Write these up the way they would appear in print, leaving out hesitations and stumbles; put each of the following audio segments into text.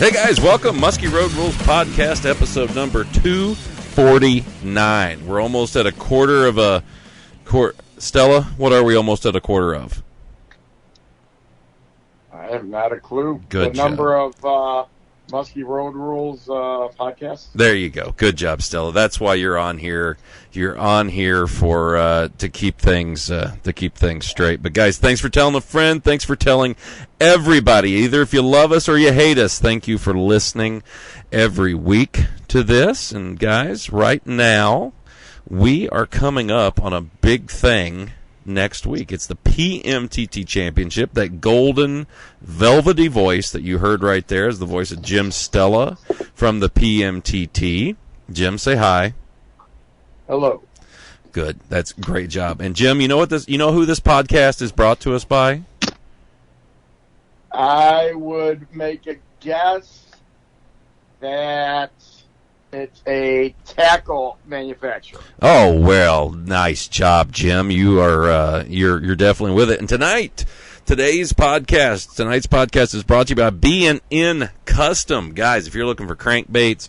Hey guys, welcome. Muskie Road Rules Podcast, episode number 249. We're almost at a quarter of a quarter. Stella, what are we almost at a quarter of? I have not a clue. Good the job. Number of Muskie Road Rules podcasts. There you go. Good job, Stella. That's why you're on here. You're on here for to keep things straight. But guys, thanks for telling a friend. Thanks for telling everybody. Either if you love us or you hate us. Thank you for listening every week to this. And guys, right now we are coming up on a big thing next week. It's the PMTT Championship. That golden, velvety voice that you heard right there is the voice of Jim Stella from the PMTT. Jim, say hi. Hello. Good. That's a great job. And Jim, you know who this podcast is brought to us by? I would make a guess that it's a tackle manufacturer. Oh, well, nice job, Jim. You are you're definitely with it. And tonight's podcast is brought to you by B&N Custom. Guys, if you're looking for crankbaits,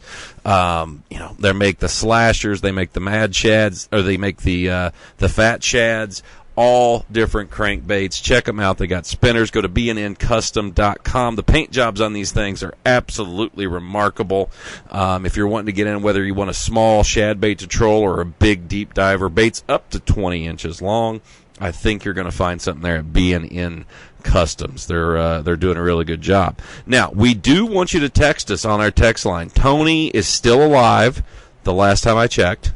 they make the slashers, they make the mad shads, or they make the fat shads, all different crankbaits. Check them out. They got spinners. Go to bnncustom.com. The paint jobs on these things are absolutely remarkable. If you're wanting to get in, whether you want a small shad bait to troll or a big deep diver, baits up to 20 inches long, I think you're going to find something there at B&N Customs. They're doing a really good job. Now, we do want you to text us on our text line. Tony is still alive, the last time I checked,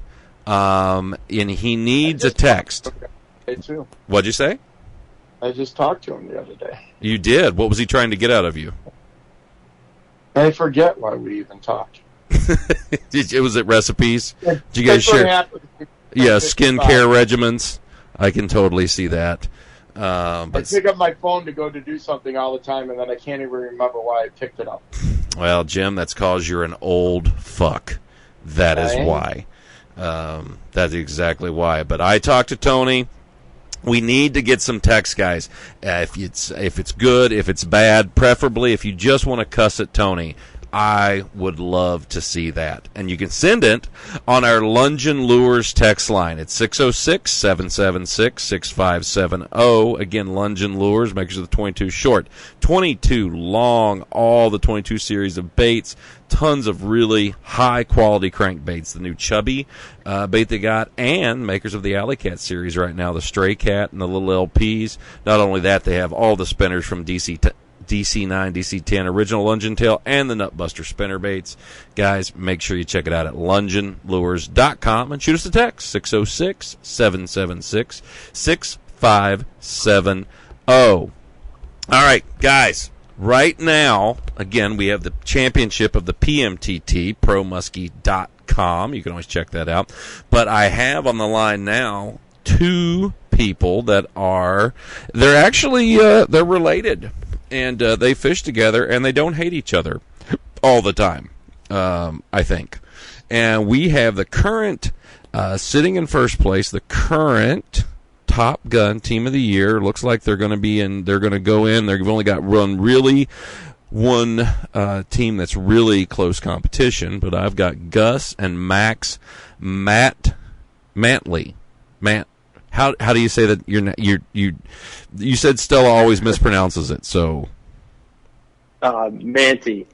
and he needs a text. Too. What'd you say? I just talked to him the other day. You did? What was he trying to get out of you? I forget why we even talked. Was it recipes? Did you guys share? Yeah, skincare regimens. I can totally see that. I pick up my phone to go to do something all the time, and then I can't even remember why I picked it up. Well, Jim, that's because you're an old fuck. That is why. That's exactly why. But I talked to Tony. We need to get some text, guys. If it's good, if it's bad, preferably if you just want to cuss at Tony, I would love to see that. And you can send it on our Lungin Lures text line. It's 606-776-6570. Again, Lungin Lures, make sure the 22 short, 22 long, all the 22 series of baits, tons of really high-quality crankbaits. The new Chubby bait they got, and makers of the Alley Cat series right now, the Stray Cat and the little LPs. Not only that, they have all the spinners from DC9, DC10, Original Lungin Tail, and the Nutbuster spinner baits. Guys, make sure you check it out at LunginLures.com and shoot us a text, 606-776-6570. All right, guys. Right now, again, we have the championship of the PMTT, ProMuskie.com. You can always check that out. But I have on the line now two people that they're actually, they're related. And they fish together, and they don't hate each other all the time, I think. And we have the current, sitting in first place, the current Top Gun Team of the Year. Looks like they're going to be in. They're going to go in. They've only got one team that's really close competition. But I've got Gus and Max Mantley. How do you say that? You said Stella always mispronounces it. So Manti.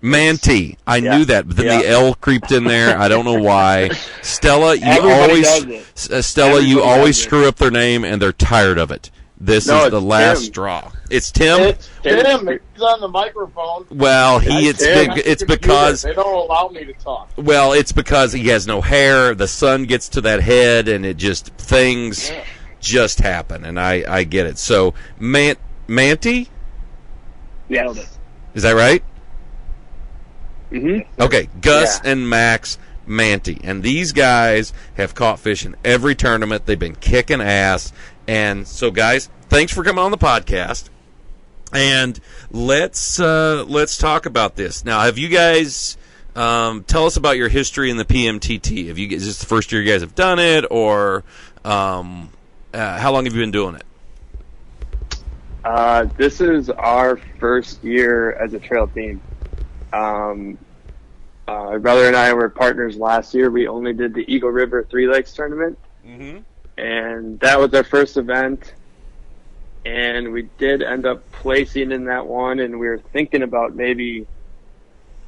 I knew that, but then the L creeped in there. I don't know why. Stella, you always screw up their name, and they're tired of it. This is the last straw. It's Tim. It's Tim. He's on the microphone. Well, it's because they don't allow me to talk. Well, it's because he has no hair. The sun gets to that head, and it just just happen, and I get it. So, Manti? Yeah. Is that right? Mm-hmm. Okay, Gus and Max Manti. And these guys have caught fish in every tournament. They've been kicking ass. And so, guys, thanks for coming on the podcast. And let's talk about this. Now, have you guys tell us about your history in the PMTT? Is this the first year you guys have done it, or how long have you been doing it? This is our first year as a trail team. My brother and I were partners last year. We only did the Eagle River Three Lakes tournament, and that was our first event. And we did end up placing in that one, and we were thinking about maybe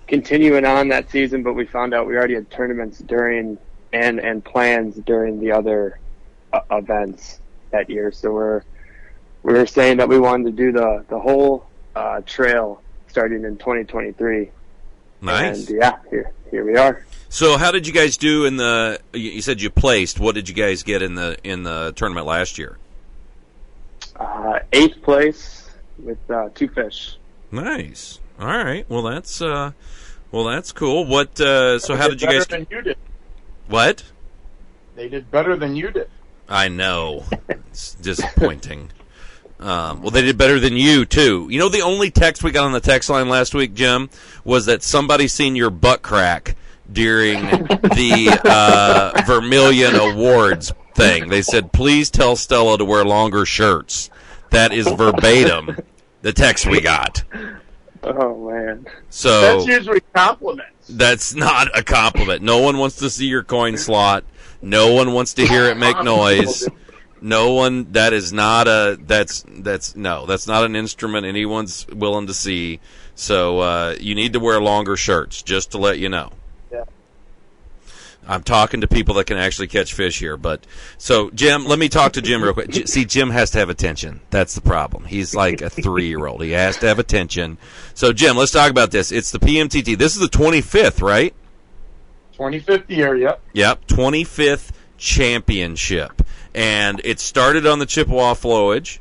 continuing on that season, but we found out we already had tournaments during and plans during the other events that year. So we were saying that we wanted to do the whole trail starting in 2023. Nice. And yeah, here we are. So how did you guys do in the? You said you placed. What did you guys get in the tournament last year? 8th place with 2 fish. Nice. All right. Well, that's cool. What? So how did you guys? Better than you did. What? They did better than you did. I know. It's disappointing. Well, they did better than you, too. You know, the only text we got on the text line last week, Jim, was that somebody seen your butt crack during the Vermilion Awards thing. They said, please tell Stella to wear longer shirts. That is verbatim the text we got. Oh, man. So that's usually compliments. That's not a compliment. No one wants to see your coin slot. No one wants to hear it make noise. No one. That is not a. That's not an instrument anyone's willing to see. So you need to wear longer shirts, just to let you know. Yeah. I'm talking to people that can actually catch fish here. But so Jim, let me talk to Jim real quick. See, Jim has to have attention. That's the problem. He's like a 3-year-old. He has to have attention. So Jim, let's talk about this. It's the PMTT. This is the 25th, right? 25th year. Yep. Yep. 25th championship. And it started on the Chippewa Flowage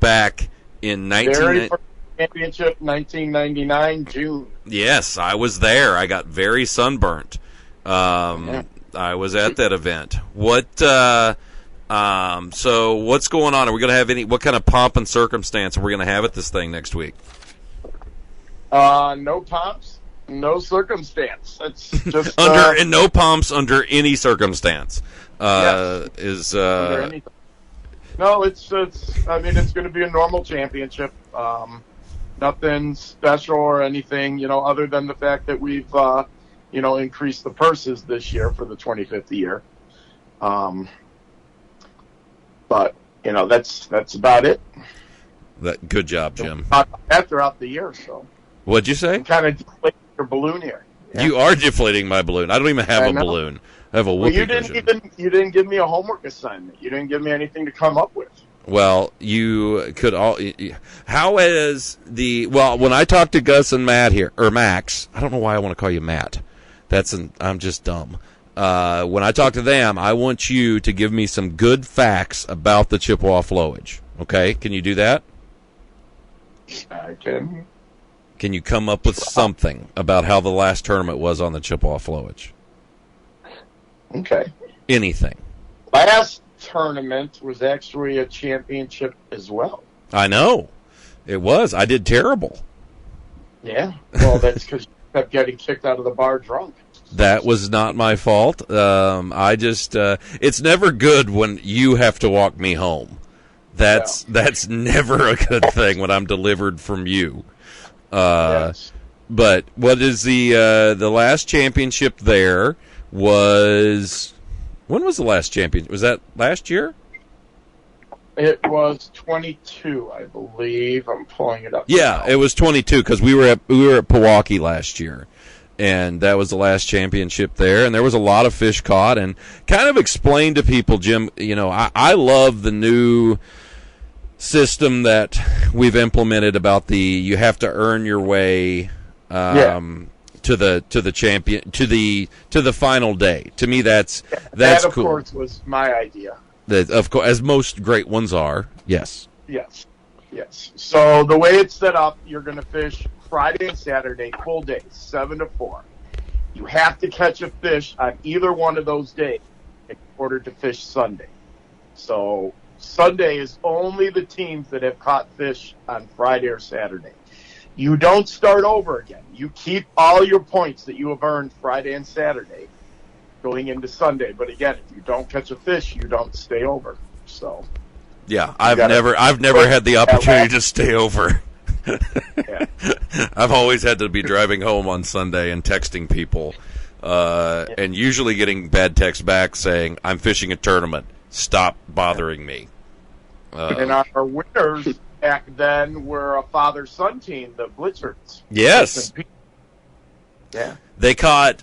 back in Very first championship, 1999, June. Yes, I was there. I got very sunburnt. I was at that event. What? So what's going on? Are we going to have what kind of pomp and circumstance are we going to have at this thing next week? No pomps, no circumstance. It's just and no pomps under any circumstance. Yes. No, it's. I mean, it's going to be a normal championship. Nothing special or anything, other than the fact that we've, increased the purses this year for the 25th year. But that's about it. Good job, Jim. That throughout the year, so. What'd you say? I'm kind of deflating your balloon here. Yeah. You are deflating my balloon. I don't even have a balloon. I have a whoopee cushion. You didn't give me a homework assignment. You didn't give me anything to come up with. Well, you could all. How is the? Well, when I talked to Gus and Matt here, or Max, I don't know why I want to call you Matt. I'm just dumb. When I talk to them, I want you to give me some good facts about the Chippewa Flowage. Okay, can you do that? I can. Can you come up with something about how the last tournament was on the Chippewa Flowage? Okay. Anything. Last tournament was actually a championship as well. I know. It was. I did terrible. Yeah. Well, that's because you kept getting kicked out of the bar drunk. That was not my fault. I just it's never good when you have to walk me home. That's never a good thing when I'm delivered from you. Yes. But what is the last championship there was? When was the last championship? Was that last year? It was 22, I believe. I'm pulling it up. Yeah, now. It was 22 because we were at Pewaukee last year, and that was the last championship there. And there was a lot of fish caught. And kind of explain to people, Jim. I love the new system that we've implemented about you have to earn your way. To the champion to the final day. To me, that's that of cool. course was my idea. That, of course, as most great ones are. Yes. Yes. So the way it's set up, you're going to fish Friday and Saturday, full days, 7 to 4. You have to catch a fish on either one of those days in order to fish Sunday. So Sunday is only the teams that have caught fish on Friday or Saturday. You don't start over again. You keep all your points that you have earned Friday and Saturday going into Sunday. But again, if you don't catch a fish, you don't stay over. So, yeah, I've never had the opportunity to stay over. Yeah. I've always had to be driving home on Sunday and texting people, and usually getting bad texts back saying, "I'm fishing a tournament. Stop bothering me." And our winners back then were a father-son team, the Blitzards. Yes. Yeah.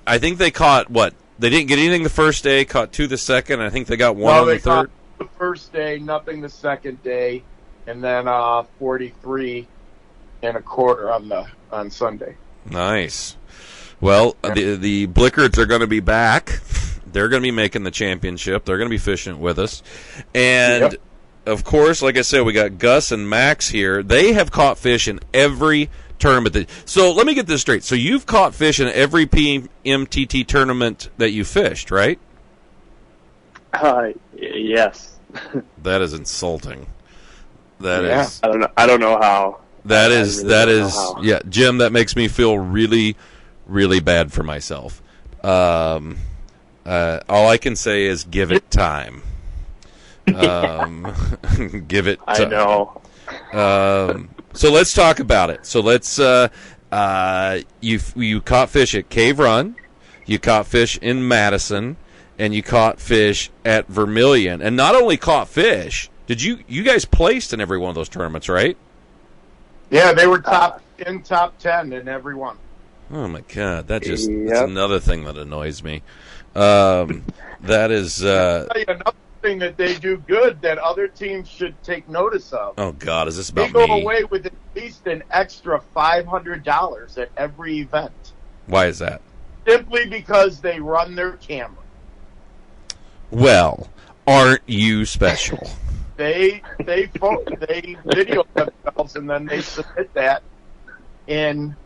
I think they caught, what? They didn't get anything the first day, caught 2 the second, and I think they got 1 on the third. The first day, nothing the second day, and then 43 and a quarter on Sunday. Nice. Well, the Blickards are going to be back. They're going to be making the championship. They're going to be fishing with us. And, of course, like I said, we got Gus and Max here. They have caught fish in every tournament. So let me get this straight. So you've caught fish in every PMTT tournament that you fished, right? Yes. That is insulting. That is. I don't know how. That is. Yeah, Jim. That makes me feel really, really bad for myself. All I can say is give it time. Give it. I know. So let's talk about it. So let's. You caught fish at Cave Run, you caught fish in Madison, and you caught fish at Vermilion. And not only caught fish, did you guys placed in every one of those tournaments, right? Yeah, they were top 10 in every one. Oh my God, that's another thing that annoys me. That is. I'll tell you another thing that they do good that other teams should take notice of. Oh God, is this about me? They me? go away with at least an extra $500 at every event. Why is that? Simply because they run their camera. Well, aren't you special? They video themselves and then they submit that in.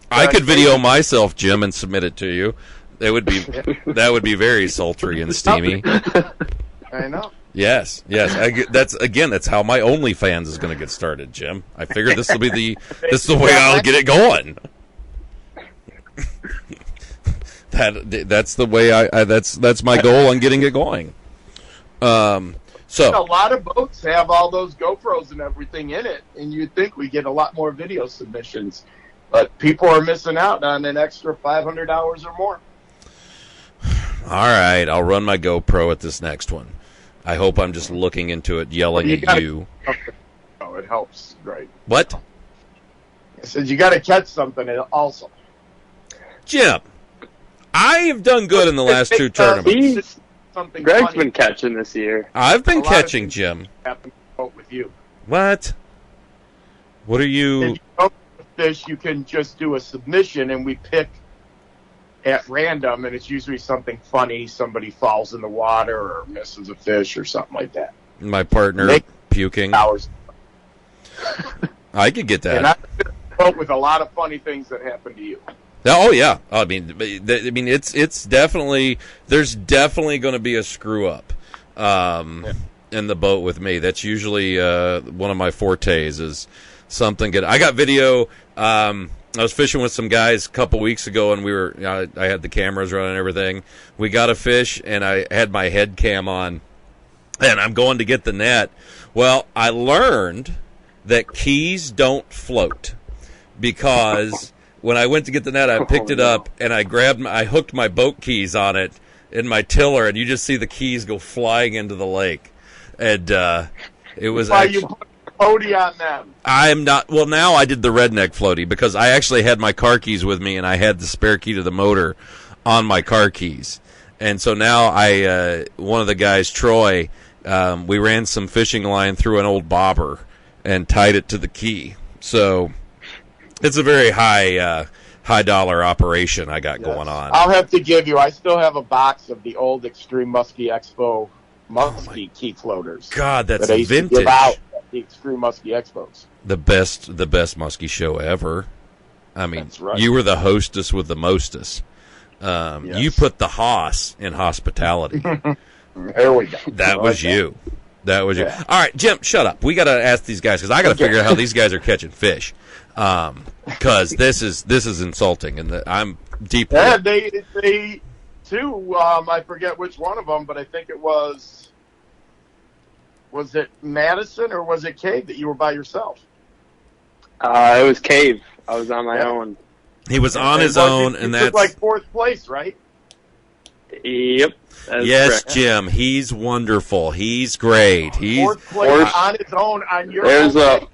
I could video myself, Jim, and submit it to you. That would be very sultry and steamy. I know. Yes. That's how my OnlyFans is going to get started, Jim. I figured this is the way I'll get it going. That's the way that's my goal on getting it going. So a lot of boats have all those GoPros and everything in it, and you'd think we get a lot more video submissions, but people are missing out on an extra $500 or more. All right, I'll run my GoPro at this next one. I hope I'm just looking into it, yelling at you. Oh, it helps, right? What? I said you got to catch something also. Jim, I have done good in the last 2 tournaments. Greg's been catching this year. I've been catching, Jim. Happen to boat with you. What? What are you? If you don't fish, you can just do a submission, and we pick at random, and it's usually something funny. Somebody falls in the water or misses a fish or something like that. My partner puking. Hours. I could get that. And I've been boat with a lot of funny things that happen to you. Oh yeah, I mean, it's definitely there's definitely going to be a screw up in the boat with me. That's usually one of my fortes is something good. I got video. I was fishing with some guys a couple weeks ago, and I had the cameras running and everything. We got a fish, and I had my head cam on, and I'm going to get the net. Well, I learned that keys don't float because. When I went to get the net, I picked it up and I hooked my boat keys on it in my tiller, and you just see the keys go flying into the lake. And it was why you put a floaty on them. I'm not. Well, now I did the redneck floaty because I actually had my car keys with me, and I had the spare key to the motor on my car keys. And so now one of the guys, Troy, we ran some fishing line through an old bobber and tied it to the key. So. It's a very high dollar operation I got going on. I'll have to give you. I still have a box of the old Extreme Muskie Expo muskie key floaters. God, that's that I used vintage. To give out at the Extreme Muskie Expos. The best muskie show ever. I mean, that's right. You were the hostess with the mostess. Yes. You put the hoss in hospitality. There we go. That was you. That was you. All right, Jim, shut up. We got to ask these guys because I got to figure out how these guys are catching fish. Because this is insulting, and I'm deeply. Yeah, they too. I forget which one of them, but I think it was it Madison or was it Cade that you were by yourself? It was cave. I was on my own. He was on his own, and that's like fourth place, right? Yep. Yes, correct. Jim. He's wonderful. He's great. He's fourth place on his own on your There's own.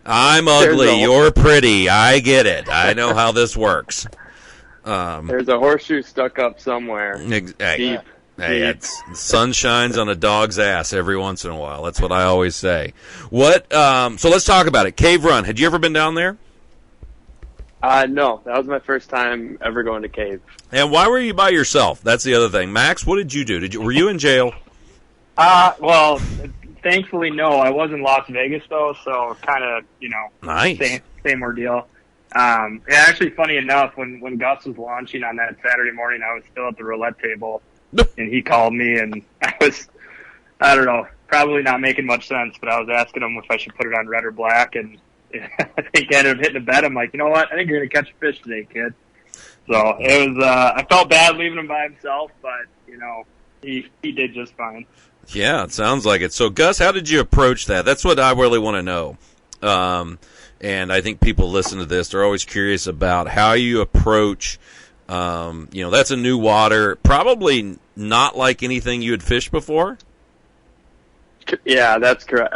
I'm ugly. You're pretty. I get it. I know how this works. There's a horseshoe stuck up somewhere. Hey, it's sun shines on a dog's ass every once in a while. That's what I always say. What? So let's talk about it. Cave Run. Had you ever been down there? No, that was my first time ever going to cave. And why were you by yourself? That's the other thing. Max, what did you do? Were you in jail? Well, thankfully, no. I was in Las Vegas, though, so kind of, Nice. same ordeal. Actually, funny enough, when Gus was launching on that Saturday morning, I was still at the roulette table, and he called me, and I don't know, probably not making much sense, but I was asking him if I should put it on red or black, and I think I ended up hitting a bet. I'm like, you know what? I think you're going to catch a fish today, kid. So it was, I felt bad leaving him by himself, but, he did just fine. Yeah, it sounds like it. So, Gus, how did you approach that? That's what I really want to know. And I think people listen to this. They're always curious about how you approach, that's a new water, probably not like anything you had fished before. Yeah, that's correct.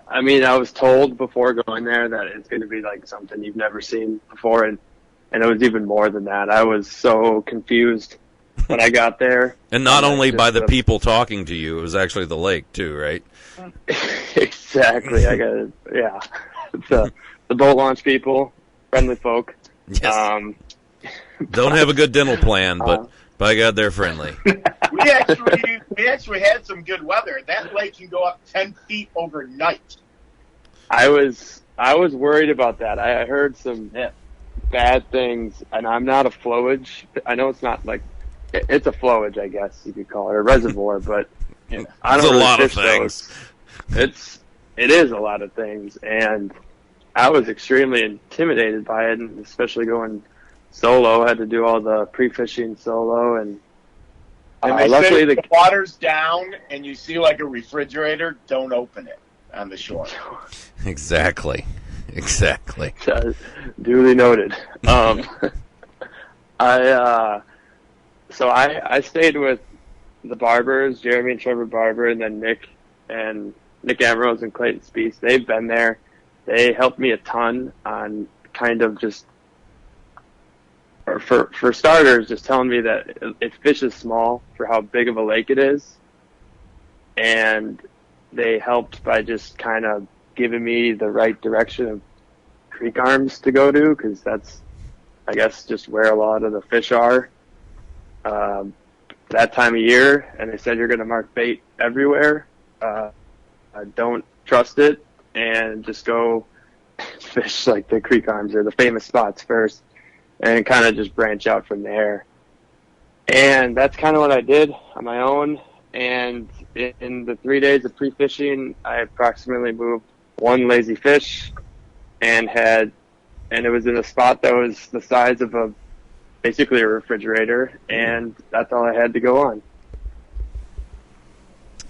I mean, I was told before going there that it's going to be like something you've never seen before, and it was even more than that. I was so confused when I got there. And not only by the people talking to you, it was actually the lake too, right? Exactly. I got it. Yeah. It's, the boat launch people, friendly folk. Yes. Don't have a good dental plan, but by God, they're friendly. We actually had some good weather. That lake can go up 10 feet overnight. I was worried about that. I heard some bad things, and I'm not a flowage. I know it's not like it's a flowage, I guess you could call it, a reservoir, but I don't It's a really lot of fish things. It is a lot of things, and I was extremely intimidated by it, and especially going solo. I had to do all the pre-fishing solo, and they luckily say if the water's down and you see like a refrigerator, don't open it on the shore. Exactly. Duly noted. I stayed with the Barbers, Jeremy and Trevor Barber, and then Nick Ambrose and Clayton Speece. They've been there. They helped me a ton on kind of just, for starters, just telling me that it fishes small for how big of a lake it is. And they helped by just kind of giving me the right direction of creek arms to go to, because that's, I guess, just where a lot of the fish are that time of year. And they said you're going to mark bait everywhere. Don't trust it, and just go fish like the creek arms or the famous spots first, and kind of just branch out from there. And that's kind of what I did on my own. And in the 3 days of pre-fishing, I approximately moved one lazy fish, and it was in a spot that was the size of basically a refrigerator, and that's all I had to go on.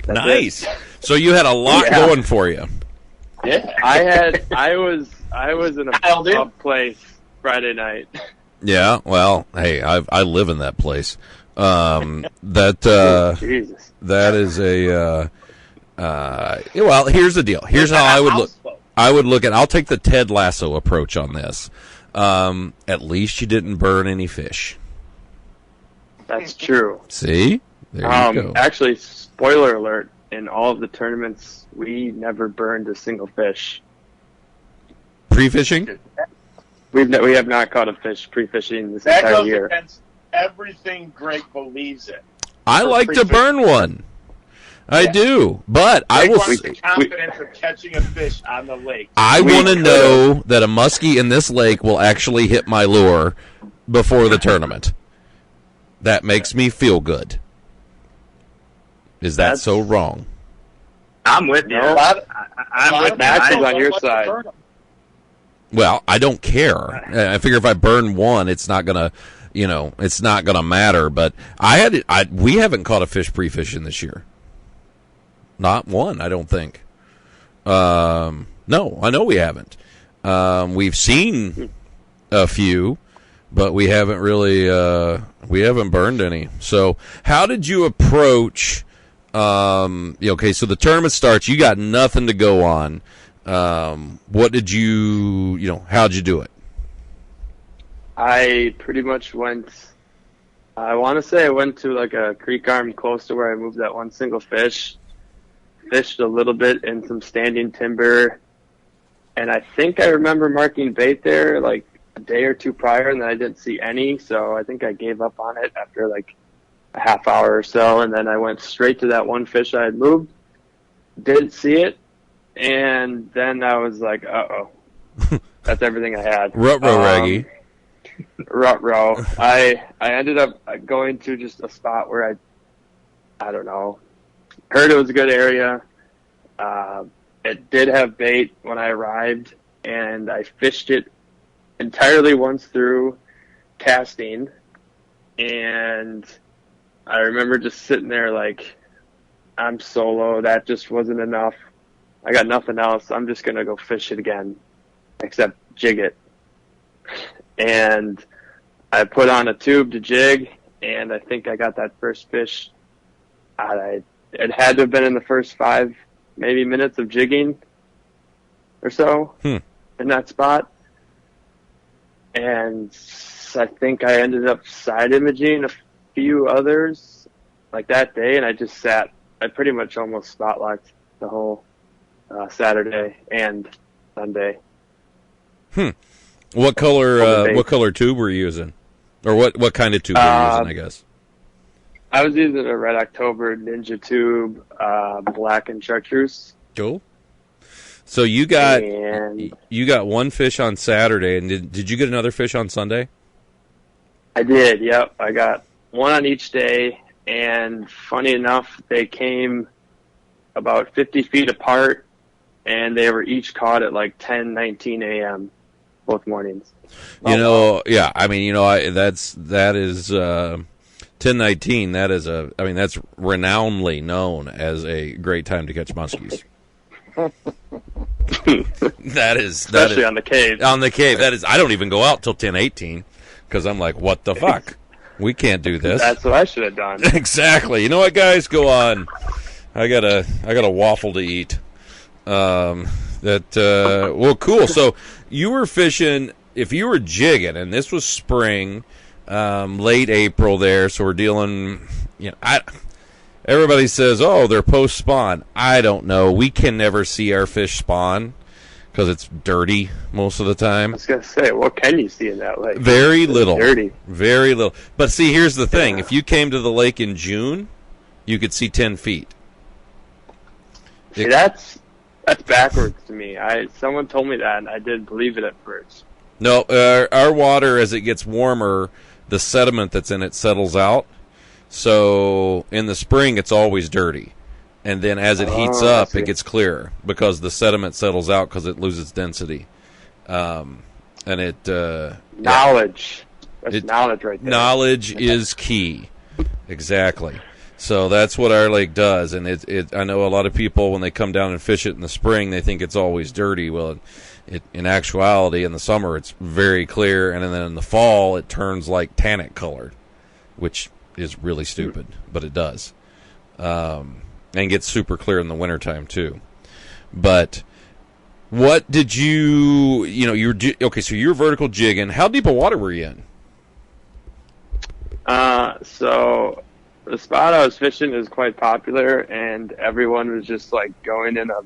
That's Nice. it. So you had a lot going for you. Yeah. I was in a pub place Friday night. Yeah. Well, hey, I live in that place. Jesus. That is a. Well, here's the deal. Here's how I would look. I'll take the Ted Lasso approach on this. At least you didn't burn any fish. That's true. See? There you go. Actually, spoiler alert, in all of the tournaments, we never burned a single fish. Pre-fishing? We have not caught a fish pre-fishing this That entire goes year. against everything Greg believes in. I like to burn one. I do, but I Greg will. wants the confidence of catching a fish on the lake. I want to know that a muskie in this lake will actually hit my lure before the tournament. That makes me feel good. Is that so wrong? I'm with you. I'm with Max is you. on your side. Well, I don't care. I figure if I burn one, it's not gonna, it's not gonna matter. But we haven't caught a fish pre-fishing this year. Not one, I don't think. No, I know we haven't. We've seen a few, but we haven't really we haven't burned any. So how did you approach okay, so the tournament starts, you got nothing to go on. What did how'd you do it? I pretty much I want to say I went to like a creek arm close to where I moved that one single fish, fished a little bit in some standing timber, and I think I remember marking bait there like a day or two prior, and then I didn't see any, so I think I gave up on it after like a half hour or so, and then I went straight to that one fish I had moved, didn't see it, and then I was like, uh-oh. That's everything I had. Ruh-roh, Raggy. Ruh-roh. I ended up going to just a spot where I don't know, heard it was a good area. It did have bait when I arrived, and I fished it entirely once through casting, and I remember just sitting there like, I'm solo, that just wasn't enough. I got nothing else. I'm just going to go fish it again, except jig it. And I put on a tube to jig, and I think I got that first fish. It had to have been in the first 5 maybe minutes of jigging or so in that spot. And I think I ended up side imaging a few others like that day, and I just sat. I pretty much almost spot locked the whole Saturday and Sunday. What color tube were you using, or what kind of tube were you using? I guess I was using a Red October Ninja tube, black and chartreuse. Cool. So you got one fish on Saturday, and did you get another fish on Sunday? I did. Yep, I got one on each day, and funny enough, they came about 50 feet apart, and they were each caught at like 10:19 a.m. both mornings. Yeah. I mean, that is 10:19. That's renownedly known as a great time to catch muskies. Especially on the cave. On the cave, that is. I don't even go out till 10:18 because I'm like, what the fuck? We can't do this. That's what I should have done. Exactly. You know what, guys? Go on. I got a waffle to eat. Well, cool. So you were fishing. If you were jigging, and this was spring, late April there, so we're dealing. Everybody says, "Oh, they're post spawn." I don't know. We can never see our fish spawn because it's dirty most of the time. I was gonna say, what can you see in that lake? Very little. Dirty. Very little. But see, here's the thing: if you came to the lake in June, you could see 10 feet. See, that's backwards to me. Someone told me that, and I didn't believe it at first. No, our water, as it gets warmer, the sediment that's in it settles out. So in the spring, it's always dirty. And then as it heats up, it gets clearer because the sediment settles out because it loses density. Knowledge. That's knowledge right there. Knowledge is key. Exactly. So that's what our lake does. And I know a lot of people, when they come down and fish it in the spring, they think it's always dirty. Well, in actuality, in the summer, it's very clear. And then in the fall, it turns like tannic colored, which is really stupid, but it does. And gets super clear in the wintertime, too. But what did okay, so you're vertical jigging. How deep of water were you in? So the spot I was fishing is quite popular, and everyone was just like going in a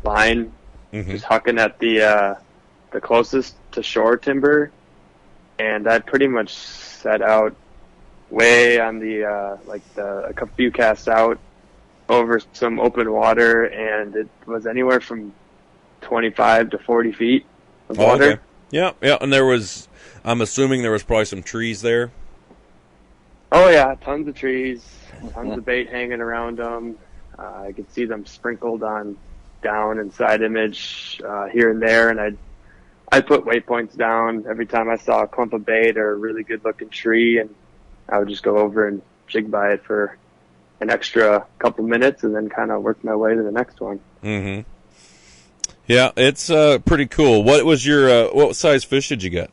line, just hucking at the closest to shore timber, and I pretty much set out way on the a few casts out over some open water, and it was anywhere from 25 to 40 feet of water. Okay. Yeah, and I'm assuming there was probably some trees there. Oh yeah, tons of trees, tons of bait hanging around them. I could see them sprinkled on down and side image here and there, and I'd put waypoints down every time I saw a clump of bait or a really good looking tree, and I would just go over and jig by it for an extra couple minutes and then kind of work my way to the next one. Yeah, it's pretty cool. What was your what size fish did you get?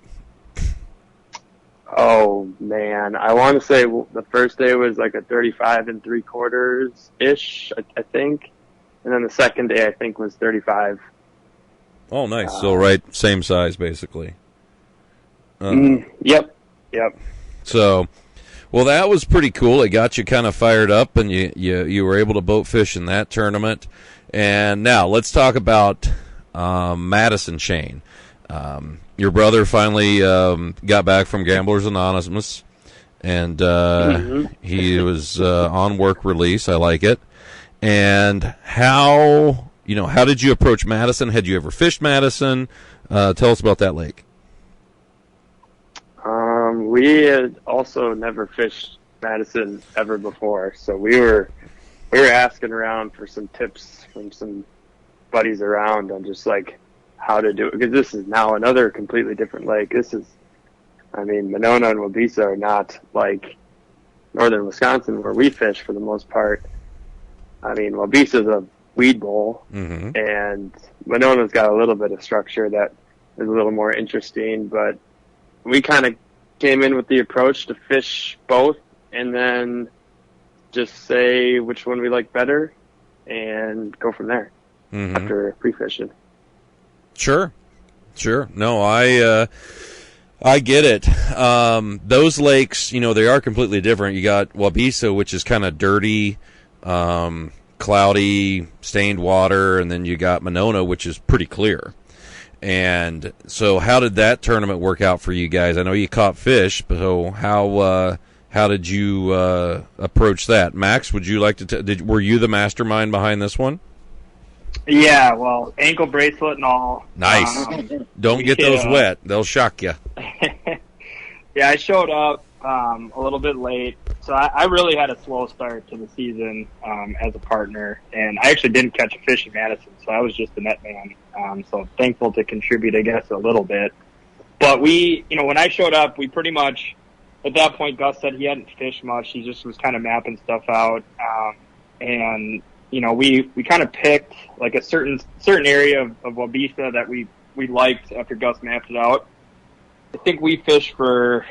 Oh man, I want to say the first day was like a 35 3/4 ish, I think, and then the second day I think was 35. Oh, nice. So right, same size basically. Yep. So, well, that was pretty cool. It got you kind of fired up, and you were able to boat fish in that tournament. And now let's talk about Madison Shane. Your brother finally got back from Gamblers Anonymous, and he was on work release. I like it. And how did you approach Madison? Had you ever fished Madison? Tell us about that lake. We had also never fished Madison ever before, so we were asking around for some tips from some buddies around on just like how to do it, because this is now another completely different lake. Monona and Waubesa are not like northern Wisconsin where we fish for the most part. Waubesa's a weed bowl, and Monona's got a little bit of structure that is a little more interesting, but we kind of came in with the approach to fish both and then just say which one we like better and go from there after pre-fishing. Sure. No, I get it. Those lakes, they are completely different. You got Waubesa, which is kind of dirty, cloudy, stained water, and then you got Monona, which is pretty clear. And so how did that tournament work out for you guys? I know you caught fish, but so how did you approach that? Max, would you like to were you the mastermind behind this one? Yeah, well, ankle bracelet and all. Nice. Don't get those wet. They'll shock you. Yeah, I showed up a little bit late, so I really had a slow start to the season as a partner, and I actually didn't catch a fish in Madison, so I was just the net man. So thankful to contribute, I guess, a little bit. But when I showed up, we pretty much, at that point, Gus said he hadn't fished much. He just was kind of mapping stuff out. And we kind of picked like a certain area of Waubesa that we liked after Gus mapped it out. I think we fished for,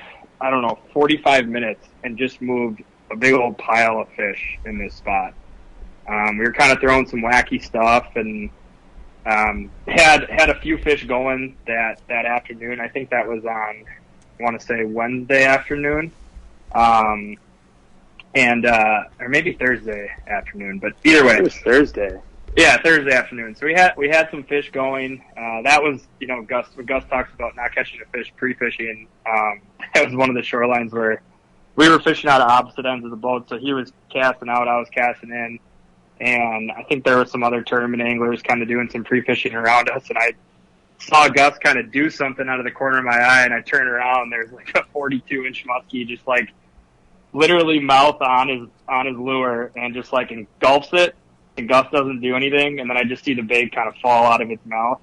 45 minutes and just moved a big old pile of fish in this spot. We were kind of throwing some wacky stuff and had a few fish going that afternoon. I think that was on, I want to say Wednesday afternoon. Or maybe Thursday afternoon, but either way. It was Thursday. Yeah, Thursday afternoon. So we had some fish going. That was, Gus, when Gus talks about not catching a fish pre-fishing, that was one of the shorelines where we were fishing out of opposite ends of the boat. So he was casting out, I was casting in. And I think there were some other tournament anglers kind of doing some pre-fishing around us. And I saw Gus kind of do something out of the corner of my eye, and I turned around, and there's like a 42-inch muskie just like literally mouth on his lure and just like engulfs it, and Gus doesn't do anything, and then I just see the bait kind of fall out of its mouth.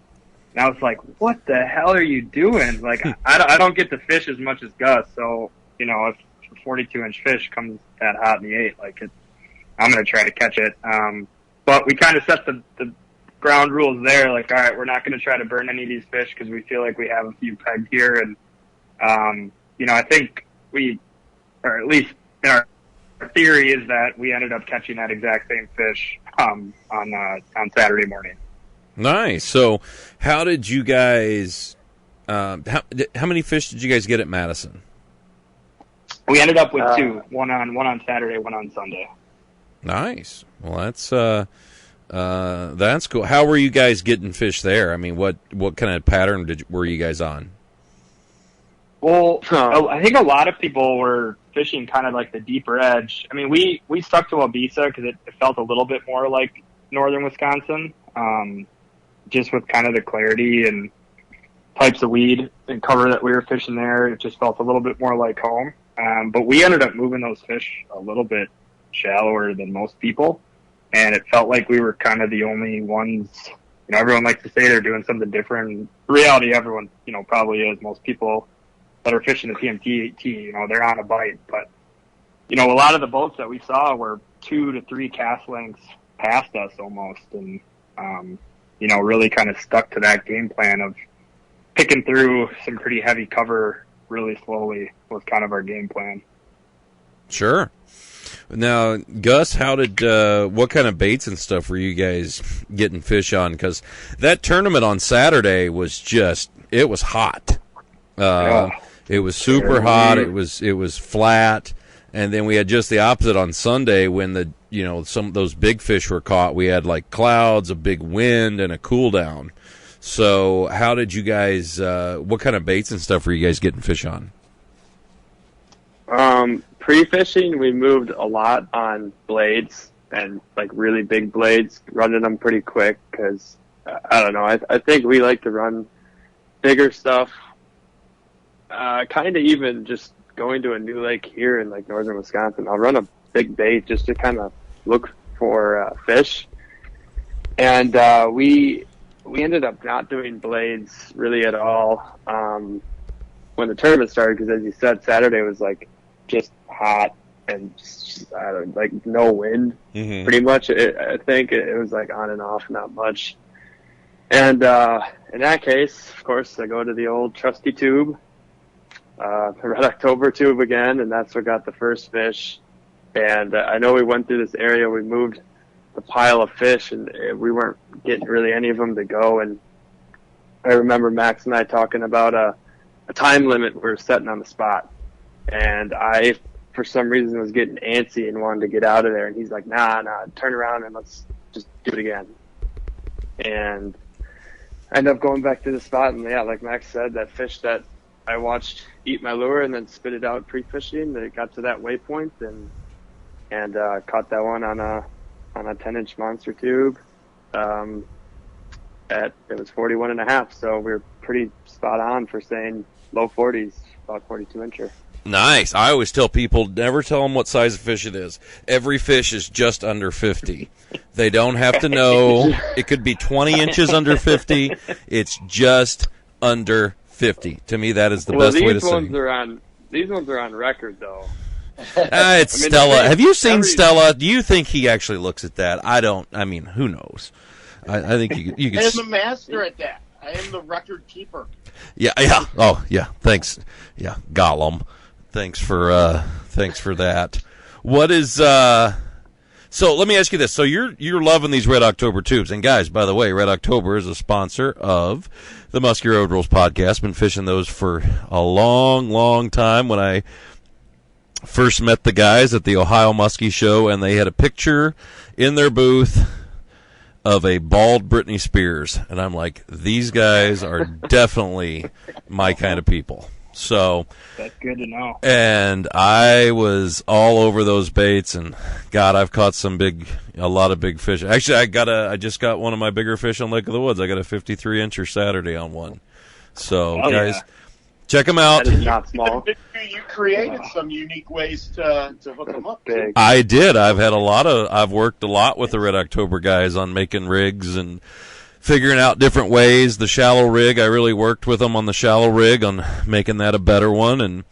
And I was like, what the hell are you doing? Like, I don't get to fish as much as Gus, so, if a 42-inch fish comes that hot in the 8, I'm going to try to catch it. But we kind of set the ground rules there, like, all right, we're not going to try to burn any of these fish because we feel like we have a few pegged here. And, I think or at least our theory is that we ended up catching that exact same fish on Saturday morning. Nice. So how did you guys how many fish did you guys get at Madison? We ended up with two, one on Saturday, one on Sunday. Nice. Well, that's cool. How were you guys getting fish there? I mean, what kind of pattern were you guys on? Well, I think a lot of people were fishing kind of like the deeper edge. I mean, we stuck to Waubesa because it felt a little bit more like northern Wisconsin, just with kind of the clarity and types of weed and cover that we were fishing there. It just felt a little bit more like home. But we ended up moving those fish a little bit shallower than most people, and it felt like we were kind of the only ones. Everyone likes to say they're doing something different. In reality, everyone, probably is. Most people that are fishing the PMTT, they're on a bite. But, a lot of the boats that we saw were 2 to 3 cast lengths past us almost. And, really kind of stuck to that game plan of picking through some pretty heavy cover really slowly was kind of our game plan. Sure. Now, Gus, what kind of baits and stuff were you guys getting fish on? Because that tournament on Saturday was it was hot. It was super hot. It was flat. And then we had just the opposite on Sunday when some of those big fish were caught. We had like clouds, a big wind, and a cool down. So how did you guys, what kind of baits and stuff were you guys getting fish on? Pre-fishing, we moved a lot on blades and like really big blades, running them pretty quick because, I don't know, I think we like to run bigger stuff. Kind of even just going to a new lake here in like northern Wisconsin, I'll run a big bait just to kind of look for fish. And we ended up not doing blades really at all when the tournament started because, as you said, Saturday was like just hot and like no wind. Mm-hmm. Pretty much. I think it was like on and off, not much. And in that case, of course, I go to the old trusty tube, the Red October tube again, and that's what got the first fish. And I know we went through this area, we moved the pile of fish, and we weren't getting really any of them to go. And I remember Max and I talking about a time limit we were setting on the spot. And I, for some reason, was getting antsy and wanted to get out of there. And he's like, nah, turn around and let's just do it again. And I ended up going back to the spot. And, yeah, like Max said, that fish that I watched eat my lure and then spit it out pre-fishing, it got to that waypoint and caught that one on a 10-inch monster tube. It was 41.5, so we were pretty spot on for saying low 40s, about 42-incher. Nice. I always tell people, never tell them what size of fish it is. Every fish is just under 50. They don't have to know. It could be 20 inches under 50. It's just under 50. To me, that is the best way to say it. These ones are on record, though. It's Stella. Have you seen Stella? Do you think he actually looks at that? I don't. I mean, who knows? I think you could. I am the master at that. I am the record keeper. Yeah. Oh, yeah. Thanks. Yeah, Gollum. Thanks for that. What is so let me ask you this. So you're loving these Red October tubes. And guys, by the way, Red October is a sponsor of the Muskie Road Rules podcast. Been fishing those for a long, long time. When I first met the guys at the Ohio Muskie Show, and they had a picture in their booth of a bald Britney Spears, and I'm like, these guys are definitely my kind of people. So that's good to know. And I was all over those baits, and God, I've caught a lot of big fish. Actually, I just got one of my bigger fish on Lake of the Woods. I got a 53-incher Saturday on one. So guys, check them out. That is not small. You created some unique ways to hook them up. Big. I did. I've worked a lot with the Red October guys on making rigs and figuring out different ways. The shallow rig, I really worked with them on the shallow rig on making that a better one and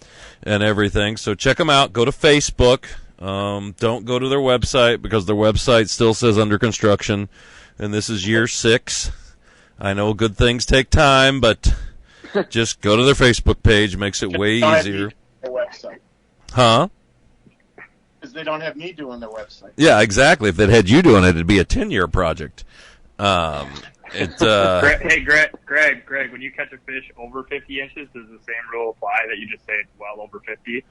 everything. So check them out. Go to Facebook. Don't go to their website because their website still says under construction, and this is year 6. I know good things take time, but just go to their Facebook page. Makes it way easier. Their website. Huh? Because they don't have me doing their website. Yeah, exactly. If they had you doing it, it'd be a 10-year project. Hey, Greg, when you catch a fish over 50 inches, does the same rule apply that you just say it's well over 50?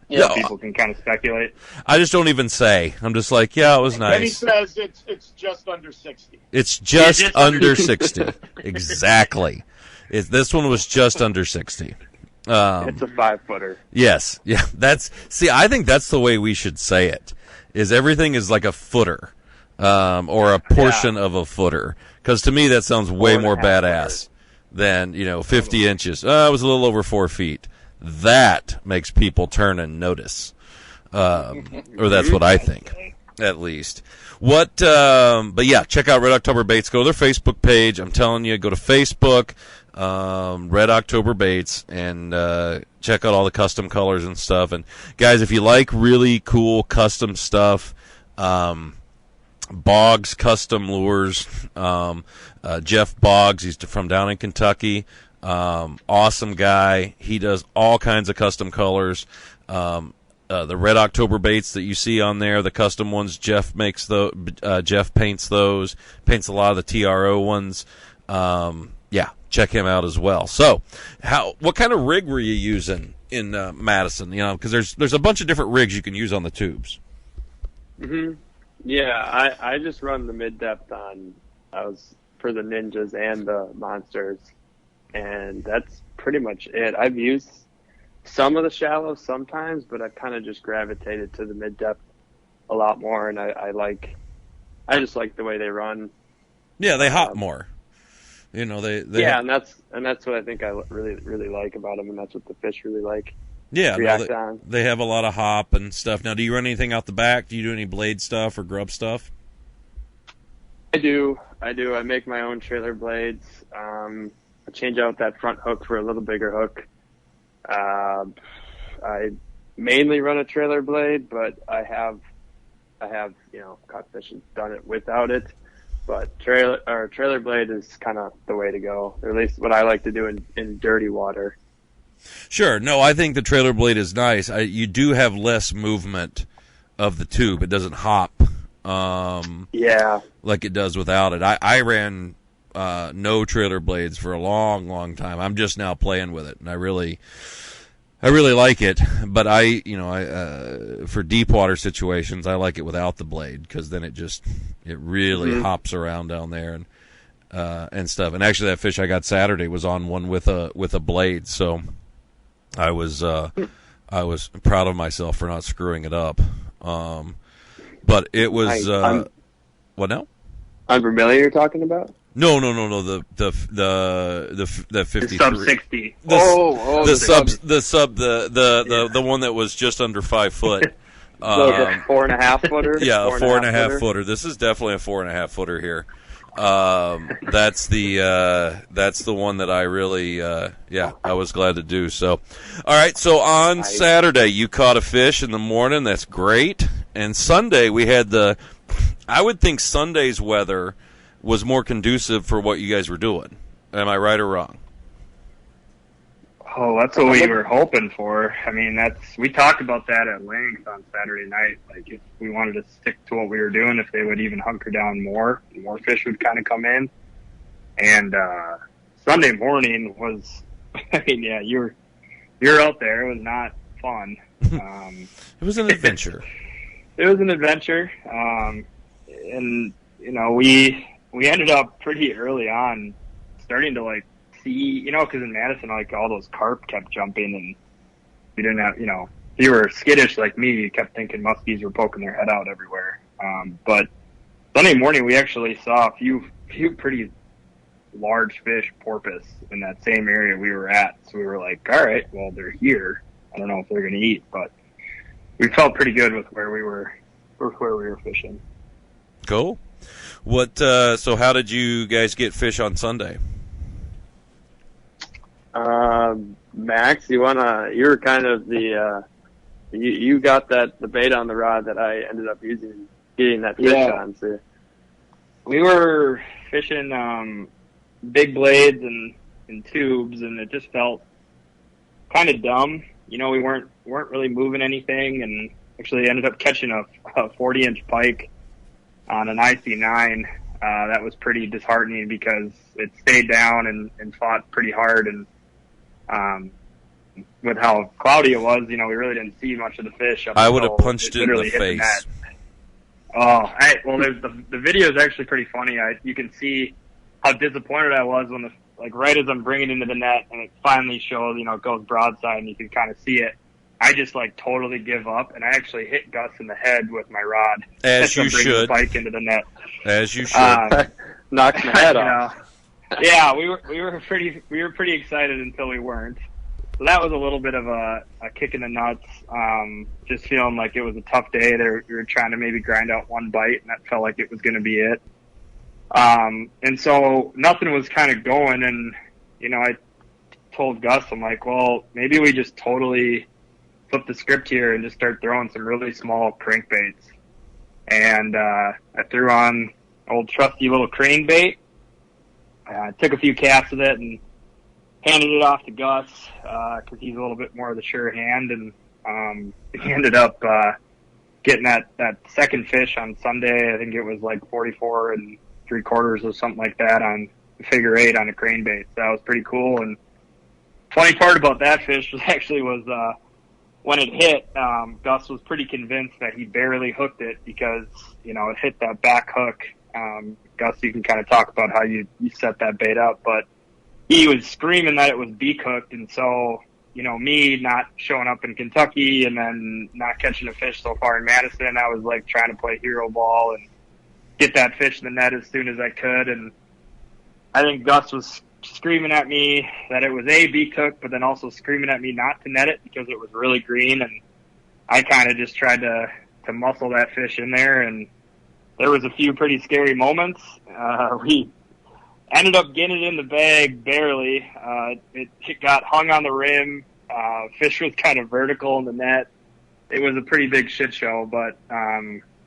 Yeah, so people can kind of speculate. I just don't even say. I'm just like, yeah, it was nice. And he says it's just under 60. It's just under 60. Exactly. This one was just under 60. It's a 5-footer. Yes. Yeah. I think that's the way we should say it. Is everything is like a footer, or a portion of a footer. Because to me that sounds way more badass than 50 inches. It was a little over 4 feet. That makes people turn and notice, or that's what I think, at least. But yeah, check out Red October Baits. Go to their Facebook page. I'm telling you, go to Facebook, Red October Baits, and check out all the custom colors and stuff. And guys, if you like really cool custom stuff, Boggs Custom Lures, Jeff Boggs. He's from down in Kentucky. Awesome guy. He does all kinds of custom colors. The Red October baits that you see on there, the custom ones, Jeff paints those, paints a lot of the TRO ones. Yeah, check him out as well. So, what kind of rig were you using in Madison? You know, because there's a bunch of different rigs you can use on the tubes. Mm-hmm. Yeah, I just run the mid depth for the Ninjas and the Monsters, and that's pretty much it. I've used some of the shallows sometimes, but I've kind of just gravitated to the mid depth a lot more, and I just like the way they run. Yeah, they hop more. You know, they yeah, and that's what I think I really like about them, and that's what the fish really like. Yeah, they have a lot of hop and stuff. Now, do you run anything out the back? Do you do any blade stuff or grub stuff? I do. I make my own trailer blades. I change out that front hook for a little bigger hook. I mainly run a trailer blade, but I have caught fish and done it without it. But trailer blade is kind of the way to go, or at least what I like to do in dirty water. Sure. No, I think the trailer blade is nice. You do have less movement of the tube. It doesn't hop like it does without it. I ran no trailer blades for a long, long time. I'm just now playing with it, and I really like it. But for deep water situations, I like it without the blade, because then it really hops around down there and stuff. And actually, that fish I got Saturday was on one with a blade, so I was proud of myself for not screwing it up. But it was what now? Unvermilion you're talking about? No. The 53. Sub 60. The one that was just under 5 foot. So a 4.5 footer. Yeah, a 4.5 footer. This is definitely a 4.5 footer here. That's the one that I really, I was glad to do. So, all right. So on Saturday, you caught a fish in the morning. That's great. And Sunday, we had I would think Sunday's weather was more conducive for what you guys were doing. Am I right or wrong? Oh, that's what we were hoping for. I mean, we talked about that at length on Saturday night. Like, if we wanted to stick to what we were doing, if they would even hunker down more fish would kind of come in. And Sunday morning was, I mean, yeah, you're out there. It was not fun. It was an adventure. It was an adventure, and we ended up pretty early on starting to see, because in Madison, all those carp kept jumping, and we didn't have, if you were skittish like me, you kept thinking muskies were poking their head out everywhere. But Sunday morning, we actually saw a few pretty large fish porpoise in that same area we were at. So we were like, all right, well, they're here. I don't know if they're going to eat, but we felt pretty good with where we were fishing. Cool. So how did you guys get fish on Sunday? Max, you were kind of you got the bait on the rod that I ended up using, getting that fish on. So we were fishing big blades and tubes, and it just felt kind of dumb. We weren't really moving anything, and actually ended up catching a 40-inch pike on an IC9. That was pretty disheartening because it stayed down and fought pretty hard, and with how cloudy it was, we really didn't see much of the fish. I would have punched it in the face. The video is actually pretty funny. You can see how disappointed I was when right as I'm bringing it into the net and it finally shows, it goes broadside and you can kind of see it. I just totally give up, and I actually hit Gus in the head with my rod. As you should. The spike into the net. As you should. Knocked my head off. Yeah, we were pretty excited until we weren't. So that was a little bit of a kick in the nuts. Just feeling like it was a tough day. We were trying to maybe grind out one bite, and that felt like it was going to be it. And so nothing was kind of going, and I told Gus, I'm like, well, maybe we just totally flip the script here and just start throwing some really small crankbaits. And I threw on old trusty little crane bait, took a few casts of it and handed it off to Gus because he's a little bit more of the sure hand, and he ended up getting that second fish on Sunday. I think it was like 44 3/4 or something like that on figure 8 on a crankbait. So that was pretty cool. And funny part about that fish was when it hit, Gus was pretty convinced that he barely hooked it because, it hit that back hook. Gus, you can kind of talk about how you set that bait up, but he was screaming that it was beak hooked. And so, me not showing up in Kentucky and then not catching a fish so far in Madison, I was like trying to play hero ball and get that fish in the net as soon as I could. And I think Gus was screaming at me that it was a beak hook, but then also screaming at me not to net it because it was really green. And I kind of just tried to muscle that fish in there. And there was a few pretty scary moments. We ended up getting it in the bag barely. It got hung on the rim. Fish was kind of vertical in the net. It was a pretty big shit show, but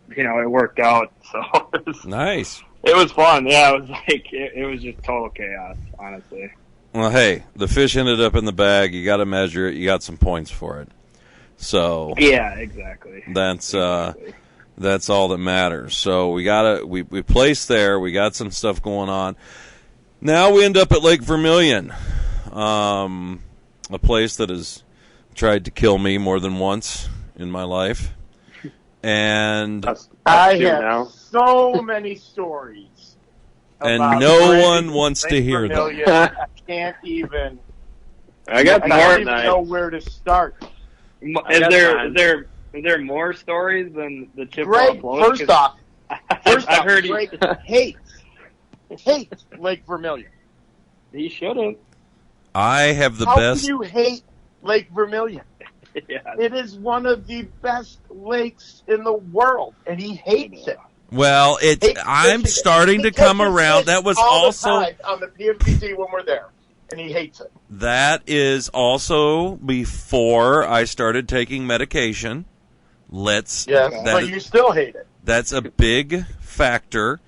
it worked out. So it was nice. It was fun. Yeah, it was like it was just total chaos, honestly. Well, hey, the fish ended up in the bag. You got to measure it. You got some points for it. So yeah, exactly. That's all that matters. So we placed there. We got some stuff going on. Now we end up at Lake Vermilion, a place that has tried to kill me more than once in my life. And I have so many stories. And no one wants to hear them. I can't even. I got I more don't than even know where to start. Is there more stories than the Chippewa Greg, Float? first off, I heard Greg hates Lake Vermilion. He shouldn't. I have the How best. can you hate Lake Vermilion? Yeah. It is one of the best lakes in the world, and he hates it. Well, I'm starting to come around. That was also on the PMTT when we're there, and he hates it. That is also before I started taking medication. But you still hate it. That's a big factor.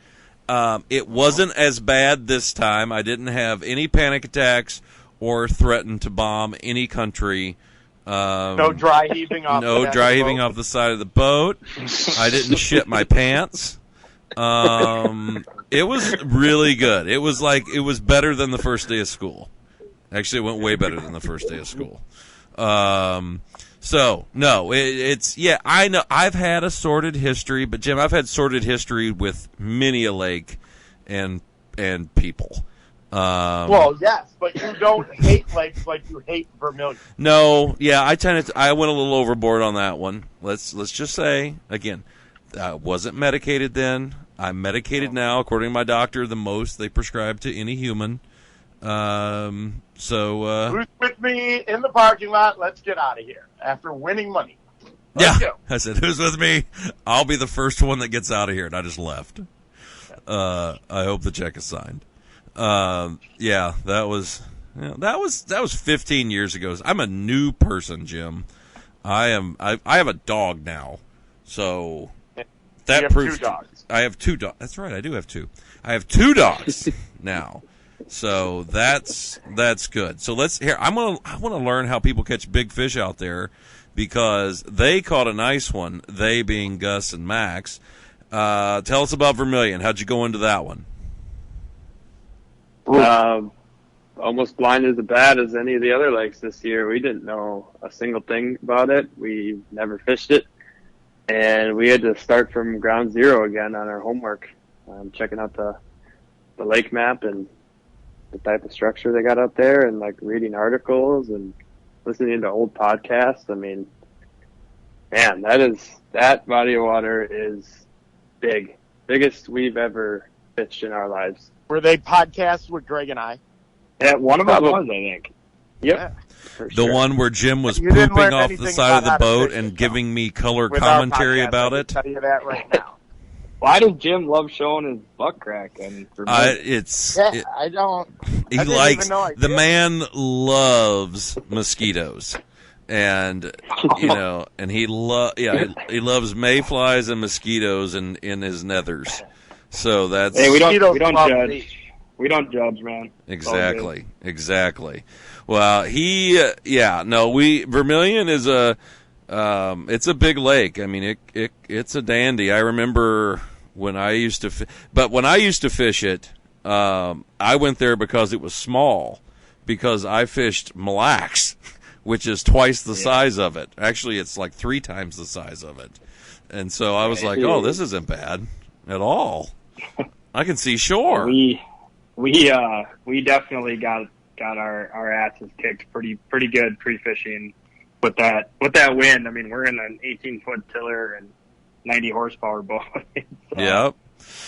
It wasn't as bad this time. I didn't have any panic attacks or threaten to bomb any country. No dry heaving off. Off the side of the boat. I didn't shit my pants. It was really good. It was better than the first day of school. Actually, it went way better than the first day of school. So no, I know I've had a sordid history, but Jim, I've had sordid history with many a lake and people. Well, yes, but you don't hate lakes like you hate Vermilion. No, yeah, I went a little overboard on that one. Let's just say again, I wasn't medicated then. I'm medicated now, according to my doctor, the most they prescribe to any human. Who's with me in the parking lot? Let's get out of here after winning money. Let's go. I said, who's with me? I'll be the first one that gets out of here, and I just left. I hope the check is signed. That was 15 years ago. I'm a new person, Jim. I have a dog now, so that proves 2 dogs. I have 2 dogs. That's right, I do have 2. I have 2 dogs now. So that's good. So I want to learn how people catch big fish out there, because they caught a nice one, they being Gus and Max. Tell us about Vermilion. How'd you go into that one? Almost blind as bad as any of the other lakes this year. We didn't know a single thing about it. We never fished it, and we had to start from ground zero again on our homework, checking out the lake map and the type of structure they got up there, and reading articles and listening to old podcasts. I mean, man, that body of water is big, biggest we've ever fished in our lives. Were they podcasts with Greg and I? Yeah, one of them was, I think. Yep. Yeah. The one where Jim was pooping off the side of the boat and giving me color commentary about it. I'll tell you that right now. Why does Jim love showing his butt crack? I don't. He likes the man loves mosquitoes, and and he loves mayflies and mosquitoes in his nethers. So that's we don't judge. We don't judge, man. Exactly. Well, Vermilion is it's a big lake. I mean, it's a dandy. I remember when I used to, when I used to fish it, I went there because it was small, because I fished Mille Lacs, which is twice the size of it. Actually, it's like 3 times the size of it. And so I was like, oh, this isn't bad at all. I can see shore. We definitely got our asses kicked pretty good pre-fishing with that wind. I mean, we're in an 18-foot tiller and 90 horsepower boat. Yep.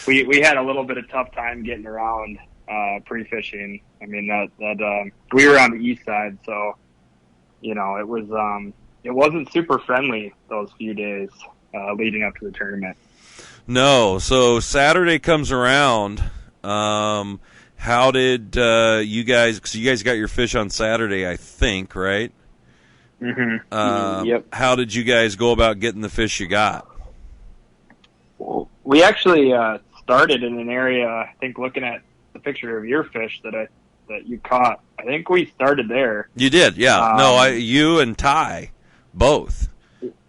We had a little bit of tough time getting around pre-fishing. I mean, that we were on the east side, so it wasn't super friendly those few days leading up to the tournament. No. So Saturday comes around. How did you guys? Because you guys got your fish on Saturday, I think, right? Mm-hmm. Yep. How did you guys go about getting the fish you got? Well, we actually started in an area. I think looking at the picture of your fish that you caught, I think we started there. You did, yeah. You and Ty both.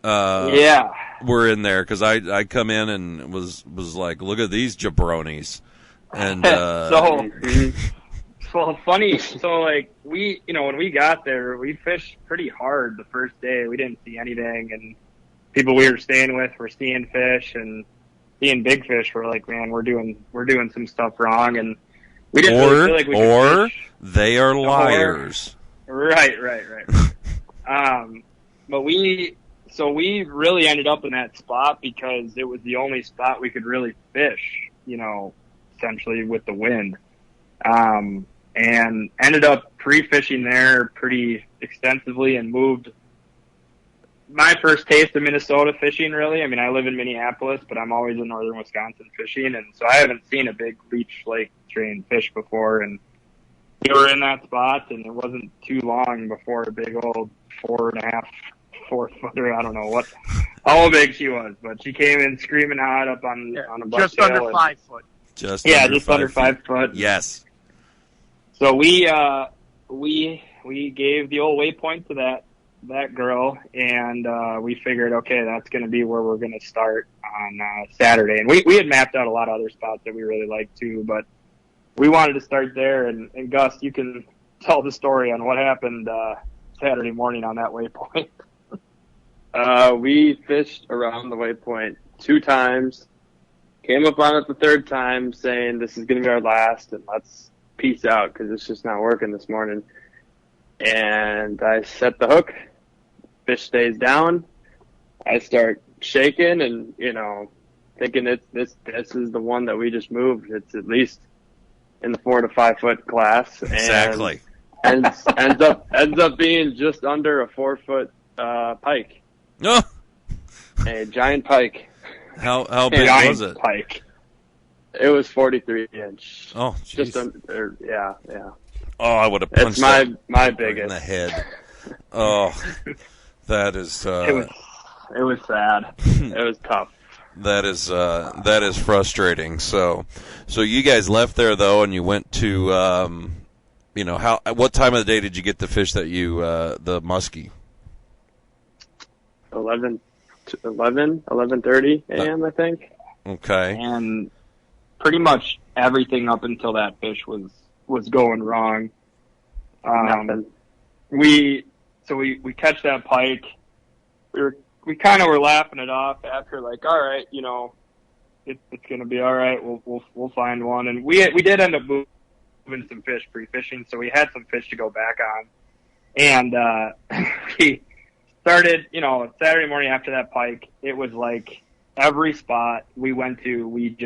Were in there because I come in and was like, look at these jabronis, and well, funny. So like when we got there, we fished pretty hard the first day. We didn't see anything, and people we were staying with were seeing fish and seeing big fish. We're like, man, we're doing some stuff wrong, and we didn't really feel like we could fish. They are liars. Right. But we really ended up in that spot because it was the only spot we could really fish, essentially with the wind. And ended up pre-fishing there pretty extensively and moved my first taste of Minnesota fishing, really. I mean, I live in Minneapolis, but I'm always in northern Wisconsin fishing, and so I haven't seen a big Leech Lake train fish before, and we were in that spot, and it wasn't too long before a big old 4.5, 4 footer. I don't know how big she was, but she came in screaming hot up on a bucktail. Just under 5 foot. Just under 5 foot. Yes. So we gave the old waypoint to that girl, and we figured, okay, that's going to be where we're going to start on Saturday. And we had mapped out a lot of other spots that we really liked too, but we wanted to start there. And Gus, you can tell the story on what happened Saturday morning on that waypoint. We fished around the waypoint 2 times, came up on it the 3rd time saying this is going to be our last and let's peace out because it's just not working this morning. And I set the hook, fish stays down. I start shaking and, thinking this is the one that we just moved. It's at least in the 4 to 5 foot class. Exactly. And ends up being just under a 4 foot pike. Oh. A giant pike. How big was it? Pike. It was 43 inch. Oh, jeez. Just under, yeah. Oh, I would have punched my right biggest in the head. Oh, that is. It was sad. It was tough. That is frustrating. So you guys left there though, and you went to what time of the day did you get the fish that you the muskie? 11:30 a.m. I think. Okay. And pretty much everything up until that fish was going wrong. We catch that pike. We kind of were laughing it off after, like, all right, it's gonna be all right. We'll find one, and we did end up moving some fish pre-fishing, so we had some fish to go back on, and we started, Saturday morning after that pike. It was like every spot we went to, we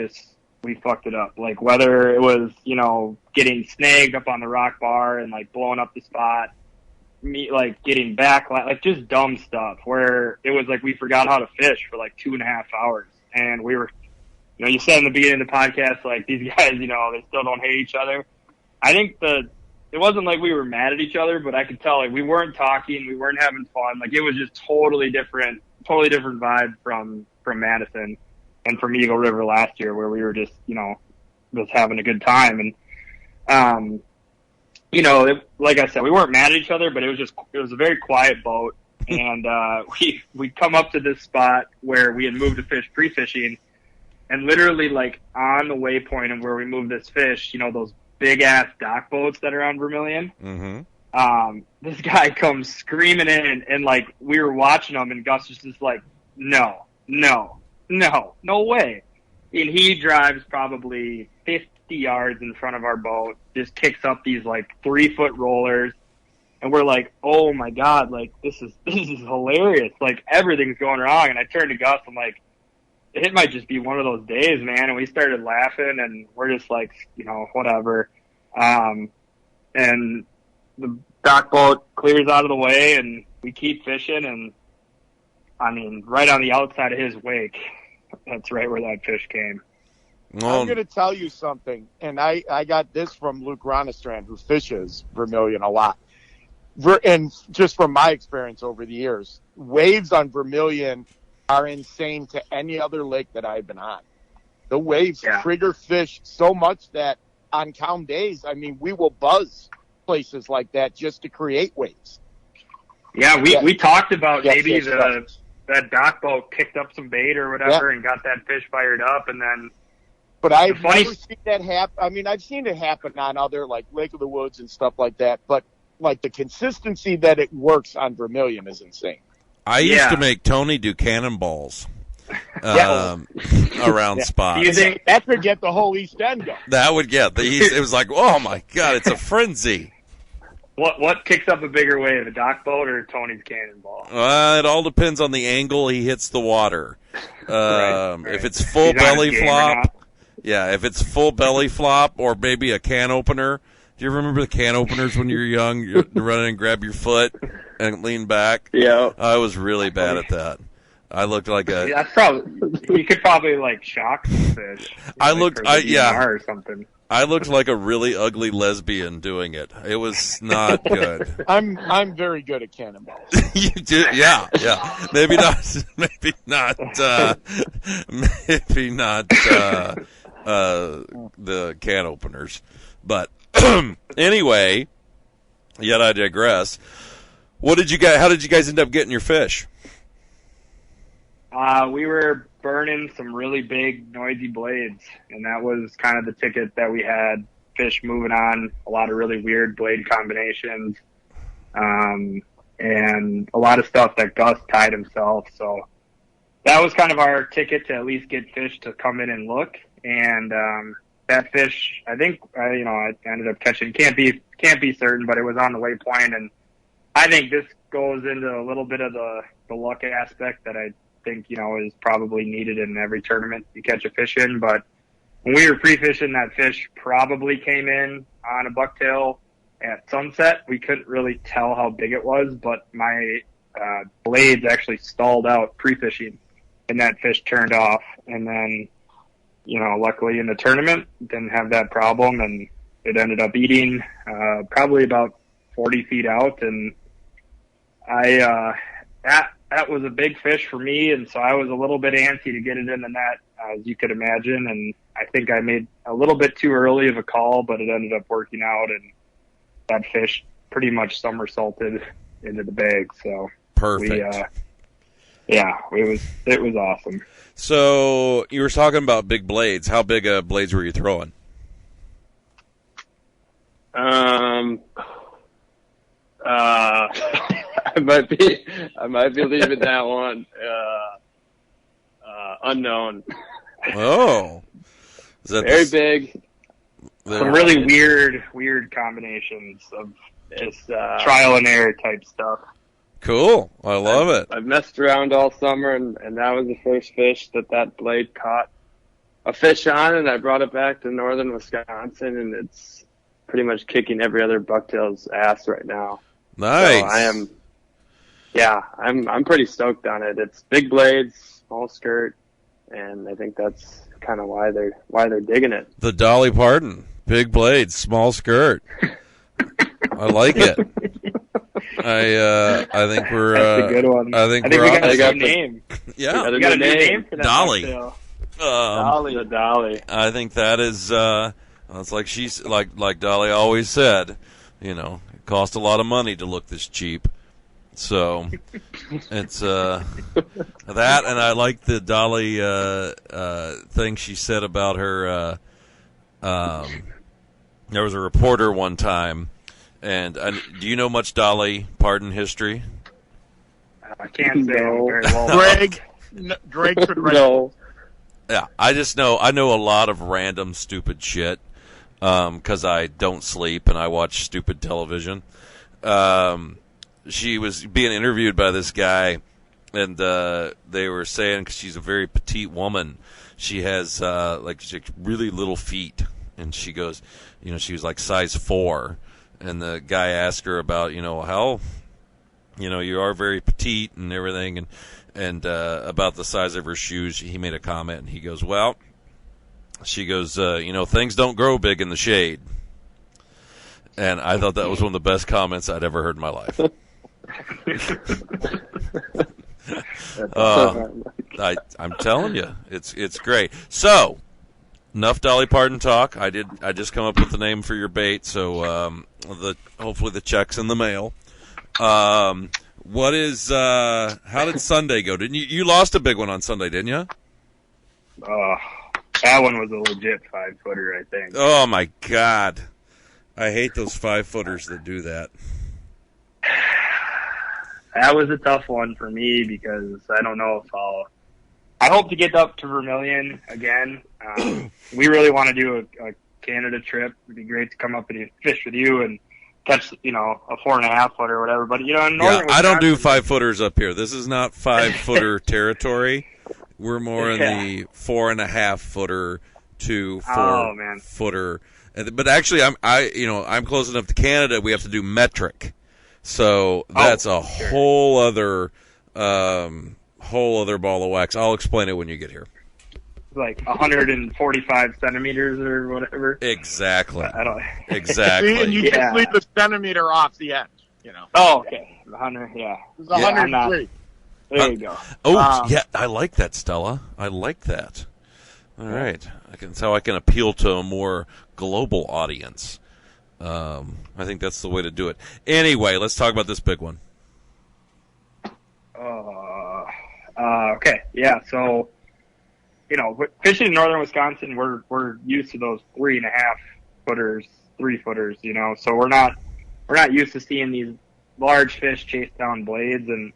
fucked it up. Like whether it was, getting snagged up on the rock bar and like blowing up the spot, like getting back, like just dumb stuff where it was like we forgot how to fish for like 2.5 hours. And we were, you said in the beginning of the podcast, like these guys, they still don't hate each other. I think it wasn't like we were mad at each other, but I could tell like we weren't talking, we weren't having fun. Like it was just totally different vibe from Madison and from Eagle River last year, where we were just, just having a good time. And Like I said, we weren't mad at each other, but it was a very quiet boat. And we come up to this spot where we had moved to fish pre-fishing, and literally like on the waypoint of where we moved this fish, those big ass dock boats that are on Vermilion. Mm-hmm. This guy comes screaming in, and like we were watching him, and Gus was just like, no way. And he drives probably 50 yards in front of our boat, just kicks up these like 3-foot rollers. And we're like, oh my God, like this is hilarious. Like everything's going wrong. And I turned to Gus, I'm like, it might just be one of those days, man. And we started laughing, and we're just like, whatever. And the dock boat clears out of the way, and we keep fishing. And I mean, right on the outside of his wake, that's right where that fish came. I'm going to tell you something, and I got this from Luke Ronestrand, who fishes Vermilion a lot. And just from my experience over the years, waves on Vermilion are insane to any other lake that I've been on. The waves trigger fish so much that on calm days, I mean, we will buzz places like that just to create waves. Yeah, we talked about maybe that dock boat kicked up some bait or whatever and got that fish fired up, and then. But I've never seen that happen. I mean, I've seen it happen on other, like Lake of the Woods and stuff like that, but like the consistency that it works on Vermilion is insane. I used to make Tony do cannonballs around spots. Do you think that could get the whole East End going? That would get the East. It was like, oh my God, it's a frenzy. What kicks up a bigger wave, a dock boat or Tony's cannonball? It all depends on the angle he hits the water. Right. If it's full belly flop, if it's full belly flop or maybe a can opener. Do you remember the can openers when you were young? You'd run in and grab your foot and lean back. Yeah, I was really bad at that. I looked like a. That's probably you could probably like shock the fish. Or something. I looked like a really ugly lesbian doing it. It was not good. I'm very good at cannonballs. You do, yeah. Maybe not the can openers, but. Anyway, yet I digress. How did you guys end up getting your fish? We were burning some really big, noisy blades, and that was kind of the ticket that we had. Fish moving on, a lot of really weird blade combinations, and a lot of stuff that Gus tied himself. So that was kind of our ticket to at least get fish to come in and look. And that fish, I think, I ended up catching. Can't be certain, but it was on the waypoint, and I think this goes into a little bit of the luck aspect that I think is probably needed in every tournament you catch a fish in. But when we were pre-fishing, that fish probably came in on a bucktail at sunset. We couldn't really tell how big it was, but my blades actually stalled out pre-fishing, and that fish turned off, and then. Luckily in the tournament, didn't have that problem, and it ended up eating probably about 40 feet out, and that was a big fish for me, and so I was a little bit antsy to get it in the net, as you could imagine, and I think I made a little bit too early of a call, but it ended up working out, and that fish pretty much somersaulted into the bag, so perfect. It was awesome. So you were talking about big blades. How big blades were you throwing? I might be leaving that one unknown. Oh, is that very big? Some really weird combinations of just trial and error type stuff. Cool. I love it. I've messed around all summer, and that was the first fish that blade caught a fish on, and I brought it back to northern Wisconsin, and it's pretty much kicking every other bucktail's ass right now. Nice. So I'm pretty stoked on it. It's big blades, small skirt, and I think that's kind of why they're digging it. The Dolly Parton, big blades, small skirt. I like it. I think we're. That's a good one. I think we we're got a new name. Yeah, we got a new name for that. Dolly. Dolly. I think that is It's like she's like Dolly always said, it cost a lot of money to look this cheap. So it's that, and I like the Dolly thing she said about her. There was a reporter one time, and do you know much Dolly Parton history? I can't say very well. Greg could write. No. Yeah, I know a lot of random stupid shit because I don't sleep and I watch stupid television. She was being interviewed by this guy, and they were saying, because she's a very petite woman, she has really little feet, and she goes, she was like size 4, and the guy asked her about, how, you are very petite and everything, and about the size of her shoes. He made a comment, and he goes, well, she goes, things don't grow big in the shade. And I thought that was one of the best comments I'd ever heard in my life. I'm telling you, it's great. So, enough Dolly Parton talk. I just come up with the name for your bait, so hopefully the check's in the mail. How did Sunday go? Didn't you lost a big one on Sunday, didn't you? That one was a legit 5-footer, I think. Oh my God, I hate those 5-footers that do that. That was a tough one for me because I don't know if I hope to get up to Vermilion again. We really want to do a Canada trip. It'd be great to come up and fish with you and catch, a 4.5-footer or whatever. But in northern I don't do 5-footers up here. This is not 5-footer territory. We're more in the 4.5-footer to 4-footer. But actually, I'm close enough to Canada. We have to do metric. So that's a whole other ball of wax. I'll explain it when you get here. Like 145 centimeters or whatever. Exactly. Exactly. See, and you just leave the centimeter off the edge. Oh, okay. 100. Yeah. It's 103. There you go. Yeah, I like that, Stella. I like that. All right. That's how I can appeal to a more global audience. I think that's the way to do it. Anyway, let's talk about this big one. Okay. Yeah. So, fishing in northern Wisconsin, we're used to those 3.5-footers, 3-footers. So we're not used to seeing these large fish chase down blades. And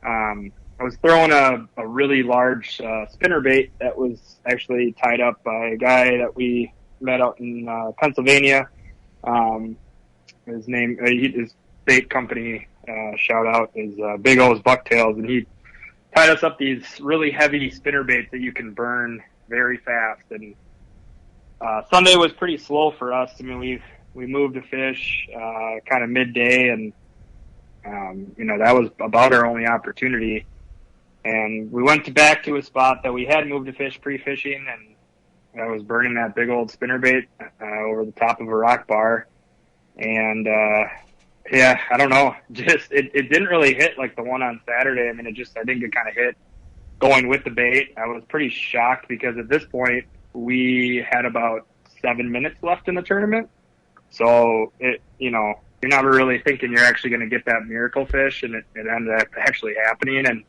I was throwing a really large spinner bait that was actually tied up by a guy that we met out in Pennsylvania. His bait company, shout out, is Big O's Bucktails, and he tied us up these really heavy spinner baits that you can burn very fast. And Sunday was pretty slow for us. I mean, we moved to fish kind of midday, and that was about our only opportunity. And we went back to a spot that we had moved to fish pre-fishing, and I was burning that big old spinnerbait over the top of a rock bar. And, I don't know. Just, it didn't really hit like the one on Saturday. I mean, I think it kind of hit going with the bait. I was pretty shocked because at this point we had about 7 minutes left in the tournament. So you're not really thinking you're actually going to get that miracle fish, and it ended up actually happening. And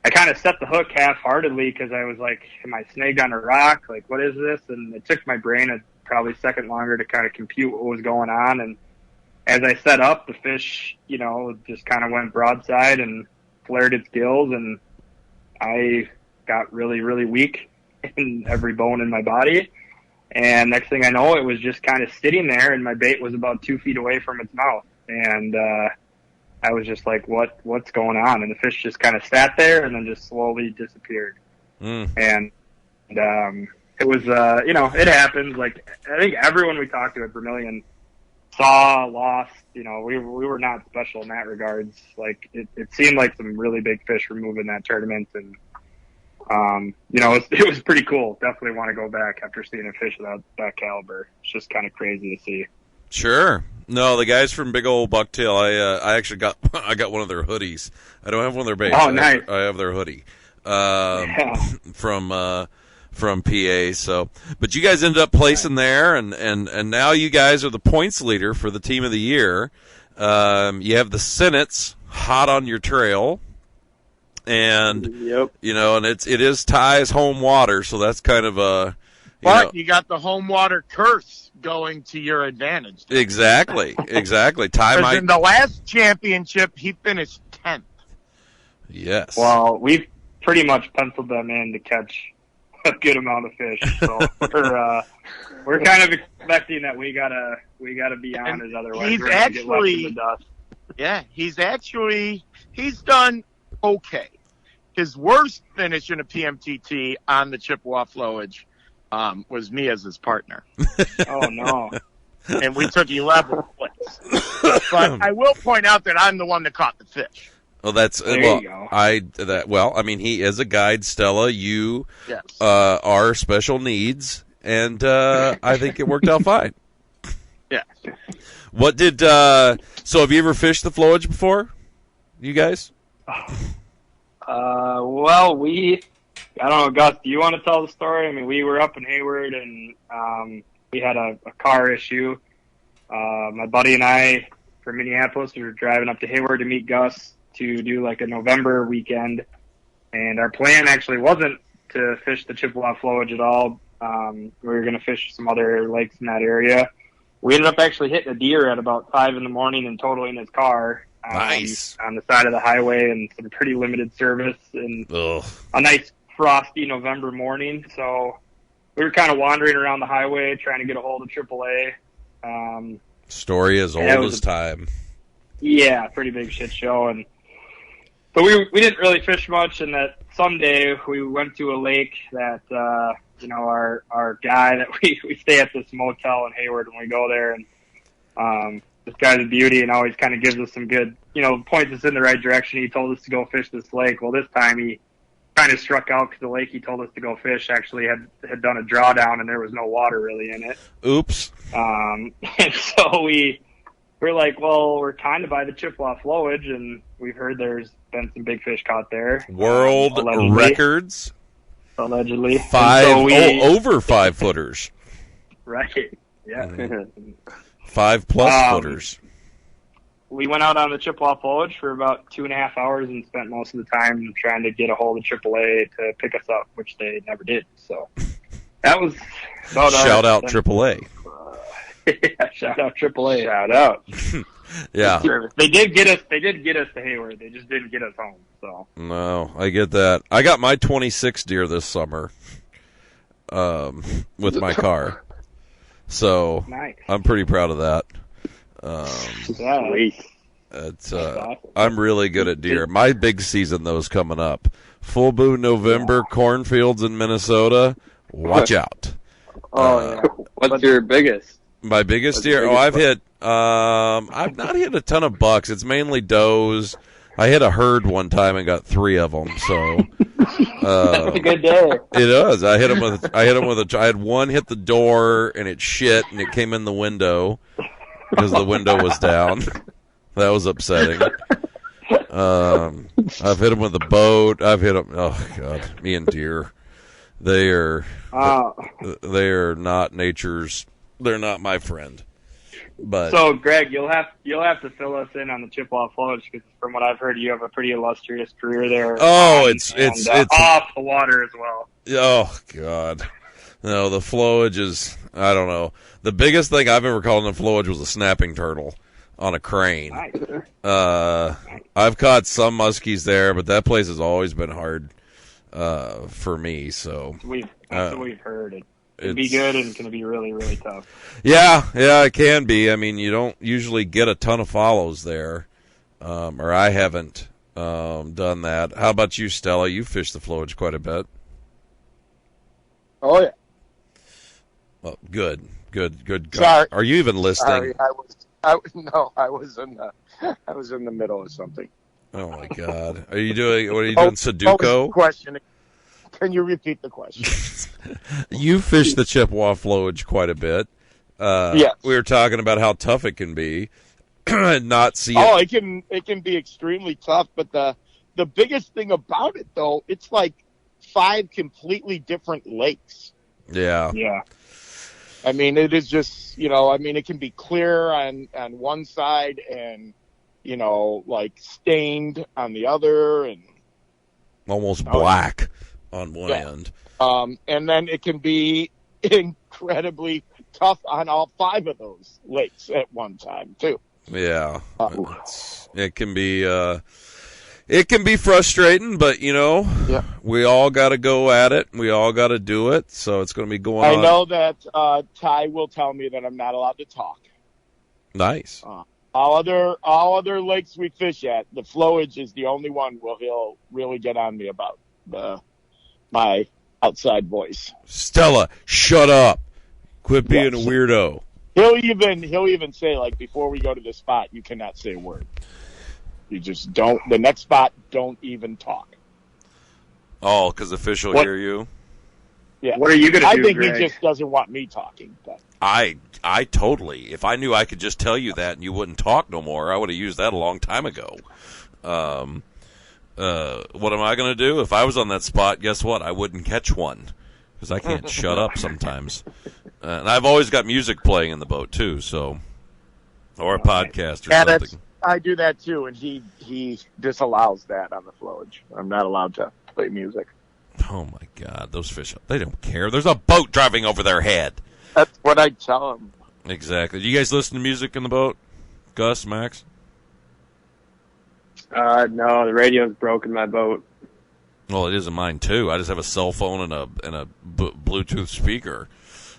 I kind of set the hook half-heartedly because I was like, am I snagged on a rock? Like, what is this? And it took my brain probably a second longer to kind of compute what was going on. And as I set up, the fish, just kind of went broadside and flared its gills, and I got really, really weak in every bone in my body. And next thing I know, it was just kind of sitting there, and my bait was about 2 feet away from its mouth. And I was just like, what's going on? And the fish just kind of sat there and then just slowly disappeared. And it was, it happens. Like, I think everyone we talked to at Vermilion lost. We were not special in that regards. Like, it seemed like some really big fish were moving that tournament, and it was pretty cool. Definitely want to go back after seeing a fish of that caliber. It's just kind of crazy to see. Sure. No, the guys from Big Old Bucktail, I actually got one of their hoodies. I don't have one of their baits. Oh, nice. I have their hoodie. from PA. So, but you guys ended up placing there, and now you guys are the points leader for the team of the year. You have the Senates hot on your trail, and Yep. and it is Ty's home water, so that's kind of a. You got the home water curse going to your advantage. Exactly. Ty might. In the last championship, he finished 10th. Yes. Well, we've pretty much penciled them in to catch a good amount of fish, so we're kind of expecting that we gotta be on it, otherwise he's we're gonna get left in the dust. Yeah, he's done okay. His worst finish in a PMTT on the Chippewa flowage was me as his partner. Oh no! And we took 11th place. But I will point out that I'm the one that caught the fish. Well, that's There well. you go. I mean, he is a guide, Stella. You Yes. are special needs, and I think it worked out fine. Yeah. What did? So, have you ever fished the flowage before? You guys? Well, I don't know, Gus, do you want to tell the story? I mean, we were up in Hayward, and we had a car issue. My buddy and I, from Minneapolis, we were driving up to Hayward to meet Gus to do like a November weekend, and our plan actually wasn't to fish the Chippewa flowage at all. We were going to fish some other lakes in that area. We ended up actually hitting a deer at about 5 in the morning and totaling his car. Nice. On the side of the highway, and some pretty limited service, and Ugh. a nice frosty November morning. So we were kind of wandering around the highway trying to get a hold of AAA. Story as old as time. Yeah, pretty big shit show. And so we didn't really fish much, and that Sunday we went to a lake that our guy that we stay at this motel in Hayward when we go there, and this guy's a beauty and always kind of gives us some good, points us in the right direction. He told us to go fish this lake. Well, this time he kind of struck out because the lake he told us to go fish actually had done a drawdown and there was no water really in it. Oops. And so we're like, well, we're kind of by the Chippewa flowage, and we've heard there's been some big fish caught there. World records. Allegedly. Over 5 footers. Right. Yeah. 5+ footers. We went out on the Chippewa flowage for about 2.5 hours and spent most of the time trying to get a hold of AAA to pick us up, which they never did. So that was about Shout out AAA. Yeah, shout out AAA. Shout out. Yeah. They did get us to Hayward. They just didn't get us home. So No, I get that. I got my 26 deer this summer with my car. So nice. I'm pretty proud of that. Yeah. It's I'm really good at deer. My big season though is coming up. Full boot November, cornfields in Minnesota. Watch out. Yeah. What's your biggest? My biggest deer? I've not hit a ton of bucks. It's mainly does. I hit a herd one time and got 3 of them. So that's a good day. It is. I hit him with I had one hit the door and it shit and it came in the window because the window was down. That was upsetting. I've hit him with a boat. I've hit him. Oh God, me and deer. They are not nature's. They're not my friend. But so, Greg, you'll have to fill us in on the Chippewa flowage because, from what I've heard, you have a pretty illustrious career there. Oh, it's off the water as well. Oh God, no, the flowage is. I don't know. The biggest thing I've ever caught in the flowage was a snapping turtle on a crane. Nice. I've caught some muskies there, but that place has always been hard for me. So that's what we've heard. It can be good and can be really, really tough. Yeah, it can be. I mean, you don't usually get a ton of follows there, or I haven't done that. How about you, Stella? You fish the flowage quite a bit. Oh yeah. Well, good. Sorry. Are you even listening? Sorry, I was in the middle of something. Oh my God! What are you doing? What was Sudoku? the question? Can you repeat the question? You fish the Chippewa flowage quite a bit. Yes. We were talking about how tough it can be. Not see Oh, it can be extremely tough, but the biggest thing about it though, it's like 5 completely different lakes. Yeah. Yeah. I mean, it is just, it can be clear on one side and, like stained on the other, and Almost black on one end. and then it can be incredibly tough on all 5 of those lakes at one time too. Yeah. It can be frustrating, but we all got to go at it. We all got to do it. So it's going to be going on. I know that Ty will tell me that I'm not allowed to talk. Nice. All other lakes we fish at, the flowage is the only one where he'll really get on me about my outside voice. Stella, shut up. Quit being a weirdo. He'll even say, like, before we go to the spot, you cannot say a word. You just don't. The next spot, don't even talk. Oh, because the fish will hear you? Yeah. What are you going to do, I think Greg? he just doesn't want me talking. But I totally. If I knew I could just tell you that and you wouldn't talk no more, I would have used that a long time ago. What am I going to do? If I was on that spot, guess what? I wouldn't catch one because I can't shut up sometimes. And I've always got music playing in the boat, too, or a podcast or something. I do that, too, and he disallows that on the flowage. I'm not allowed to play music. Oh, my God. Those fish, they don't care. There's a boat driving over their head. That's what I tell him. Exactly. Do you guys listen to music in the boat? Gus, Max? No, the radio's broken my boat. Well, it isn't mine, too. I just have a cell phone and a Bluetooth speaker.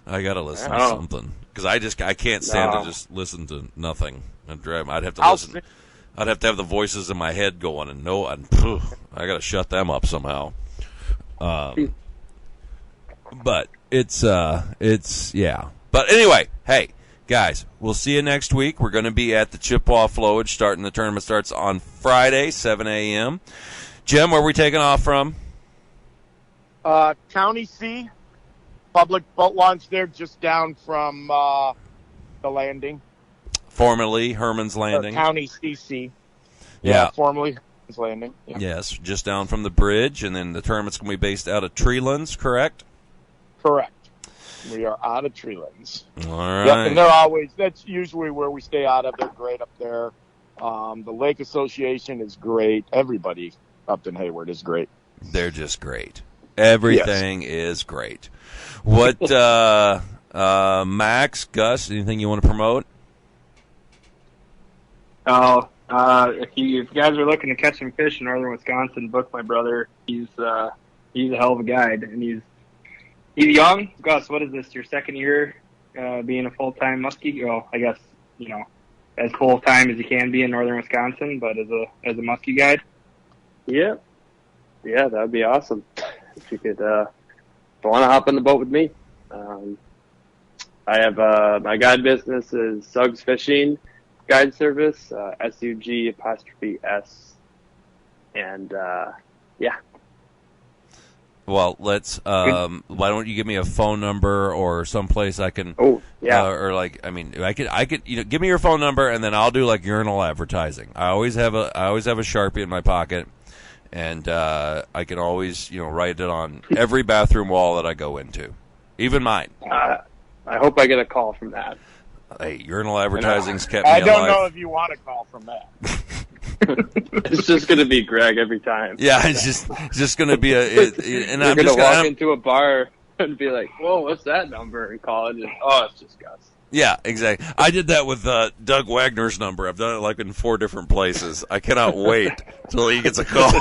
I got to listen to something. Because I can't stand to just listen to nothing. I'd have to listen. I'd have to have the voices in my head going, and I got to shut them up somehow. But it's yeah. But anyway, hey, guys, we'll see you next week. We're going to be at the Chippewa Flowage. The tournament starts on Friday, 7 a.m. Jim, where are we taking off from? County C, public boat launch there, just down from the landing. Formerly Herman's Landing. County CC. Yeah. Formerly Herman's Landing. Yeah. Yes, just down from the bridge, and then the tournament's going to be based out of Treelands, correct? Correct. We are out of Treelands. All right. Yep, and that's usually where we stay out of. They're great up there. The Lake Association is great. Everybody up in Hayward is great. They're just great. Everything is great. What, Max, Gus, anything you want to promote? Oh, if you guys are looking to catch some fish in northern Wisconsin, book my brother. He's a hell of a guide, and he's young. Gus, what is this? Your second year being a full-time muskie? Well, I guess as full-time as you can be in northern Wisconsin, but as a muskie guide. Yeah, that would be awesome. If you could want to hop in the boat with me. I have my guide business is Suggs Fishing Guide Service, SUG''S, and yeah. Well, let's. Why don't you give me a phone number or someplace I can? Oh, yeah. I could. Give me your phone number and then I'll do like urinal advertising. I always have a Sharpie in my pocket, and I can always write it on every bathroom wall that I go into, even mine. I hope I get a call from that. Hey, urinal advertising's kept me alive. I don't know if you want a call from that. It's just going to be Greg every time. Yeah, it's just going to be and I'm I'm going just to walk into a bar and be like, "Whoa, what's that number?" and call it. It's just Gus. Yeah, exactly. I did that with Doug Wagner's number. I've done it like in 4 different places. I cannot wait till he gets a call.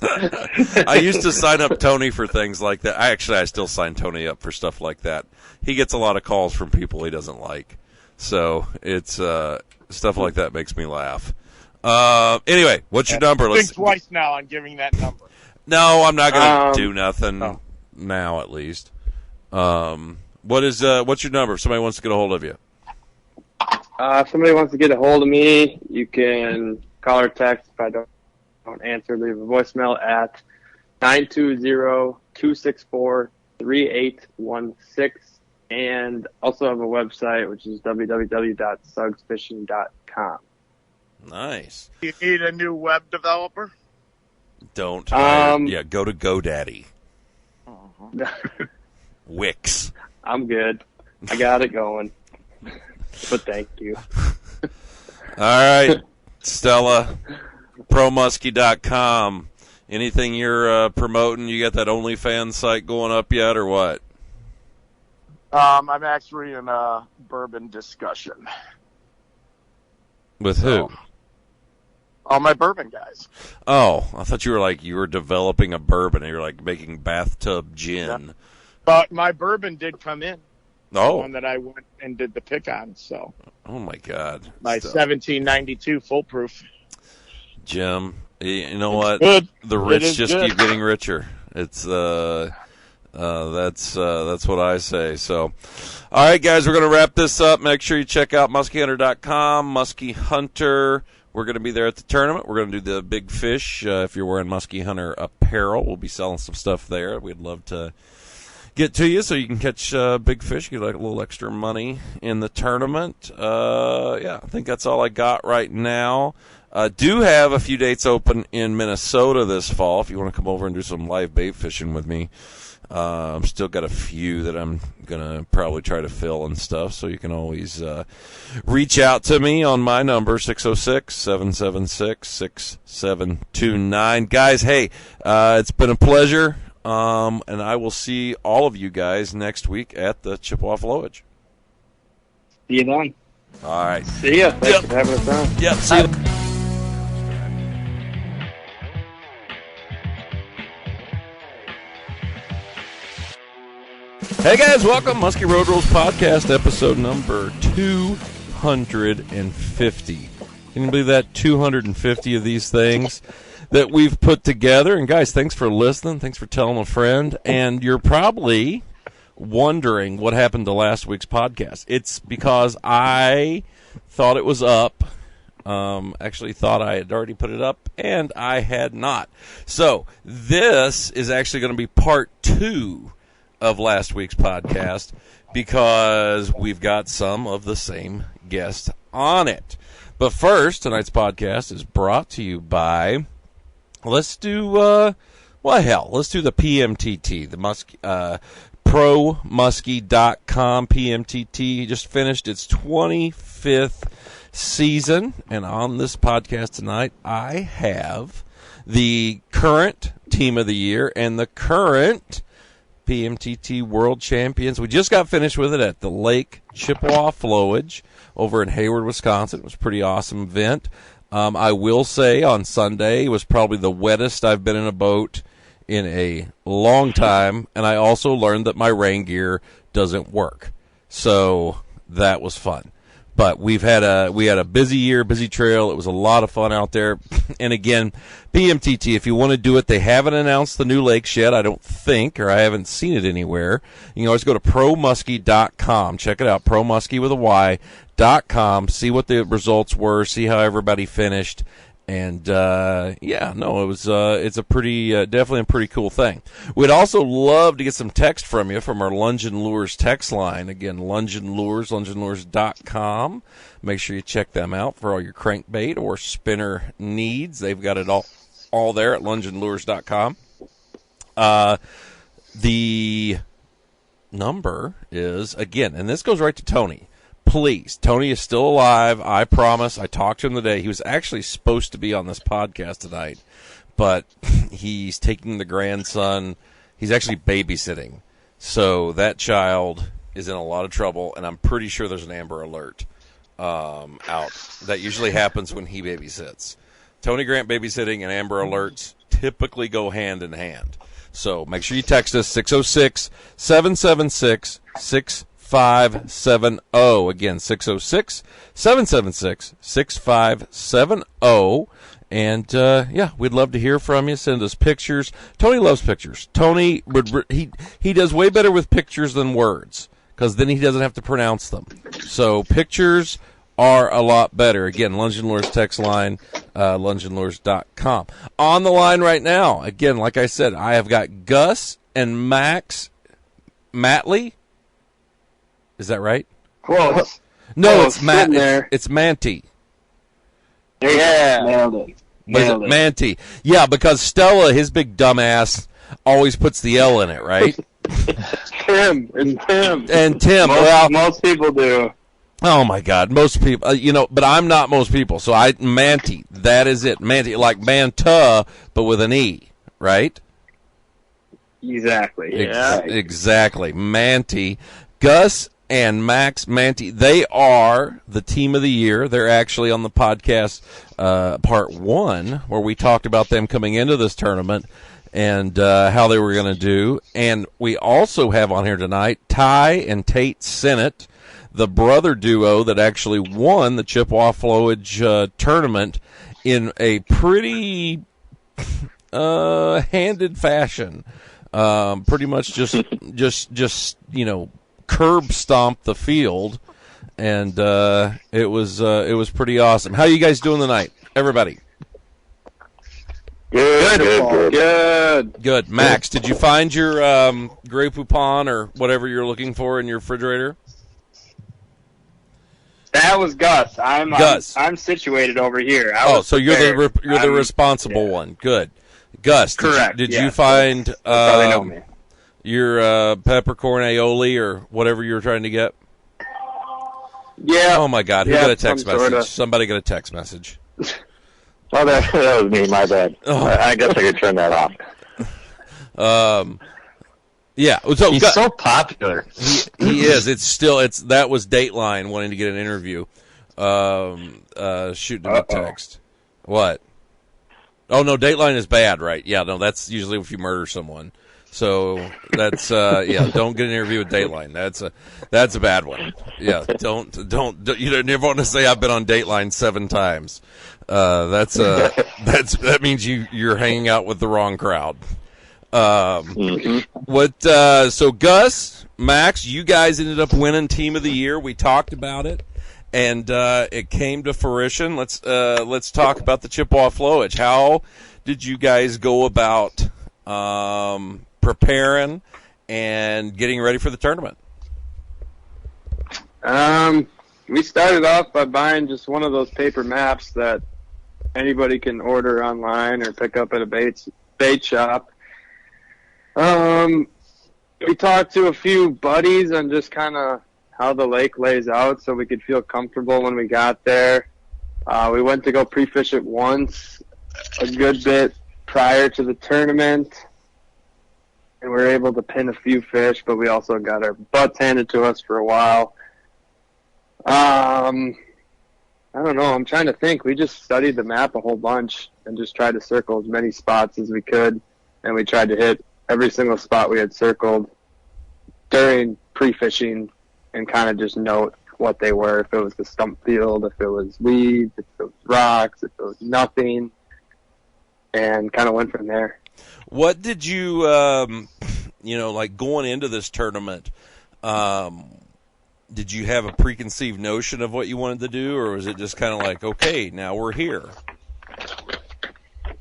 I used to sign up Tony for things like that. I still sign Tony up for stuff like that. He gets a lot of calls from people he doesn't like. So it's stuff like that makes me laugh. Anyway, what's your number? Think twice now on giving that number. No, I'm not going to do nothing now, at least. What's your number if somebody wants to get a hold of you? If somebody wants to get a hold of me, you can call or text. If I don't answer, leave a voicemail at 920-264-3816, and also have a website, which is www.sugsfishing.com. Nice. You need a new web developer? Don't. Go to GoDaddy. Wix. I'm good. I got it going. But thank you. All right, Stella, ProMuskie.com. Anything you're promoting? You got that OnlyFans site going up yet, or what? I'm actually in a bourbon discussion. With who? All my bourbon guys. Oh, I thought you were developing a bourbon. You were like making bathtub gin. Yeah. But my bourbon did come in. Oh. The one that I went and did the pick on. So. Oh my God. My 1792 full proof. Jim, you know what? Good. The rich just good. keep getting richer. It's that's what I say. So, all right, guys, we're going to wrap this up. Make sure you check out MuskieHunter.com, Muskie Hunter. We're going to be there at the tournament. We're going to do the big fish. If you're wearing Muskie Hunter apparel, we'll be selling some stuff there. We'd love to get to you so you can catch big fish, get like a little extra money in the tournament. I think that's all I got right now. Do have a few dates open in Minnesota this fall if you want to come over and do some live bait fishing with me. I'm still got a few that I'm going to probably try to fill and stuff, so you can always reach out to me on my number, 606-776-6729. Guys, hey, it's been a pleasure, and I will see all of you guys next week at the Chippewa Flowage. See you then. All right. See ya. Thanks for having us on. Yep, see you. Hey guys, welcome. Muskie Road Rules Podcast, episode number 250. Can you believe that? 250 of these things that we've put together. And guys, thanks for listening. Thanks for telling a friend. And you're probably wondering what happened to last week's podcast. It's because I thought it was up. Actually thought I had already put it up, and I had not. So this is actually going to be part 2 of last week's podcast because we've got some of the same guests on it. But first, tonight's podcast is brought to you by, let's do the PMTT, the ProMuskie.com. PMTT just finished its 25th season, and on this podcast tonight, I have the current Team of the Year and the current PMTT World Champions. We just got finished with it at the Lake Chippewa Flowage over in Hayward, Wisconsin. It was a pretty awesome event. I will say on Sunday it was probably the wettest I've been in a boat in a long time, and I also learned that my rain gear doesn't work. So that was fun. But we had a busy year, busy trail. It was a lot of fun out there. And again, PMTT, if you want to do it, they haven't announced the new lakes yet, I don't think, or I haven't seen it anywhere. You can always go to ProMuskie.com. Check it out, ProMuskie with a Y.com. See what the results were, see how everybody finished. And, it's a pretty, definitely a pretty cool thing. We'd also love to get some text from you from our Lunge and Lures text line. Again, Lunge and Lures, lungeandlures.com. Make sure you check them out for all your crankbait or spinner needs. They've got it all there at lungeandlures.com. The number is, again, and this goes right to Tony. Please, Tony is still alive. I promise. I talked to him today. He was actually supposed to be on this podcast tonight, but he's taking the grandson. He's actually babysitting. So that child is in a lot of trouble, and I'm pretty sure there's an Amber Alert out. That usually happens when he babysits. Tony Grant babysitting and Amber Alerts typically go hand in hand. So make sure you text us, 606-776-6570. Again, 606-776-6570. And, we'd love to hear from you. Send us pictures. Tony loves pictures. Tony, he does way better with pictures than words, because then he doesn't have to pronounce them. So pictures are a lot better. Again, Lunge and Lures text line, lungeandlures.com. On the line right now, again, like I said, I have got Gus and Max Matley. Is that right? Close. No, Close. it's Matt. There. It's Manti. Yeah. Nailed it. Was it Manti? Yeah, because Stella, his big dumbass, always puts the L in it, right? Tim. It's Tim. And Tim. Most people do. Oh my God, most people, but I'm not most people. So Manti, that is it. Manti, like Manta, but with an E, right? Exactly. Yeah. Exactly. Manti. Gus and Max Manti, they are the team of the year. They're actually on the podcast part 1, where we talked about them coming into this tournament and how they were going to do. And we also have on here tonight Ty and Tate Sennett, the brother duo that actually won the Chippewa Flowage tournament in a pretty handed fashion. Pretty much just curb stomped the field, and it was pretty awesome. How you guys doing tonight, everybody? Good. Max, did you find your Grey Poupon or whatever you're looking for in your refrigerator? That was Gus. I'm situated over here. So you're the responsible one. Good. Gus, correct. Did you find your peppercorn aioli or whatever you were trying to get? Yeah. Oh my God! Who got a text message? Somebody got a text message. Oh, that was me. My bad. Oh. I guess I could turn that off. Yeah. So he's so popular. He is. That was Dateline wanting to get an interview. Shooting him a text. What? Oh no, Dateline is bad, right? Yeah, no, that's usually if you murder someone. So that's don't get an interview with Dateline. That's a bad one. Yeah, don't you never want to say I've been on Dateline 7 times. That means you're hanging out with the wrong crowd. So Gus, Max, you guys ended up winning Team of the Year. We talked about it, and it came to fruition. Let's talk about the Chippewa Flowage. How did you guys go about preparing and getting ready for the tournament? We started off by buying just one of those paper maps that anybody can order online or pick up at a bait shop. We talked to a few buddies on just kind of how the lake lays out so we could feel comfortable when we got there. We went to go pre-fish it once, a good bit prior to the tournament, and we were able to pin a few fish, but we also got our butts handed to us for a while. I don't know. I'm trying to think. We just studied the map a whole bunch and just tried to circle as many spots as we could, and we tried to hit every single spot we had circled during pre-fishing and kind of just note what they were, if it was the stump field, if it was weeds, if it was rocks, if it was nothing, and kind of went from there. What did you, like going into this tournament, did you have a preconceived notion of what you wanted to do, or was it just kind of like, okay, now we're here?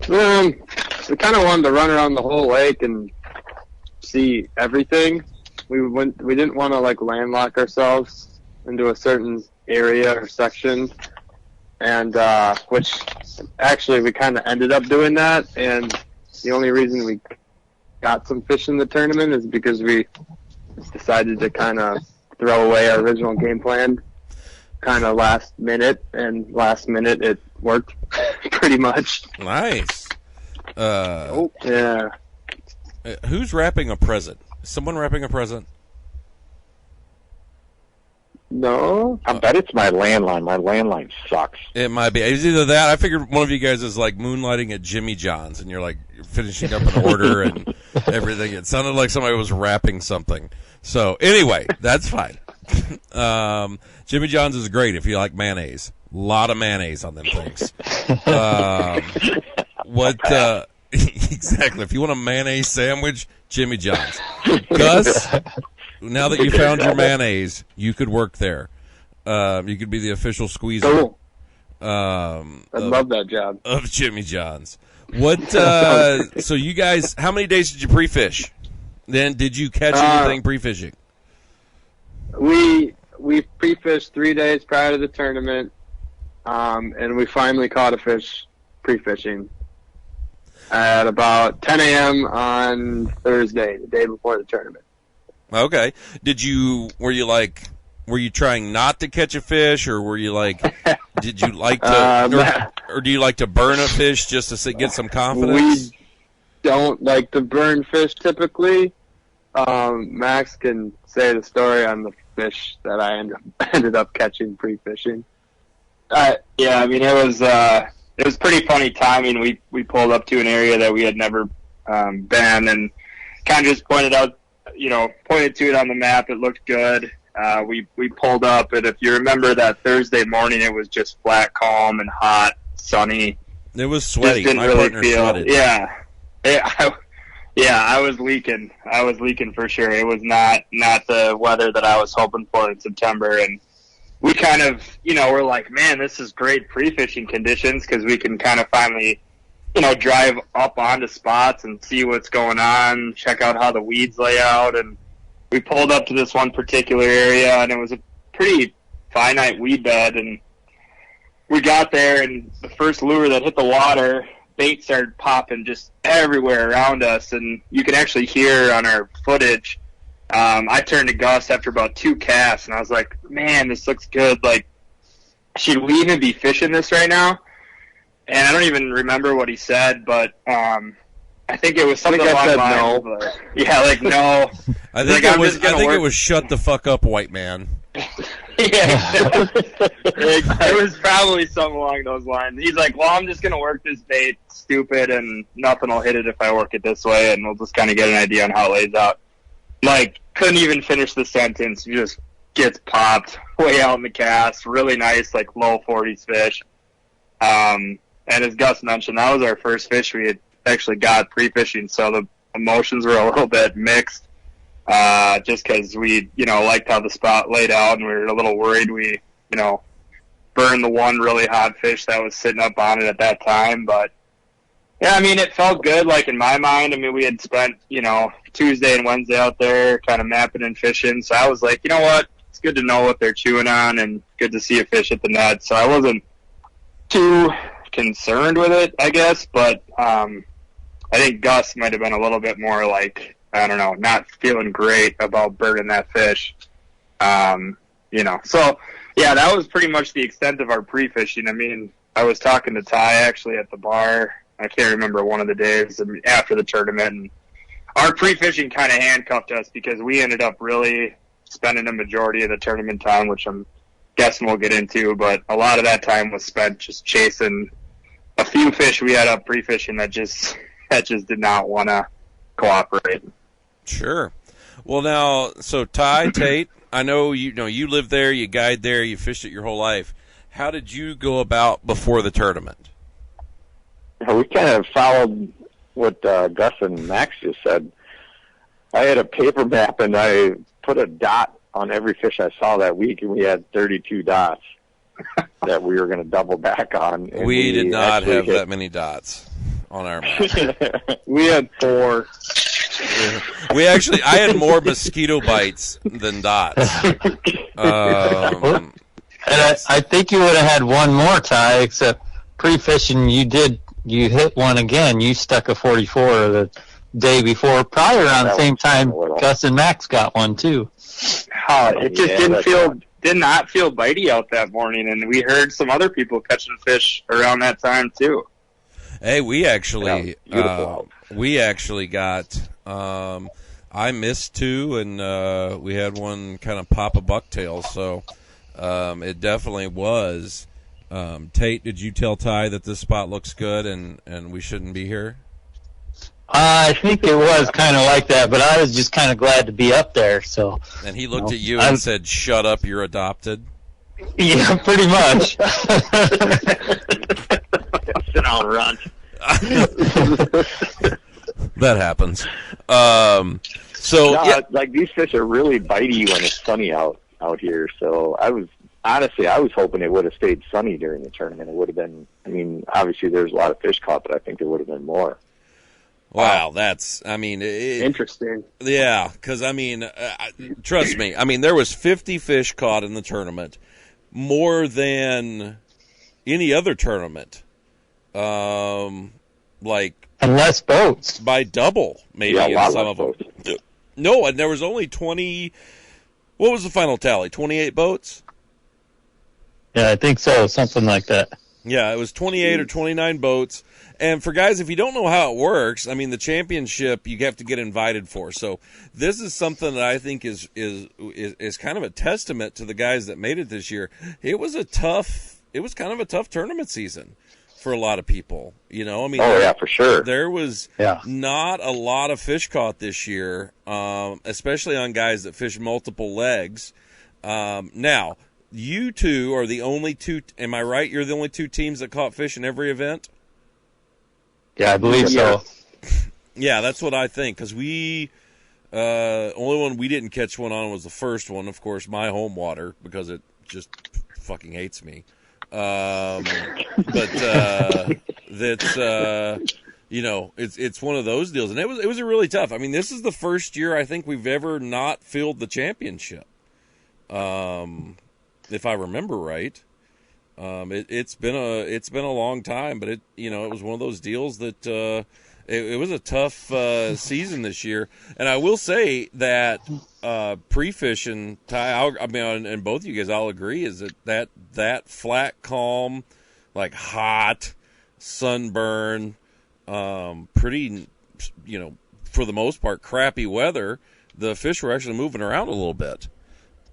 We kind of wanted to run around the whole lake and see everything. We didn't want to landlock ourselves into a certain area or section, and which actually we kind of ended up doing that. And the only reason we got some fish in the tournament is because we decided to kind of throw away our original game plan kind of last minute, and last minute it worked pretty much. Nice. Yeah. Who's wrapping a present? Is someone wrapping a present? No. I bet it's my landline. My landline sucks. It might be. It's either that. I figured one of you guys is moonlighting at Jimmy John's, and you're finishing up an order and everything. It sounded like somebody was wrapping something. So anyway, that's fine. Jimmy John's is great if you like mayonnaise. A lot of mayonnaise on them things. Exactly. If you want a mayonnaise sandwich, Jimmy John's. Gus, now that you found your mayonnaise, you could work there. You could be the official squeezer. Cool. I'd love that job. Of Jimmy John's. So you guys, how many days did you pre-fish? Then did you catch anything pre-fishing? We pre-fished 3 days prior to the tournament, and we finally caught a fish pre-fishing at about 10 a.m. on Thursday, the day before the tournament. Okay. Were you trying not to catch a fish, or were you like, did you like to, or do you like to burn a fish just to get some confidence? We don't like to burn fish typically. Max can say the story on the fish that I ended up catching pre-fishing. Yeah, I mean, it was pretty funny timing. We pulled up to an area that we had never been, and kind of just pointed to it on the map. It looked good. We pulled up, and if you remember that Thursday morning, it was just flat, calm, and hot, sunny. It was sweaty. Didn't My really partner feel. sweated. Yeah, I was leaking. I was leaking for sure. It was not the weather that I was hoping for in September, and we kind of, we're like, man, this is great pre-fishing conditions because we can kind of finally, drive up onto spots and see what's going on, check out how the weeds lay out. And we pulled up to this one particular area, and it was a pretty finite weed bed. And we got there, and the first lure that hit the water, bait started popping just everywhere around us. And you can actually hear on our footage, I turned to Gus after about 2 casts, and I was like, man, this looks good. Like, should we even be fishing this right now? And I don't even remember what he said, but I think it was something along the lines of, yeah, like, no. I think it was shut the fuck up, white man. Yeah, it was probably something along those lines. He's like, well, I'm just going to work this bait stupid, and nothing will hit it if I work it this way, and we'll just kind of get an idea on how it lays out. Like, couldn't even finish the sentence. He just gets popped way out in the cast. Really nice, like, low 40s fish. And as Gus mentioned, that was our first fish we had actually got pre-fishing, so the emotions were a little bit mixed. Just because we, liked how the spot laid out, and we were a little worried we, burned the one really hot fish that was sitting up on it at that time. But, yeah, I mean, it felt good, like, in my mind. I mean, we had spent, Tuesday and Wednesday out there kind of mapping and fishing. So I was like, you know what? It's good to know what they're chewing on and good to see a fish at the net. So I wasn't too concerned with it, I guess. But I think Gus might have been a little bit more like, I don't know, not feeling great about burning that fish. So, yeah, that was pretty much the extent of our pre-fishing. I mean, I was talking to Ty actually at the bar. I can't remember one of the days after the tournament. And our pre-fishing kind of handcuffed us because we ended up really spending a majority of the tournament time, which I'm guessing we'll get into. But a lot of that time was spent just chasing a few fish we had up pre-fishing that just did not want to cooperate. Sure. Well, now, so Ty, Tate, I know you live there, you guide there, you fished it your whole life. How did you go about before the tournament? We kind of followed what Gus and Max just said. I had a paper map, and I put a dot on every fish I saw that week, and we had 32 dots that we were going to double back on. We did not have that many dots on our map. We had 4. I had more mosquito bites than dots. And I think you would have had one more, Ty, except pre-fishing you hit one again. You stuck a 44 the day before, probably around the same time Gus and Max got one too. It just did not feel bitey out that morning, and we heard some other people catching fish around that time too. Hey, we actually got. I missed 2, and we had one kind of pop a bucktail. So it definitely was. Tate, did you tell Ty that this spot looks good and we shouldn't be here? I think it was kind of like that, but I was just kind of glad to be up there. So. And he looked at you and said, "Shut up, you're adopted." Yeah, pretty much. Sit on run. That happens. Like these fish are really bitey when it's sunny out here. So I was hoping it would have stayed sunny during the tournament. It would have been. I mean, obviously there's a lot of fish caught, but I think there would have been more. Wow, that's. I mean, interesting. Yeah, because trust me. I mean, there was 50 fish caught in the tournament, more than any other tournament like and less boats by double, maybe. Yeah, a lot some less of them. boats. No, and there was only 20. What was the final tally? 28 boats. Yeah, I think so, something like that. Yeah, it was 28 or 29 boats. And for guys, if you don't know how it works, I mean, the championship you have to get invited for. So this is something that I think is kind of a testament to the guys that made it this year. It was kind of a tough tournament season for a lot of people. You know, I mean, for sure. There was not a lot of fish caught this year, especially on guys that fish multiple legs. Now, you two are the only two. Am I right? You're the only two teams that caught fish in every event. Yeah, I believe so. Yeah, that's what I think. Because only one we didn't catch one on was the first one, of course, my home water, because it just fucking hates me. But that's it's one of those deals, and it was a really tough. I mean, this is the first year I think we've ever not filled the championship. If I remember right. It's been a long time, but it was one of those deals that it was a tough season this year. And I will say that pre-fishing, Ty, and both of you guys, I'll agree, is that flat, calm, like hot, sunburn, pretty, for the most part, crappy weather. The fish were actually moving around a little bit.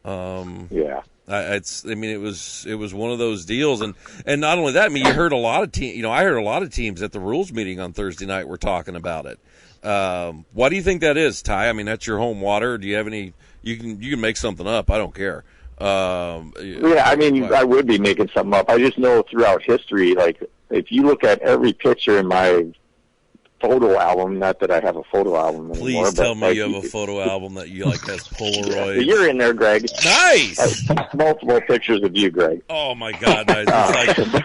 Yeah. It was one of those deals, and not only that. I mean, you heard a lot of I heard a lot of teams at the rules meeting on Thursday night were talking about it. Why do you think that is, Ty? I mean, that's your home water. Do you have any? You can make something up. I don't care. I mean, I would be making something up. I just know throughout history, like if you look at every picture in my photo album, not that I have a photo album anymore. Please tell me you have a photo album that you like has Polaroid. You're in there, Greg. Nice. Multiple pictures of you, Greg. Oh my God! Nice.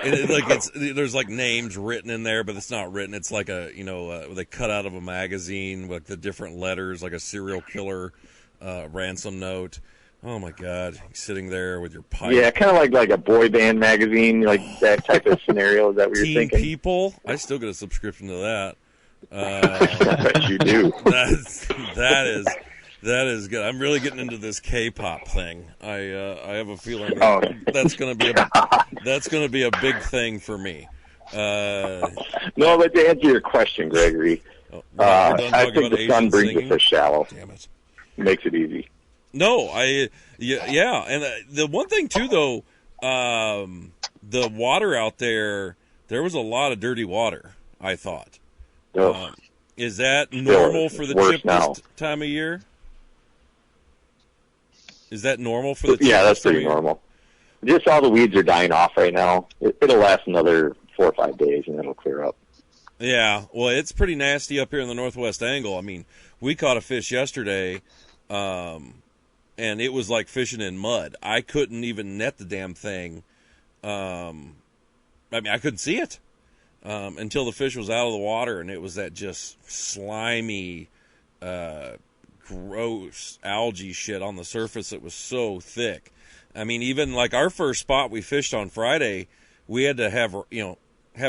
It's there's like names written in there, but it's not written. It's like they cut out of a magazine, like the different letters, like a serial killer ransom note. Oh my God! Sitting there with your pipe. Yeah, kind of like a boy band magazine, like that type of scenario. Is that what you're Teen thinking? People. I still get a subscription to that. I bet you do. That is good. I'm really getting into this K-pop thing. I have a feeling that's going to be a big thing for me. No, but to answer your question, Gregory, I think the sun brings the fish shallow. Damn it, makes it easy. No, and the one thing too, though, the water out there was a lot of dirty water. I thought. Is that normal for the chip this time of year? Is that normal for the chip? Yeah, that's pretty normal. Just all the weeds are dying off right now. It'll last another 4 or 5 days, and it'll clear up. Yeah, well, it's pretty nasty up here in the Northwest Angle. I mean, we caught a fish yesterday, and it was like fishing in mud. I couldn't even net the damn thing. I couldn't see it. Until the fish was out of the water, and it was that just slimy, gross algae shit on the surface that was so thick. I mean, even like our first spot we fished on Friday, we had to have a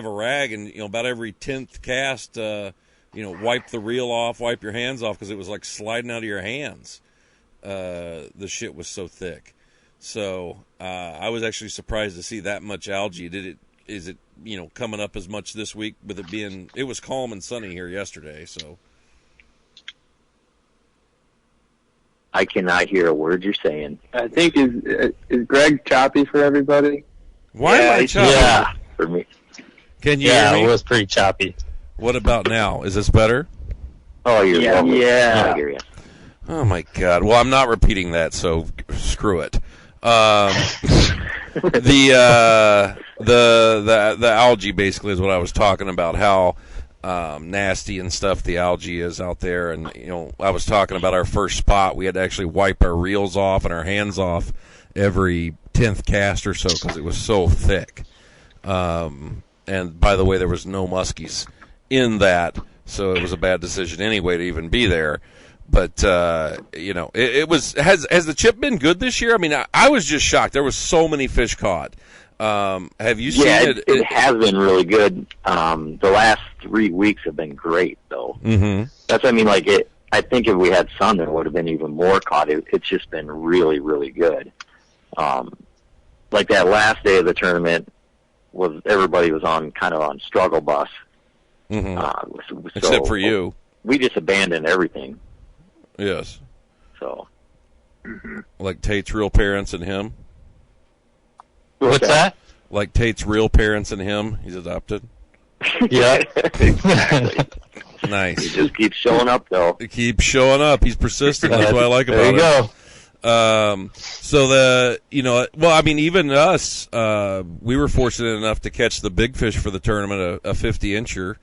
rag and about every 10th cast, wipe the reel off, wipe your hands off because it was like sliding out of your hands. The shit was so thick. So I was actually surprised to see that much algae. Is it coming up as much this week with it was calm and sunny here yesterday, so I cannot hear a word you're saying. I think is Greg choppy for everybody? Why am I choppy? Yeah, for me. Can you hear me? It was pretty choppy. What about now? Is this better? Oh, you're welcome. Yeah. I hear you. Oh my God! Well, I'm not repeating that, so screw it. The algae basically is what I was talking about. How nasty and stuff the algae is out there, and I was talking about our first spot. We had to actually wipe our reels off and our hands off every 10th cast or so because it was so thick. And by the way, there was no muskies in that, so it was a bad decision anyway to even be there. But it was. Has the chip been good this year? I mean, I was just shocked. There was so many fish caught. Have you seen it? It has been really good. The last 3 weeks have been great, though. Mm-hmm. That's what I mean. Like I think if we had sun, there would have been even more caught. It's just been really, really good. Like that last day of the tournament everybody was kind of on struggle bus. Mm-hmm. Except for you. We just abandoned everything. Yes. So. Like Tate's real parents and him? What's that? Like Tate's real parents and him? He's adopted? Yeah. Exactly. Nice. He just keeps showing up, though. He keeps showing up. He's persistent. That's what I like about it. There you go. Even us, we were fortunate enough to catch the big fish for the tournament, a 50-incher,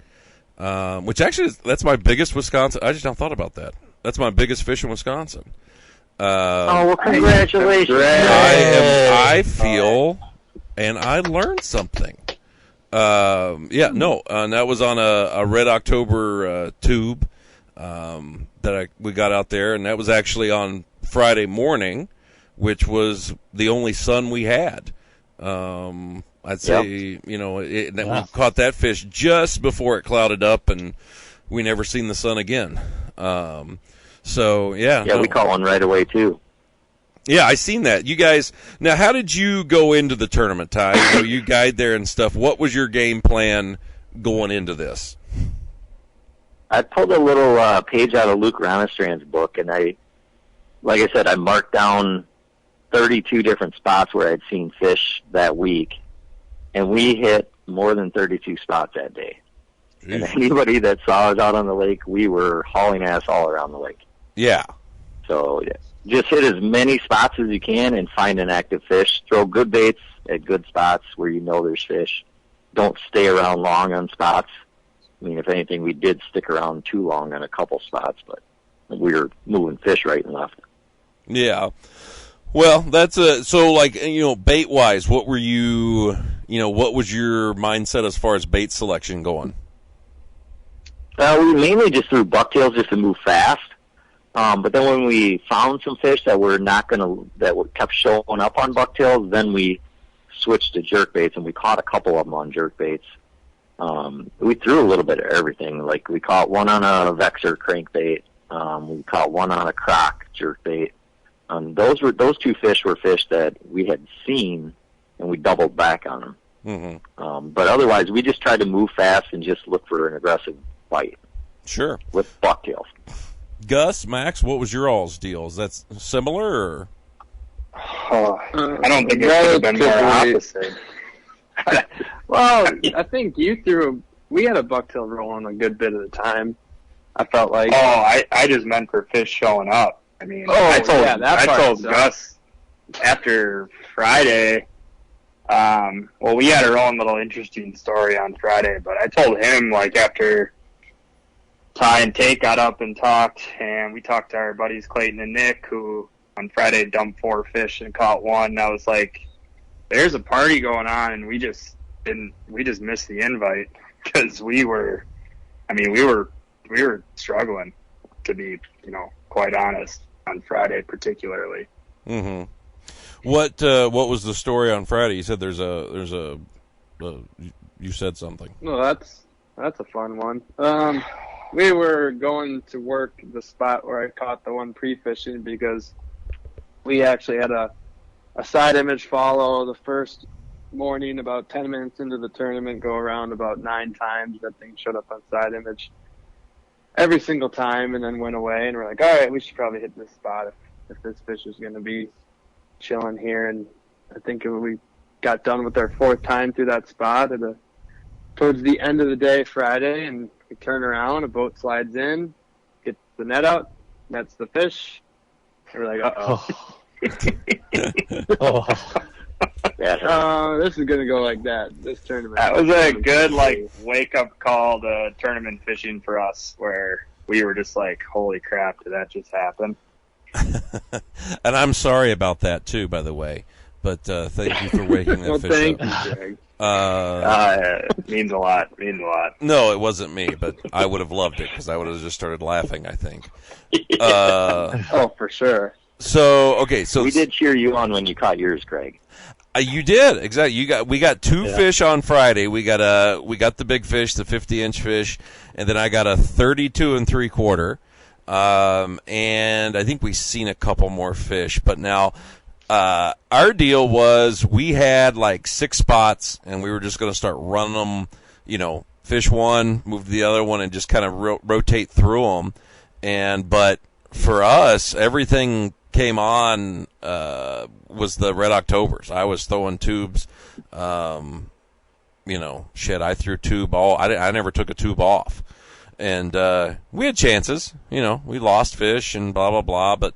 which actually, that's my biggest Wisconsin. I just not thought about that. That's my biggest fish in Wisconsin. Congratulations. I feel, and I learned something. And that was on a Red October tube that we got out there, and that was actually on Friday morning, which was the only sun we had. I'd say, we caught that fish just before it clouded up, and we never seen the sun again. We caught one right away too. Yeah, I seen that. You guys, now how did you go into the tournament, Ty? You guide there and stuff. What was your game plan going into this? I pulled a little page out of Luke Ramastrand's book, and I marked down 32 different spots where I'd seen fish that week, and we hit more than 32 spots that day. Jeez. And anybody that saw us out on the lake, we were hauling ass all around the lake. Yeah. So just hit as many spots as you can and find an active fish. Throw good baits at good spots where you know there's fish. Don't stay around long on spots. I mean, if anything, we did stick around too long on a couple spots, but we were moving fish right and left. Yeah. Well, that's bait wise, what were you, what was your mindset as far as bait selection going? We mainly just threw bucktails just to move fast. But then when we found some fish that kept showing up on bucktails, then we switched to jerkbaits, and we caught a couple of them on jerkbaits. We threw a little bit of everything. Like we caught one on a Vexer crankbait. We caught one on a croc jerkbait. Those two fish were fish that we had seen, and we doubled back on them. Mm-hmm. But otherwise, we just tried to move fast and just look for an aggressive bite. Sure. With bucktails. Gus, Max, what was your all's deal? Is that similar, or? I don't think it could have been more opposite. Well, I think we had a bucktail rolling a good bit of the time. I felt like. Oh, I just meant for fish showing up. I mean, I told Gus after Friday. We had our own little interesting story on Friday, but I told him after Ty and Tate got up and talked, and we talked to our buddies Clayton and Nick, who on Friday dumped 4 fish and caught one. And I was like, "There's a party going on," and we just missed the invite because we were struggling, to be quite honest, on Friday particularly. Mm-hmm. What was the story on Friday? You said you said something. No, that's a fun one. We were going to work the spot where I caught the one pre-fishing because we actually had a side image follow the first morning, about 10 minutes into the tournament, go around about 9 times. That thing showed up on side image every single time and then went away. And we're like, all right, we should probably hit this spot if this fish is going to be chilling here. And I think we got done with our 4th time through that spot towards the end of the day Friday, and we turn around, a boat slides in, gets the net out, nets the fish, and we're like, uh-oh. This is going to go like that, this tournament. That was a good, wake-up call to tournament fishing for us, where we were just like, holy crap, did that just happen? And I'm sorry about that, too, by the way. But thank you for waking that fish up. Thank you, Greg. It means a lot. No, it wasn't me, but I would have loved it because I would have just started laughing, I think. Oh, for sure. So we did cheer you on when you caught yours, Greg. You did exactly. We got two fish on Friday. We got the big fish, the 50-inch fish, and then I got a 32 3/4. And I think we seen a couple more fish. But now, our deal was we had like 6 spots, and we were just going to start running them. You know, fish one, move to the other one, and just kind of rotate through them. But for us, everything came on was the Red Octobers. I was throwing tubes. I threw tube all. I never took a tube off, and we had chances. We lost fish and blah blah blah. But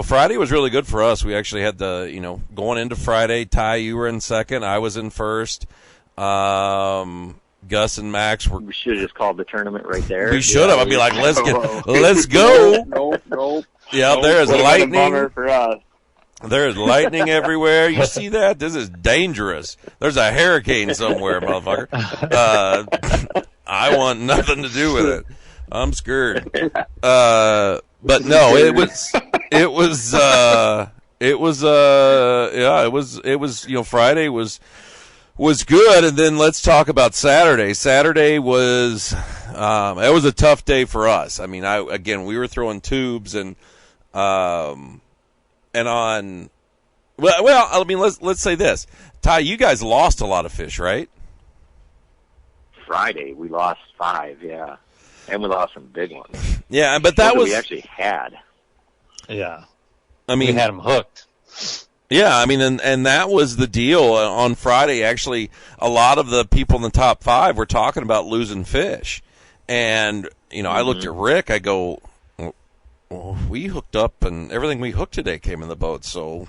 Friday was really good for us. We actually had going into Friday. Ty, you were in second. I was in first. Gus and Max were. We should have just called the tournament right there. We should have. I'd be like, let's go. Nope. Yeah, there is lightning. For us. There is lightning everywhere. You see that? This is dangerous. There's a hurricane somewhere, motherfucker. I want nothing to do with it. I'm scared. But no, it was Friday was good. And then let's talk about Saturday. Saturday was, it was a tough day for us. I mean, we were throwing tubes and let's say this. Ty, you guys lost a lot of fish, right? Friday, we lost 5, yeah. And we lost some big ones. Yeah, but that was... we actually had. Yeah. I mean... we had them hooked. Yeah, I mean, and that was the deal on Friday. Actually, a lot of the people in the top 5 were talking about losing fish. And, I looked at Rick, I go... Well, we hooked up, and everything we hooked today came in the boat, so,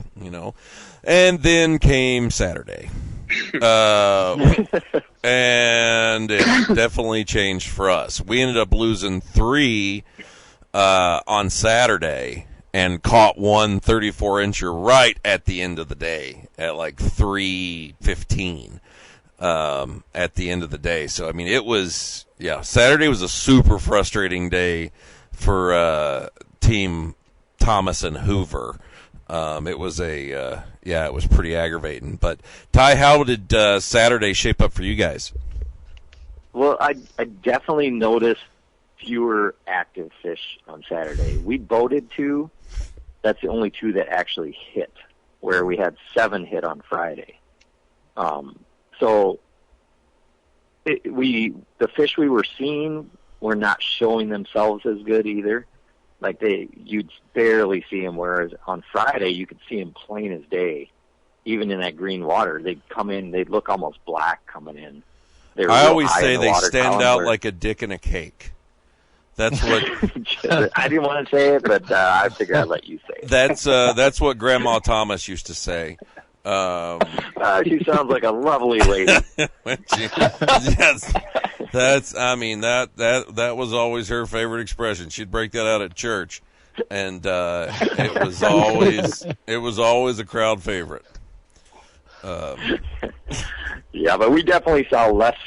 And then came Saturday. And it definitely changed for us. We ended up losing 3 on Saturday and caught one 34-incher right at the end of the day at like 3:15 at the end of the day. So, I mean, it was, Saturday was a super frustrating day for Team Thomas and Hoover. It was it was pretty aggravating. But Ty, how did Saturday shape up for you guys? Well, I definitely noticed fewer active fish on Saturday. We boated 2. That's the only 2 that actually hit, where we had 7 hit on Friday. So the fish we were seeing were not showing themselves as good either. Like you'd barely see them, whereas on Friday you could see them plain as day. Even in that green water, they'd come in, they'd look almost black coming in. I always say they stand out like a dick in a cake. That's what I didn't want to say it, but I figured I'd let you say it. That's what Grandma Thomas used to say. She sounds like a lovely lady. Yes, that was always her favorite expression. She'd break that out at church, and it was always a crowd favorite. Yeah, but we definitely saw less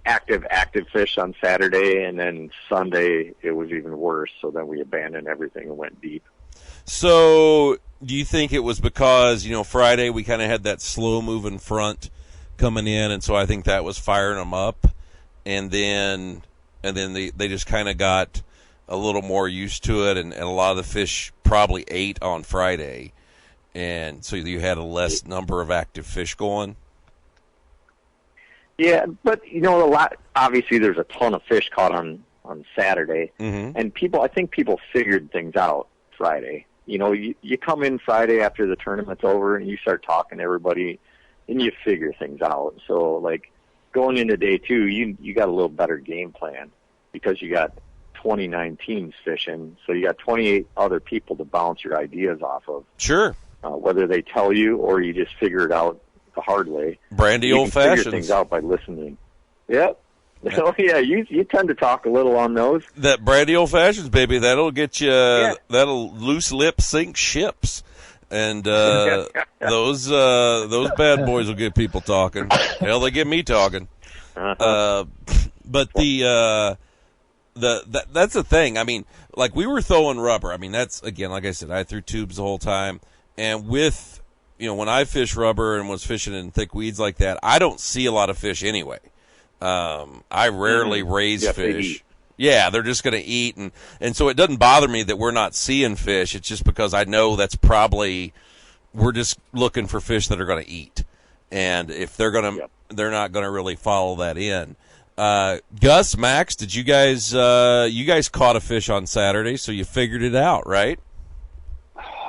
active fish on Saturday, and then Sunday it was even worse. So then we abandoned everything and went deep. So, do you think it was because Friday we kind of had that slow moving front coming in, and so I think that was firing them up, and then they just kind of got a little more used to it, and a lot of the fish probably ate on Friday, and so you had a less number of active fish going. Yeah, but obviously there's a ton of fish caught on Saturday, and I think people figured things out Friday. You come in Friday after the tournament's over and you start talking to everybody and you figure things out. So like going into day 2, you got a little better game plan because you got 29 teams fishing. So you got 28 other people to bounce your ideas off of. Sure. Whether they tell you or you just figure it out the hard way. Brandy old fashions. Figure things out by listening. Yep. Oh yeah, you tend to talk a little on those. That brandy old fashions, baby, that'll get you. That'll loose lip sink ships, and those bad boys will get people talking. Hell, they get me talking. But that's the thing. I mean, like we were throwing rubber. I mean, that's again, like I said, I threw tubes the whole time, and with when I fish rubber and was fishing in thick weeds like that, I don't see a lot of fish anyway. I rarely raise fish. Yeah, they're just going to eat, and so it doesn't bother me that we're not seeing fish. It's just because I know that's probably we're just looking for fish that are going to eat, and if they're they're not going to really follow that in. Gus, Max, did you guys caught a fish on Saturday, so you figured it out, right?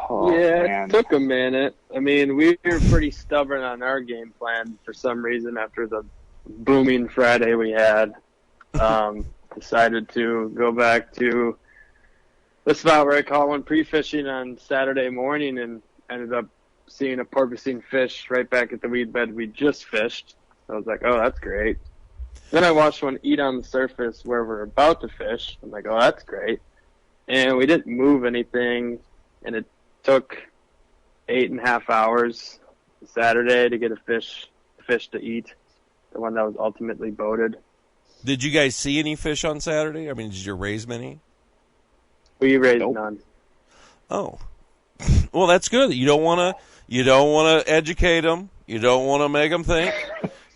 Oh, yeah, it took a minute. I mean, we were pretty stubborn on our game plan for some reason after the booming Friday we had. Decided to go back to the spot where I caught one pre-fishing on Saturday morning and ended up seeing a porpoising fish right back at the weed bed we just fished. So I was like, oh, that's great. Then I watched one eat on the surface where we're about to fish. I'm like, oh, that's great. And we didn't move anything, and it took 8.5 hours Saturday to get a fish to eat, the one that was ultimately boated. Did you guys see any fish on Saturday? I mean, did you raise many? We raised none. Oh, well, that's good. You don't want to educate them. You don't want to make them think.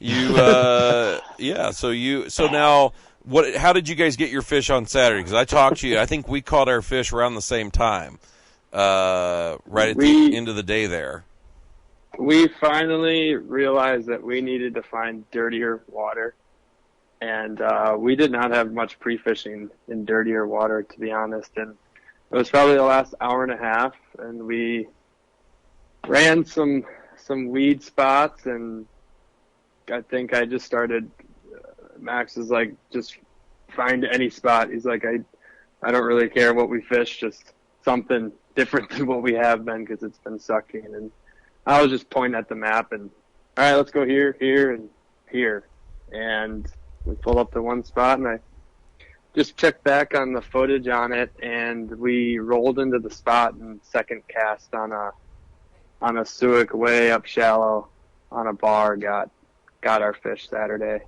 So now, how did you guys get your fish on Saturday? Because I talked to you. I think we caught our fish around the same time, right at the end of the day there. We finally realized that we needed to find dirtier water. And we did not have much pre-fishing in dirtier water, to be honest. And it was probably the last hour and a half, and we ran some weed spots, and I think I just started. Max is like, just find any spot. He's like, I don't really care what we fish, just something different than what we have been, because it's been sucking. And I was just pointing at the map and, all right, let's go here, here, and here. And we pulled up to one spot, and I just checked back on the footage on it, and we rolled into the spot and second cast on a suic way up shallow on a bar, got our fish Saturday.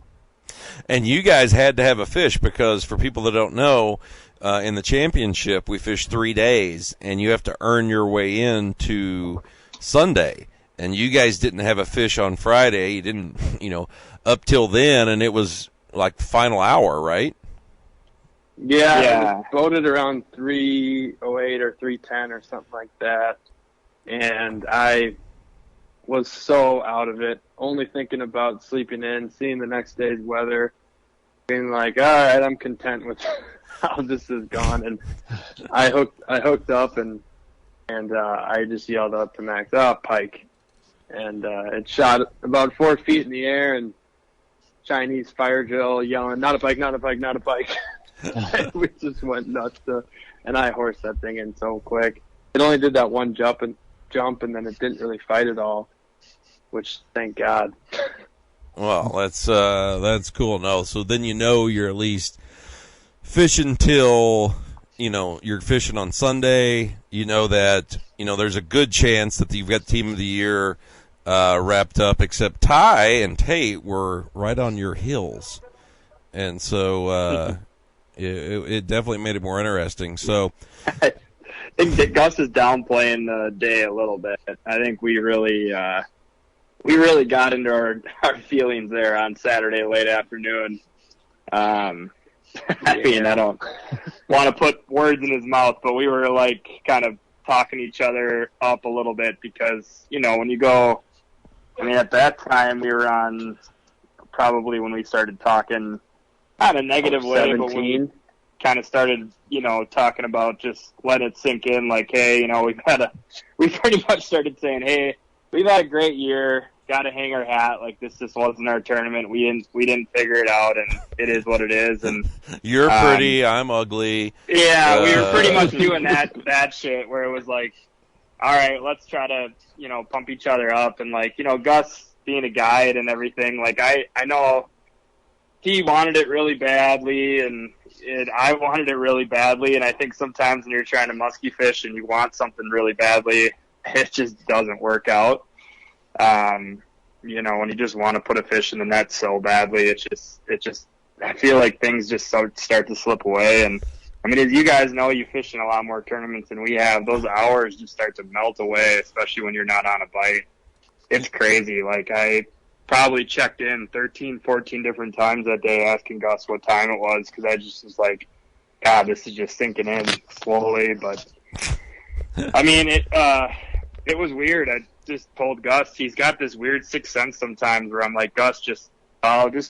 And you guys had to have a fish because, for people that don't know, in the championship we fish 3 days, and you have to earn your way into Sunday. And you guys didn't have a fish on Friday. You didn't, up till then, and it was like the final hour, right? Yeah. It was voted around 3:08 or 3:10 or something like that. And I was so out of it, only thinking about sleeping in, seeing the next day's weather, being like, all right, I'm content with how this is gone. And I hooked up and I just yelled up to Max, oh, pike. And it shot about 4 feet in the air, and Chinese fire drill yelling, not a pike, not a pike, not a pike. We just went nuts, and I horsed that thing in so quick. It only did that one jump, and then it didn't really fight at all, which, thank God. Well, that's cool. No, so then you're at least fishing till you're fishing on Sunday. You know that there's a good chance that you've got Team of the Year wrapped up, except Ty and Tate were right on your heels, and so it definitely made it more interesting. So I think that Gus is downplaying the day a little bit. I think we really got into our feelings there on Saturday late afternoon. I mean, I don't want to put words in his mouth, but we were like kind of talking each other up a little bit because, when you go, at that time we were on probably when we started talking, not in a negative way, 17. But when we kind of started, talking about just let it sink in, like, hey, we pretty much started saying, hey, we've had a great year. Got to hang our hat. Like, this just wasn't our tournament. We didn't figure it out, and it is what it is. And you're pretty, I'm ugly. Yeah, we were pretty much doing that shit where it was like, all right, let's try to pump each other up, and like Gus being a guide and everything. Like I know he wanted it really badly, and I wanted it really badly, and I think sometimes when you're trying to musky fish and you want something really badly, it just doesn't work out. When you just want to put a fish in the net so badly, it just, I feel like things just start to slip away. And I mean, as you guys know, you fish in a lot more tournaments than we have. Those hours just start to melt away, especially when you're not on a bite. it's crazy. Like, I probably checked in 13, 14 different times that day asking Gus what time it was, because I just was like, God, this is just sinking in slowly. But I mean, it was weird. I just told Gus, he's got this weird sixth sense sometimes where I'm like, Gus, just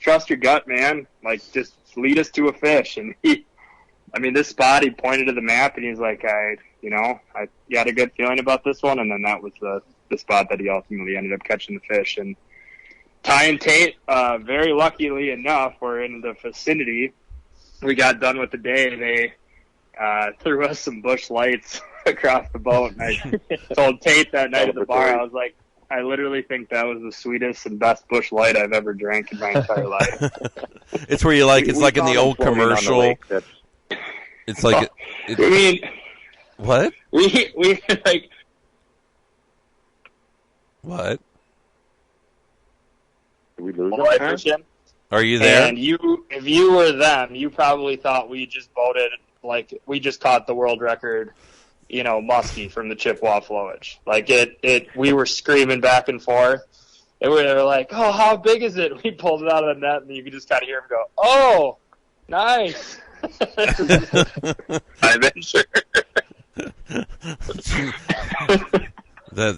trust your gut, man. Like, just lead us to a fish. And this spot, he pointed to the map and he's like, I got a good feeling about this one. And then that was the spot that he ultimately ended up catching the fish. And Ty and Tate, very luckily enough, were in the vicinity. We got done with the day. They threw us some bush lights across the boat. And I told Tate that night at the bar, I was like, I literally think that was the sweetest and best bush light I've ever drank in my entire life. It's where you like, it's like in the old commercial. It's like, what? We like, Did what? we lose him? Are you there? And if you were them, you probably thought we just boated, like, we just caught the world record, muskie from the Chippewa flowage. Like, we were screaming back and forth. And we were like, oh, how big is it? We pulled it out of the net, and you could just kind of hear him go, oh, nice. I'm sure. They're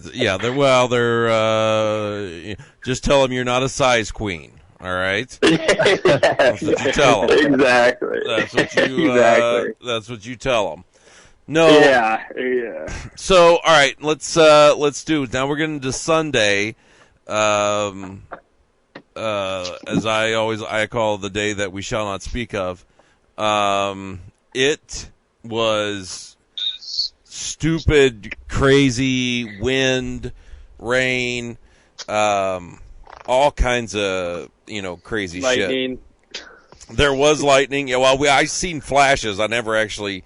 just tell them you're not a size queen. All right, that's what you tell them. Exactly. That's what you tell them. No. Yeah. So, all right, let's do it. Now we're getting to Sunday. As I call the day that we shall not speak of. It was stupid, crazy wind, rain, all kinds of, crazy lightning. shit. There was lightning. Yeah, well, I seen flashes. I never actually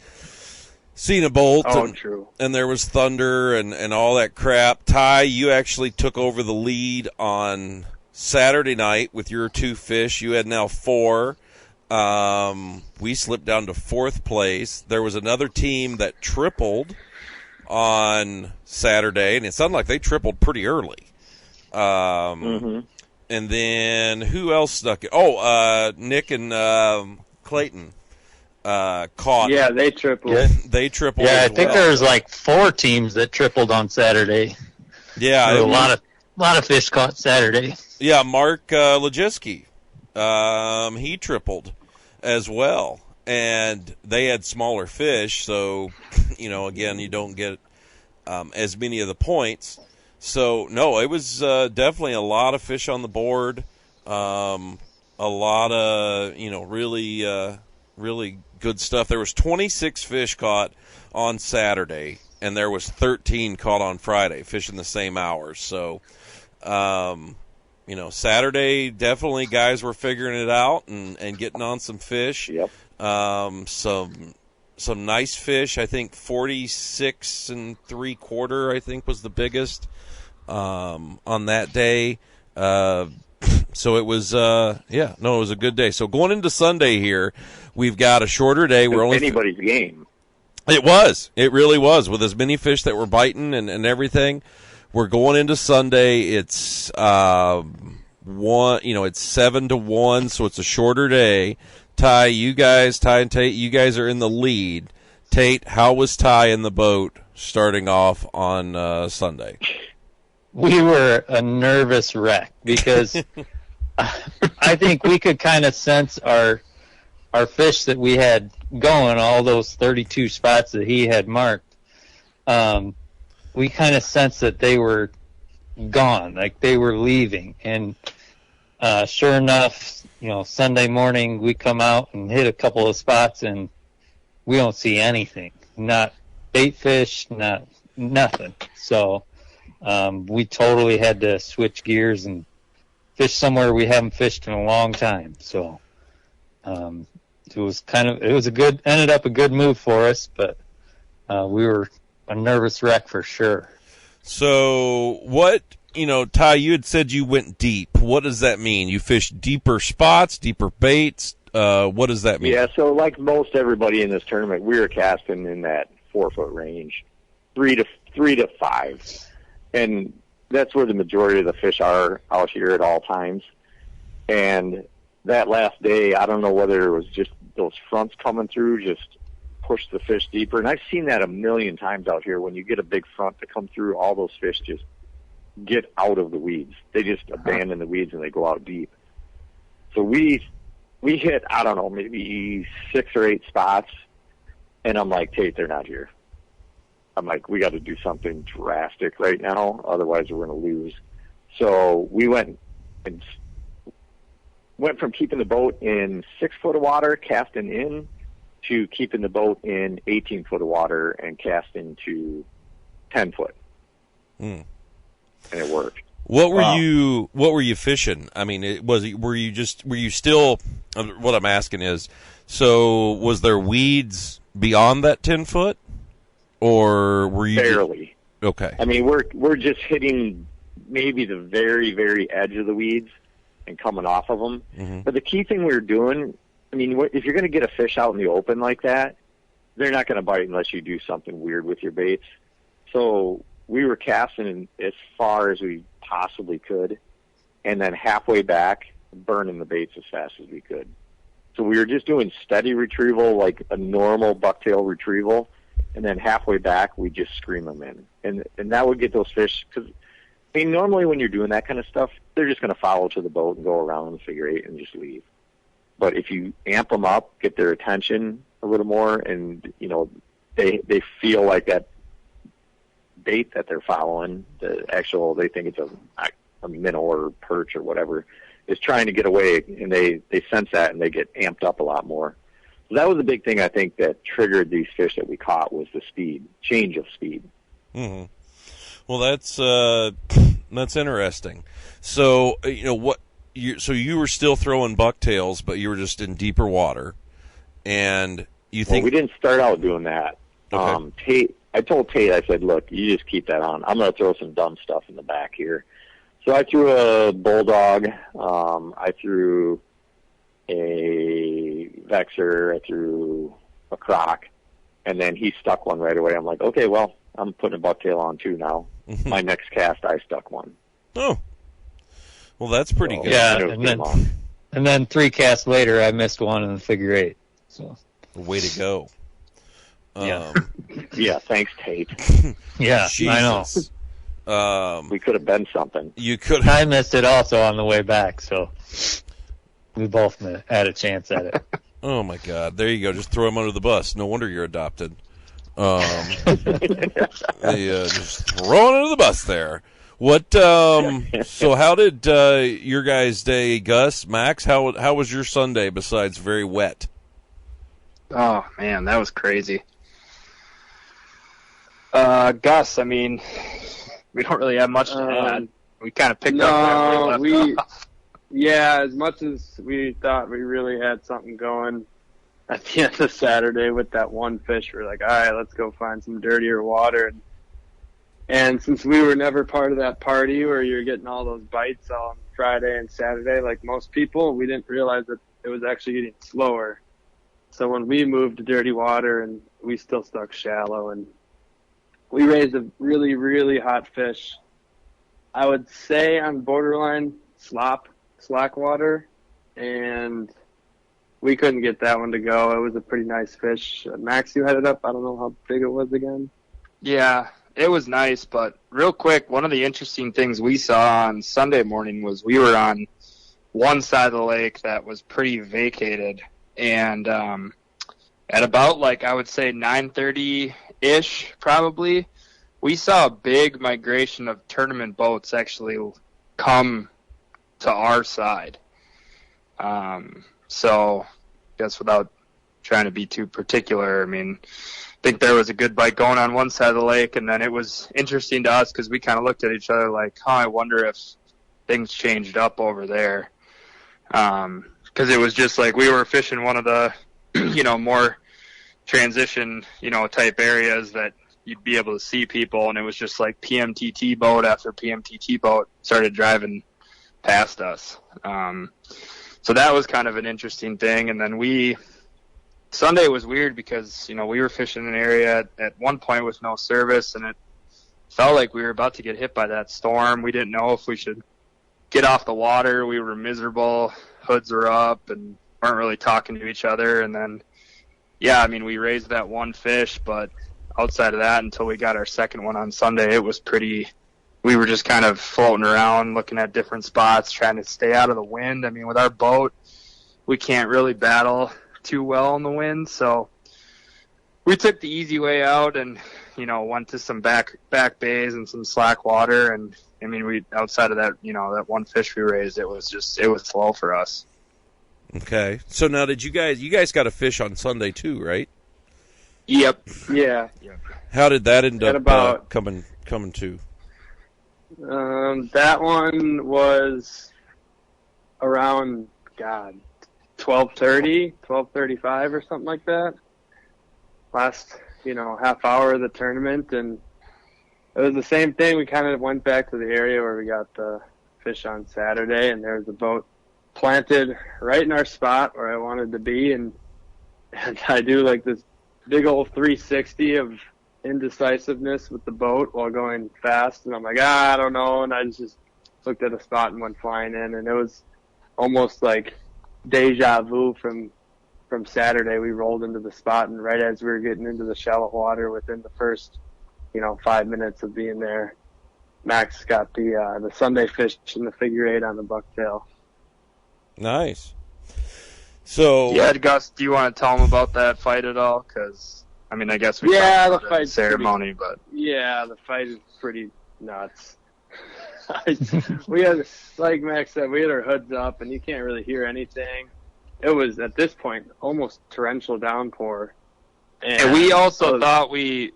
seen a bolt. True. And there was thunder and all that crap. Ty, you actually took over the lead on Saturday night with your 2 fish. You had now 4. We slipped down to 4th place. There was another team that tripled on Saturday, and it sounded like they tripled pretty early. And then who else stuck it? Nick and Clayton caught. Yeah, they tripled. Yeah. They tripled. Yeah, I think there was like 4 teams that tripled on Saturday. Yeah, a lot of fish caught Saturday. Yeah, Mark Lejiski, he tripled as well, and they had smaller fish, so again, you don't get as many of the points. So no, it was definitely a lot of fish on the board, a lot of really good stuff. There was 26 fish caught on Saturday, and there was 13 caught on Friday, fishing the same hours. So Saturday, definitely guys were figuring it out and getting on some fish. Yep. Some nice fish. I think 46 3/4, I think, was the biggest on that day. So it was, it was a good day. So going into Sunday here, we've got a shorter day. We're only anybody's game. It was. It really was, with as many fish that were biting and everything. We're going into Sunday. It's it's 7-1, so it's a shorter day. Ty and Tate, you guys are in the lead. Tate, how was Ty in the boat starting off on Sunday? We were a nervous wreck because I think we could kind of sense our fish that we had going, all those 32 spots that he had marked. We kind of sensed that they were gone, like they were leaving. And sure enough, Sunday morning we come out and hit a couple of spots and we don't see anything. Not bait fish, not nothing. So we totally had to switch gears and fish somewhere we haven't fished in a long time. So ended up a good move for us, but we were a nervous wreck for sure. So what, Ty, you had said you went deep. What does that mean? You fished deeper spots, deeper baits? What does that mean? Yeah, so like most everybody in this tournament, we were casting in that 4-foot range, 3 to 5. And that's where the majority of the fish are out here at all times. And that last day, I don't know whether it was just those fronts coming through just pushed the fish deeper. And I've seen that a million times out here. When you get a big front to come through, all those fish just get out of the weeds. They just abandon the weeds and they go out deep. So we hit, I don't know, maybe 6 or 8 spots. And I'm like, Tate, they're not here. I'm like, we got to do something drastic right now, otherwise we're going to lose. So we went from keeping the boat in 6 foot of water, casting in, to keeping the boat in 18 foot of water and casting to 10 foot. And it worked. What were you fishing? I mean, were you still, what I'm asking is, so was there weeds beyond that 10 foot? Or were you barely? Okay. I mean, we're just hitting maybe the very, very edge of the weeds and coming off of them. Mm-hmm. But the key thing we were doing, I mean, if you're going to get a fish out in the open like that, they're not going to bite unless you do something weird with your baits. So we were casting as far as we possibly could, and then halfway back, burning the baits as fast as we could. So we were just doing steady retrieval, like a normal bucktail retrieval. And then halfway back, we just scream them in. And that would get those fish, because, I mean, normally when you're doing that kind of stuff, they're just going to follow to the boat and go around the figure 8 and just leave. But if you amp them up, get their attention a little more, and, you know, they feel like that bait that they're following, they think it's a minnow or perch or whatever, is trying to get away, and they sense that and they get amped up a lot more. So that was a big thing, I think, that triggered these fish that we caught, was the change of speed. Mm-hmm. Well, that's interesting. So, you know, so you were still throwing bucktails, but you were just in deeper water, and you think... Well, we didn't start out doing that. Okay. I told Tate, I said, look, you just keep that on. I'm going to throw some dumb stuff in the back here. So I threw a bulldog. I threw a vexer, I threw a croc, and then he stuck one right away. I'm like, okay, well, I'm putting a bucktail on too now. Mm-hmm. My next cast, I stuck one. Oh, well, that's pretty good. Yeah, and then 3 casts later, I missed one in the figure 8. So way to go. Yeah, yeah. Thanks, Tate. Yeah, Jesus. I know. We could have been something. You could. I missed it also on the way back, so we both had a chance at it. Oh my God! There you go. Just throw him under the bus. No wonder you're adopted. Just throwing under the bus there. What? So how did your guys' day, Gus, Max? How was your Sunday besides very wet? Oh man, that was crazy. Gus, I mean, we don't really have much to add. We kind of picked up. Yeah, as much as we thought we really had something going at the end of Saturday with that one fish, we're like, all right, let's go find some dirtier water. And since we were never part of that party where you're getting all those bites on Friday and Saturday like most people, we didn't realize that it was actually getting slower. So when we moved to dirty water, and we still stuck shallow, and we raised a really, really hot fish, I would say on borderline slack water, and we couldn't get that one to go. It was a pretty nice fish. Max, you had it up. I don't know how big it was again. Yeah, it was nice, but real quick, one of the interesting things we saw on Sunday morning was we were on one side of the lake that was pretty vacated, and at about, like, I would say 9:30-ish probably, we saw a big migration of tournament boats actually come to our side. So, I guess without trying to be too particular, I mean, I think there was a good bite going on one side of the lake, and then it was interesting to us because we kind of looked at each other like, I wonder if things changed up over there. Because it was just like we were fishing one of the, more transition, type areas that you'd be able to see people, and it was just like PMTT boat after PMTT boat started driving past us. So that was kind of an interesting thing. And then Sunday was weird because, we were fishing an area at one point with no service, and felt like we were about to get hit by that storm. We didn't know if we should get off the water. We were miserable. Hoods were up and weren't really talking to each other. And then, yeah, I mean, we raised that one fish, but outside of that, until we got our second one on Sunday, it was we were just kind of floating around, looking at different spots, trying to stay out of the wind. I mean, with our boat, we can't really battle too well in the wind, so we took the easy way out and, went to some back bays and some slack water. And I mean, we, outside of that, that one fish we raised, it was slow for us. Okay. So now you guys got a fish on Sunday too, right? Yep. Yeah. How did that end up coming to? That one was around, 12:30, 12:35 or something like that. Last, half hour of the tournament, and it was the same thing. We kind of went back to the area where we got the fish on Saturday, and there was a boat planted right in our spot where I wanted to be, and I do like this big old 360 of indecisiveness with the boat while going fast, and I'm like, I don't know, and I just looked at a spot and went flying in, and it was almost like deja vu from Saturday. We rolled into the spot, and right as we were getting into the shallow water, within the first 5 minutes of being there, Max got the Sunday fish in the figure 8 on the bucktail. Nice. So yeah, Gus, do you want to tell them about that fight at all? Because I mean, I guess we the talked about fight the ceremony, but yeah, the fight is pretty nuts. We had, like Max said, we had our hoods up, and you can't really hear anything. It was at this point almost torrential downpour, and we also thought we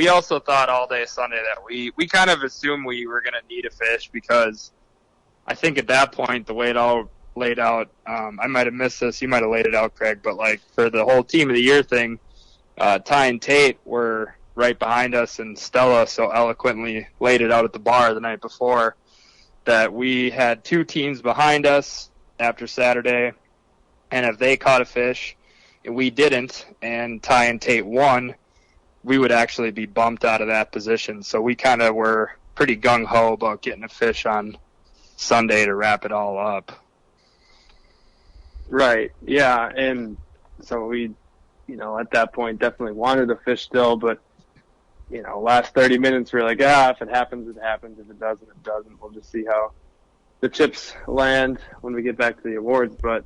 also thought all day Sunday that we kind of assumed we were going to need a fish, because I think at that point the way it all laid out, I might have missed this, you might have laid it out, Craig, but like for the whole team of the year thing, Ty and Tate were right behind us, and Stella so eloquently laid it out at the bar the night before that we had 2 teams behind us after Saturday, and if they caught a fish and we didn't, and Ty and Tate won, we would actually be bumped out of that position. So we kind of were pretty gung-ho about getting a fish on Sunday to wrap it all up. Right, yeah, and so we, at that point definitely wanted a fish still, but, last 30 minutes we were like, if it happens, it happens. If it doesn't, it doesn't. We'll just see how the chips land when we get back to the awards. But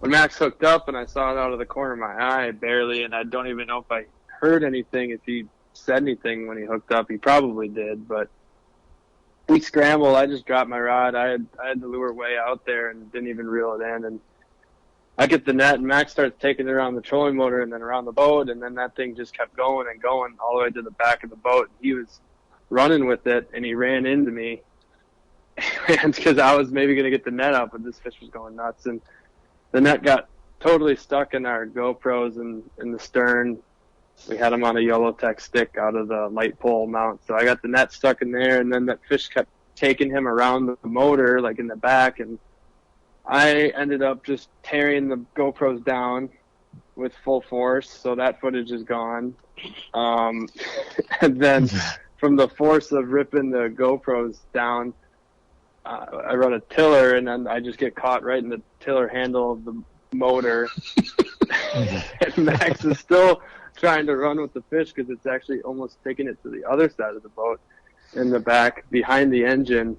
when Max hooked up and I saw it out of the corner of my eye, barely, and I don't even know if I heard anything, if he said anything when he hooked up. He probably did, but we scrambled. I just dropped my rod. I had the lure way out there and didn't even reel it in, and I get the net, and Max starts taking it around the trolling motor and then around the boat, and then that thing just kept going and going all the way to the back of the boat. He was running with it, and he ran into me. And because I was maybe going to get the net up, but this fish was going nuts. And the net got totally stuck in our GoPros in the stern. We had them on a Yellowtech stick out of the light pole mount. So I got the net stuck in there, and then that fish kept taking him around the motor, like in the back, and I ended up just tearing the GoPros down with full force, so that footage is gone. And then from the force of ripping the GoPros down, I run a tiller, and then I just get caught right in the tiller handle of the motor. And Max is still trying to run with the fish because it's actually almost taking it to the other side of the boat in the back behind the engine.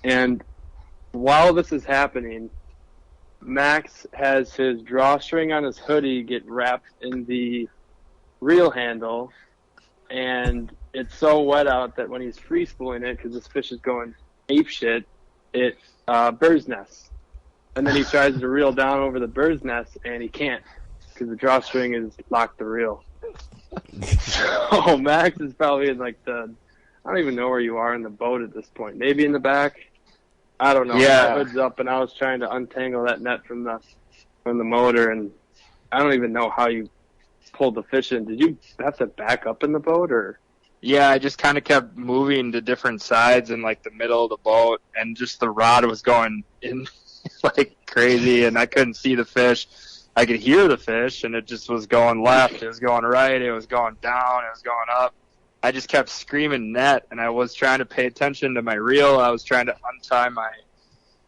And while this is happening, Max has his drawstring on his hoodie get wrapped in the reel handle, and it's so wet out that when he's free spooling it, because this fish is going ape shit, it bird's nest. And then he tries to reel down over the bird's nest, and he can't because the drawstring is locked to reel. So Max is probably in I don't even know where you are in the boat at this point. Maybe in the back. I don't know. Yeah. My hood's up, and I was trying to untangle that net from the motor, and I don't even know how you pulled the fish in. Did you have to back up in the boat, or? Yeah, I just kind of kept moving to different sides in the middle of the boat, and just the rod was going in like crazy, and I couldn't see the fish. I could hear the fish, and it just was going left. It was going right. It was going down. It was going up. I just kept screaming net, and I was trying to pay attention to my reel. I was trying to untie my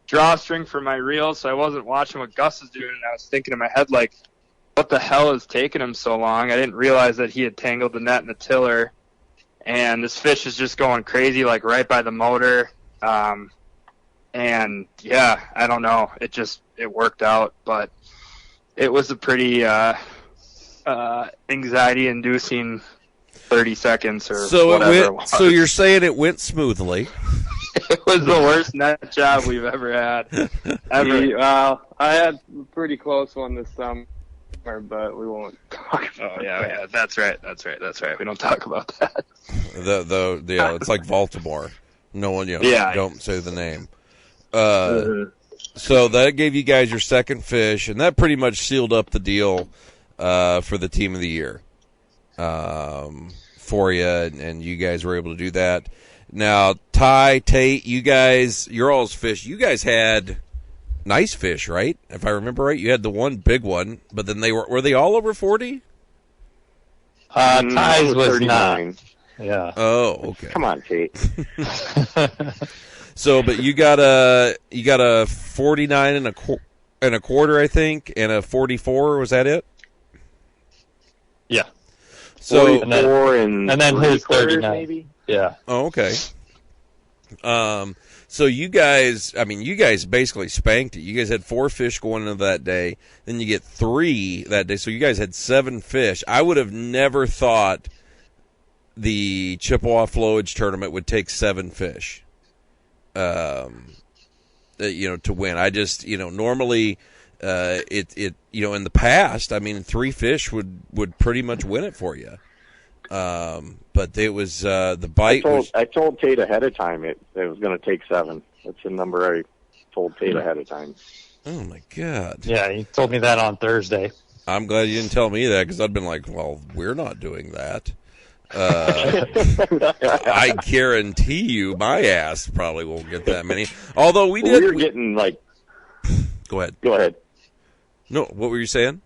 drawstring for my reel, so I wasn't watching what Gus was doing, and I was thinking in my head, like, what the hell is taking him so long? I didn't realize that he had tangled the net in the tiller, and this fish is just going crazy, like right by the motor. And yeah, I don't know. It worked out, but it was a pretty anxiety-inducing 30 seconds or whatever it was. So you're saying it went smoothly? It was the worst net job we've ever had. Ever. Well, I had a pretty close one this summer, but we won't talk about Oh, yeah, that's right. We don't talk about that. It's like Baltimore. No one, don't say the name. So that gave you guys your second fish, and that pretty much sealed up the deal for the team of the year for you, and you guys were able to do that. Now, Ty, Tate, your all's fish, you guys had nice fish, right? If I remember right, you had the one big one, but then were they all over 40? Ty's was 39. not. Yeah. Oh, okay. Come on, Tate. So, but you got a 49 and a quarter, I think, and a 44. Was that it? Yeah. So, 44 and then his 39. maybe. Yeah. Oh, okay. So you guys basically spanked it. You guys had 4 fish going into that day. Then you get 3 that day. So you guys had 7 fish. I would have never thought the Chippewa Flowage tournament would take 7 fish, to win. I just, normally, in the past, 3 fish would pretty much win it for you. But it was, the bite I told Tate ahead of time it was going to take 7. That's the number I told Tate ahead of time. Oh my God. Yeah, he told me that on Thursday. I'm glad you didn't tell me that, because I'd been like, well, we're not doing that. I guarantee you my ass probably won't get that many. Although we were getting like... Go ahead. Go ahead. No, what were you saying?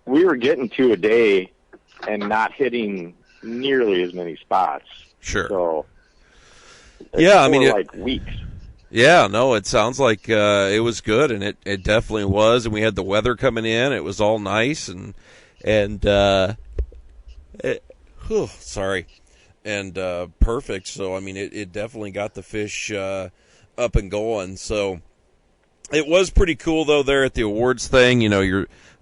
We were getting 2 a day and not hitting nearly as many spots. Sure. So, yeah, like weeks. Yeah, no, it sounds like it was good, and it definitely was. And we had the weather coming in; it was all nice, perfect. So it definitely got the fish up and going. So it was pretty cool though there at the awards thing.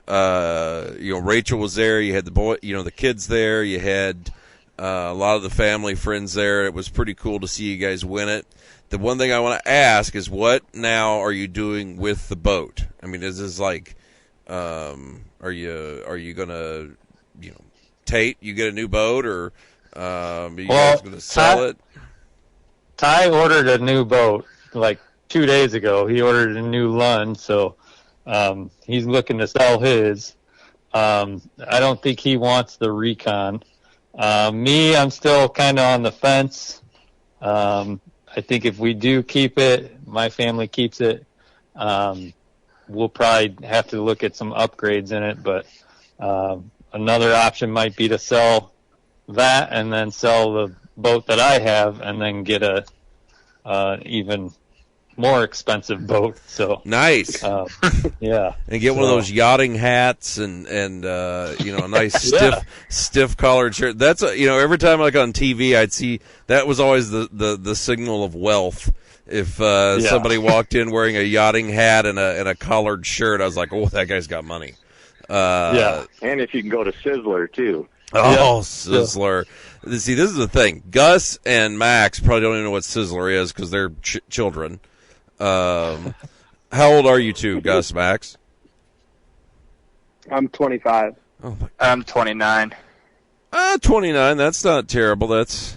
Rachel was there. You had the boy, the kids there. You had a lot of the family friends there. It was pretty cool to see you guys win it. The one thing I want to ask is, what now are you doing with the boat? Is this like, are you gonna, Tate, you get a new boat, or are you guys gonna sell it? Ty ordered a new boat like 2 days ago. He ordered a new Lund, so he's looking to sell his. I don't think he wants the Recon. I'm still kind of on the fence. I think if we do keep it, my family keeps it, we'll probably have to look at some upgrades in it, but another option might be to sell that and then sell the boat that I have and then get a even more expensive boat. So nice. Yeah. And get one of those yachting hats and a nice stiff collared shirt. That's every time like on TV I'd see that was always the signal of wealth. If somebody walked in wearing a yachting hat and a collared shirt, I was like, oh, that guy's got money. And if you can go to Sizzler too. Oh, Sizzler. See, this is the thing. Gus and Max probably don't even know what Sizzler is because they're children. How old are you two, Gus, Max? I'm 25. Oh my! I'm 29. 29. That's not terrible.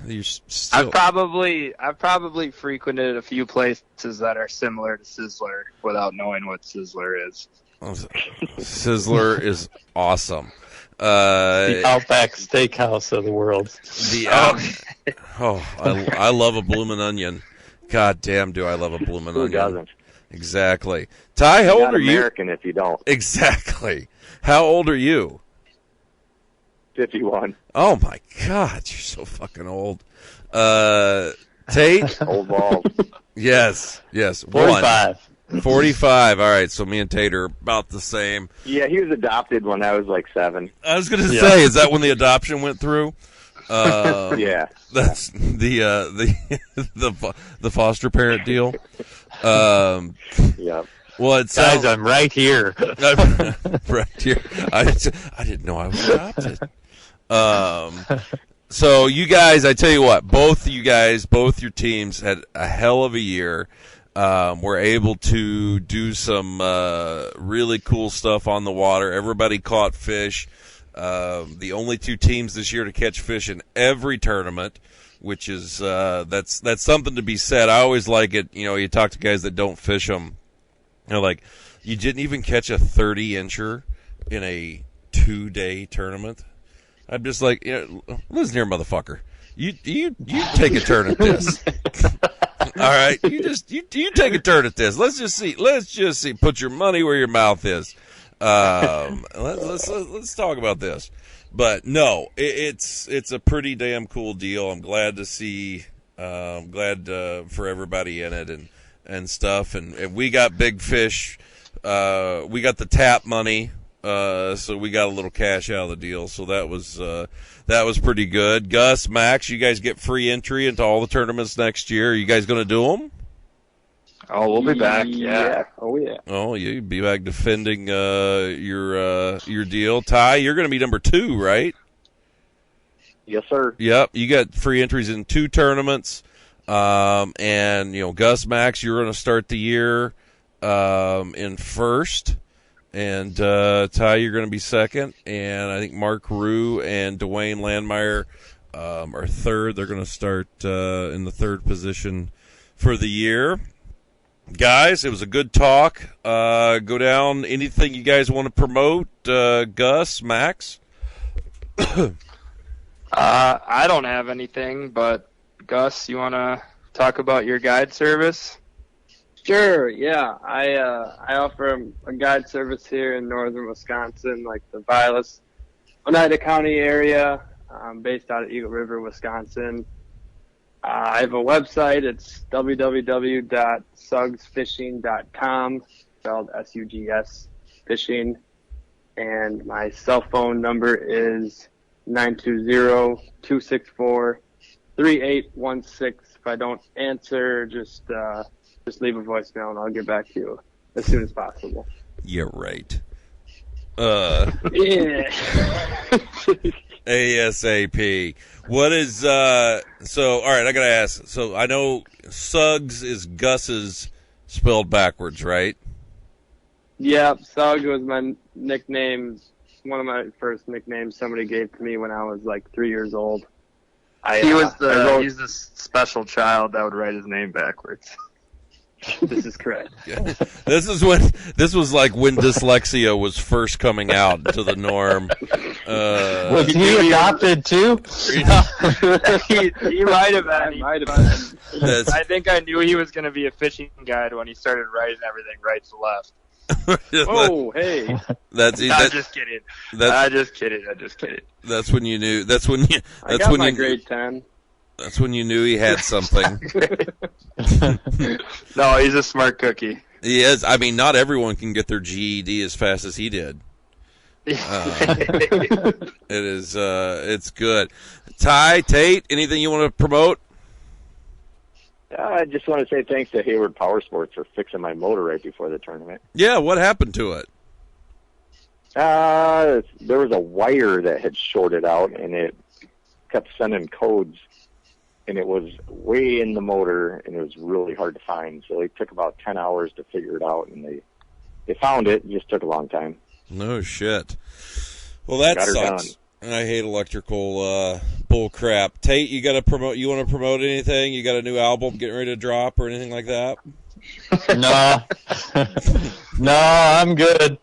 You're still. I've probably frequented a few places that are similar to Sizzler without knowing what Sizzler is. Sizzler is awesome. The Outback Steakhouse of the world. I love a bloomin' onion. God damn, do I love a bloomin' onion. Who doesn't? Exactly. Ty, how old are you? American if you don't. Exactly. How old are you? 51. Oh my God, you're so fucking old. Tate? Old balls. Yes. 45. 45. All right, so me and Tate are about the same. Yeah, he was adopted when I was like 7. I was going to say, is that when the adoption went through? Yeah. That's the foster parent deal. Yeah. Well, it sounds Guys, I'm right here. right here. I didn't know I was adopted. So you guys, I tell you what, both your teams had a hell of a year. Were able to do some really cool stuff on the water. Everybody caught fish. The only 2 teams this year to catch fish in every tournament, which is that's something to be said. I always like it. You know, you talk to guys that don't fish them. You know, like you didn't even catch a 30-incher in a 2-day tournament. I'm just like, listen here, motherfucker. You take a turn at this. All right, you take a turn at this. Let's just see. Put your money where your mouth is. Let's talk about this. But no, it's a pretty damn cool deal. I'm glad to see. I'm glad for everybody in it and stuff. And we got big fish. We got the tap money. So we got a little cash out of the deal. So that was pretty good. Gus, Max, you guys get free entry into all the tournaments next year. Are you guys going to do them? Oh, we'll be back. Yeah. Oh, yeah. Oh, yeah. You'll be back defending your deal. Ty, you're going to be number 2, right? Yes, sir. Yep. You got free entries in 2 tournaments. And Gus, Max, you're going to start the year in first. And Ty, you're going to be second, and I think Mark Rue and Dwayne Landmeyer are third. They're going to start in the 3rd position for the year. Guys, it was a good talk. Go down. Anything you guys want to promote? Gus, Max? I don't have anything, but Gus, you want to talk about your guide service? Sure, yeah. I offer a guide service here in northern Wisconsin, like the Vilas, Oneida County area. I'm based out of Eagle River, Wisconsin. I have a website. It's www.sugsfishing.com, spelled S-U-G-S, fishing. And my cell phone number is 920-264-3816. If I don't answer, just leave a voicemail and I'll get back to you as soon as possible. Yeah, right. Yeah. ASAP. What is so? All right, I gotta ask. So I know Suggs is Gus's spelled backwards, right? Yeah, Suggs was my nickname. One of my first nicknames somebody gave to me when I was like 3 years old. He's the special child that would write his name backwards. This is correct. This was like when dyslexia was first coming out to the norm. Was he adopted too? he might have been. I think I knew he was going to be a fishing guide when he started writing everything right to left. Oh, hey. Just kidding. I just kidding. That's when you knew. I got my grade 10. That's when you knew he had something. No, he's a smart cookie. He is. I mean, not everyone can get their GED as fast as he did. It is. It's good. Ty, Tate, anything you want to promote? I just want to say thanks to Hayward Power Sports for fixing my motor right before the tournament. Yeah, what happened to it? There was a wire that had shorted out, and it kept sending codes. And it was way in the motor, and it was really hard to find. So it took about 10 hours to figure it out, and they found it. It just took a long time. No shit. Well, that sucks. I hate electrical bull crap. Tate, you got to promote. You want to promote anything? You got a new album getting ready to drop or anything like that? No, I'm good.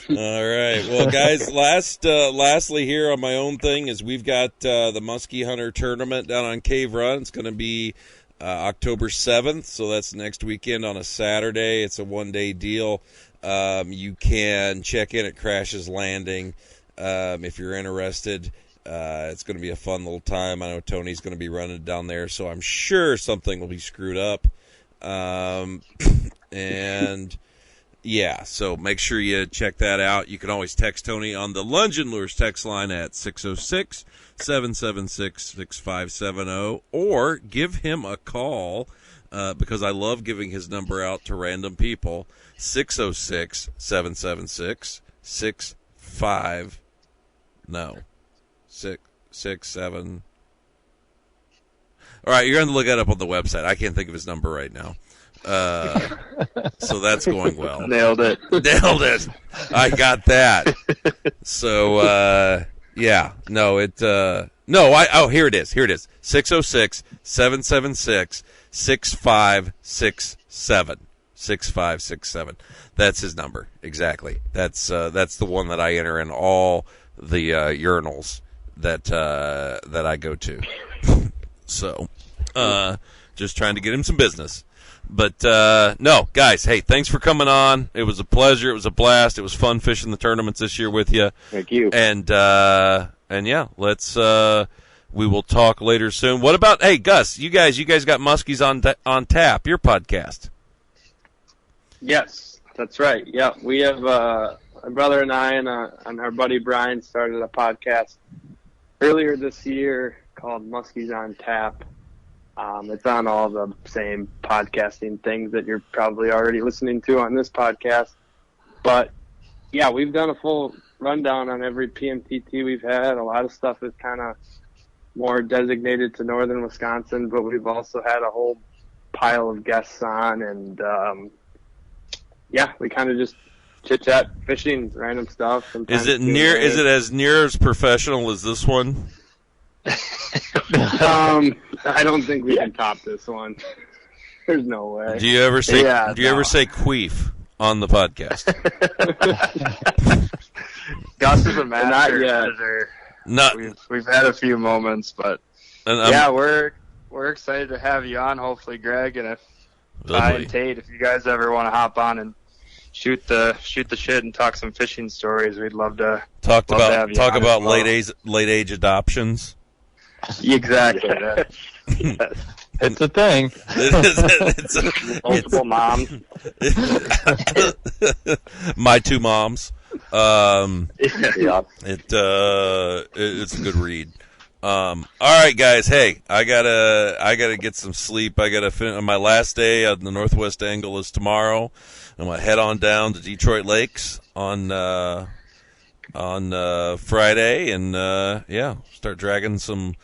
All right. Well, guys, lastly here on my own thing is we've got the Muskie Hunter Tournament down on Cave Run. It's going to be October 7th, so that's next weekend on a Saturday. It's a one-day deal. You can check in at Crash's Landing if you're interested. It's going to be a fun little time. I know Tony's going to be running down there, so I'm sure something will be screwed up. And yeah, so make sure you check that out. You can always text Tony on the Lungin Lures text line at 606-776-6570, or give him a call, because I love giving his number out to random people, 606-776-65, no, 667. All right, you're going to look that up on the website. I can't think of his number right now. So that's going well. Nailed it. I got that. So, yeah, no, here it is. 606-776-6567. 6567. That's his number. Exactly. That's the one that I enter in all the urinals that I go to. So, just trying to get him some business. But, no, guys, hey, thanks for coming on. It was a pleasure. It was a blast. It was fun fishing the tournaments this year with you. Thank you. And yeah, we will talk later soon. What about, hey, Gus, you guys got Muskies on tap, your podcast. Yes, that's right. Yeah, we have, my brother and I and our buddy Brian started a podcast earlier this year called Muskies on Tap. It's on all the same podcasting things that you're probably already listening to on this podcast. But, yeah, we've done a full rundown on every PMTT we've had. A lot of stuff is kind of more designated to northern Wisconsin, but we've also had a whole pile of guests on. And, yeah, we kind of just chit-chat, fishing, random stuff. Is it as near as professional as this one? I don't think we can top this one. There's no way. Do you ever say queef on the podcast? Gus is a master editor. We've had a few moments, but yeah, we're excited to have you on. Hopefully, Greg, and if Ty and Tate, if you guys ever want to hop on and shoot the shit and talk some fishing stories, we'd love to talk about late age adoptions. Exactly. It's a thing. Multiple moms. My two moms. Yeah. It's a good read. All right, guys. Hey, I gotta get some sleep. I gotta my last day on the Northwest Angle is tomorrow. I'm gonna head on down to Detroit Lakes on Friday, and start dragging some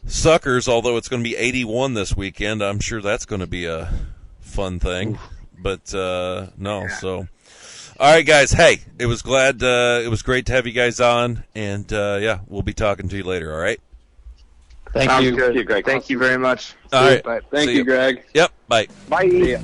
suckers. Although it's going to be 81 this weekend, I'm sure that's going to be a fun thing. But So, all right, guys. Hey, it was great to have you guys on, and we'll be talking to you later. All right. Thank you. Good. Greg. Thank you very much. All right. Bye. Thank you, Greg. Yep. Bye. Bye. See ya.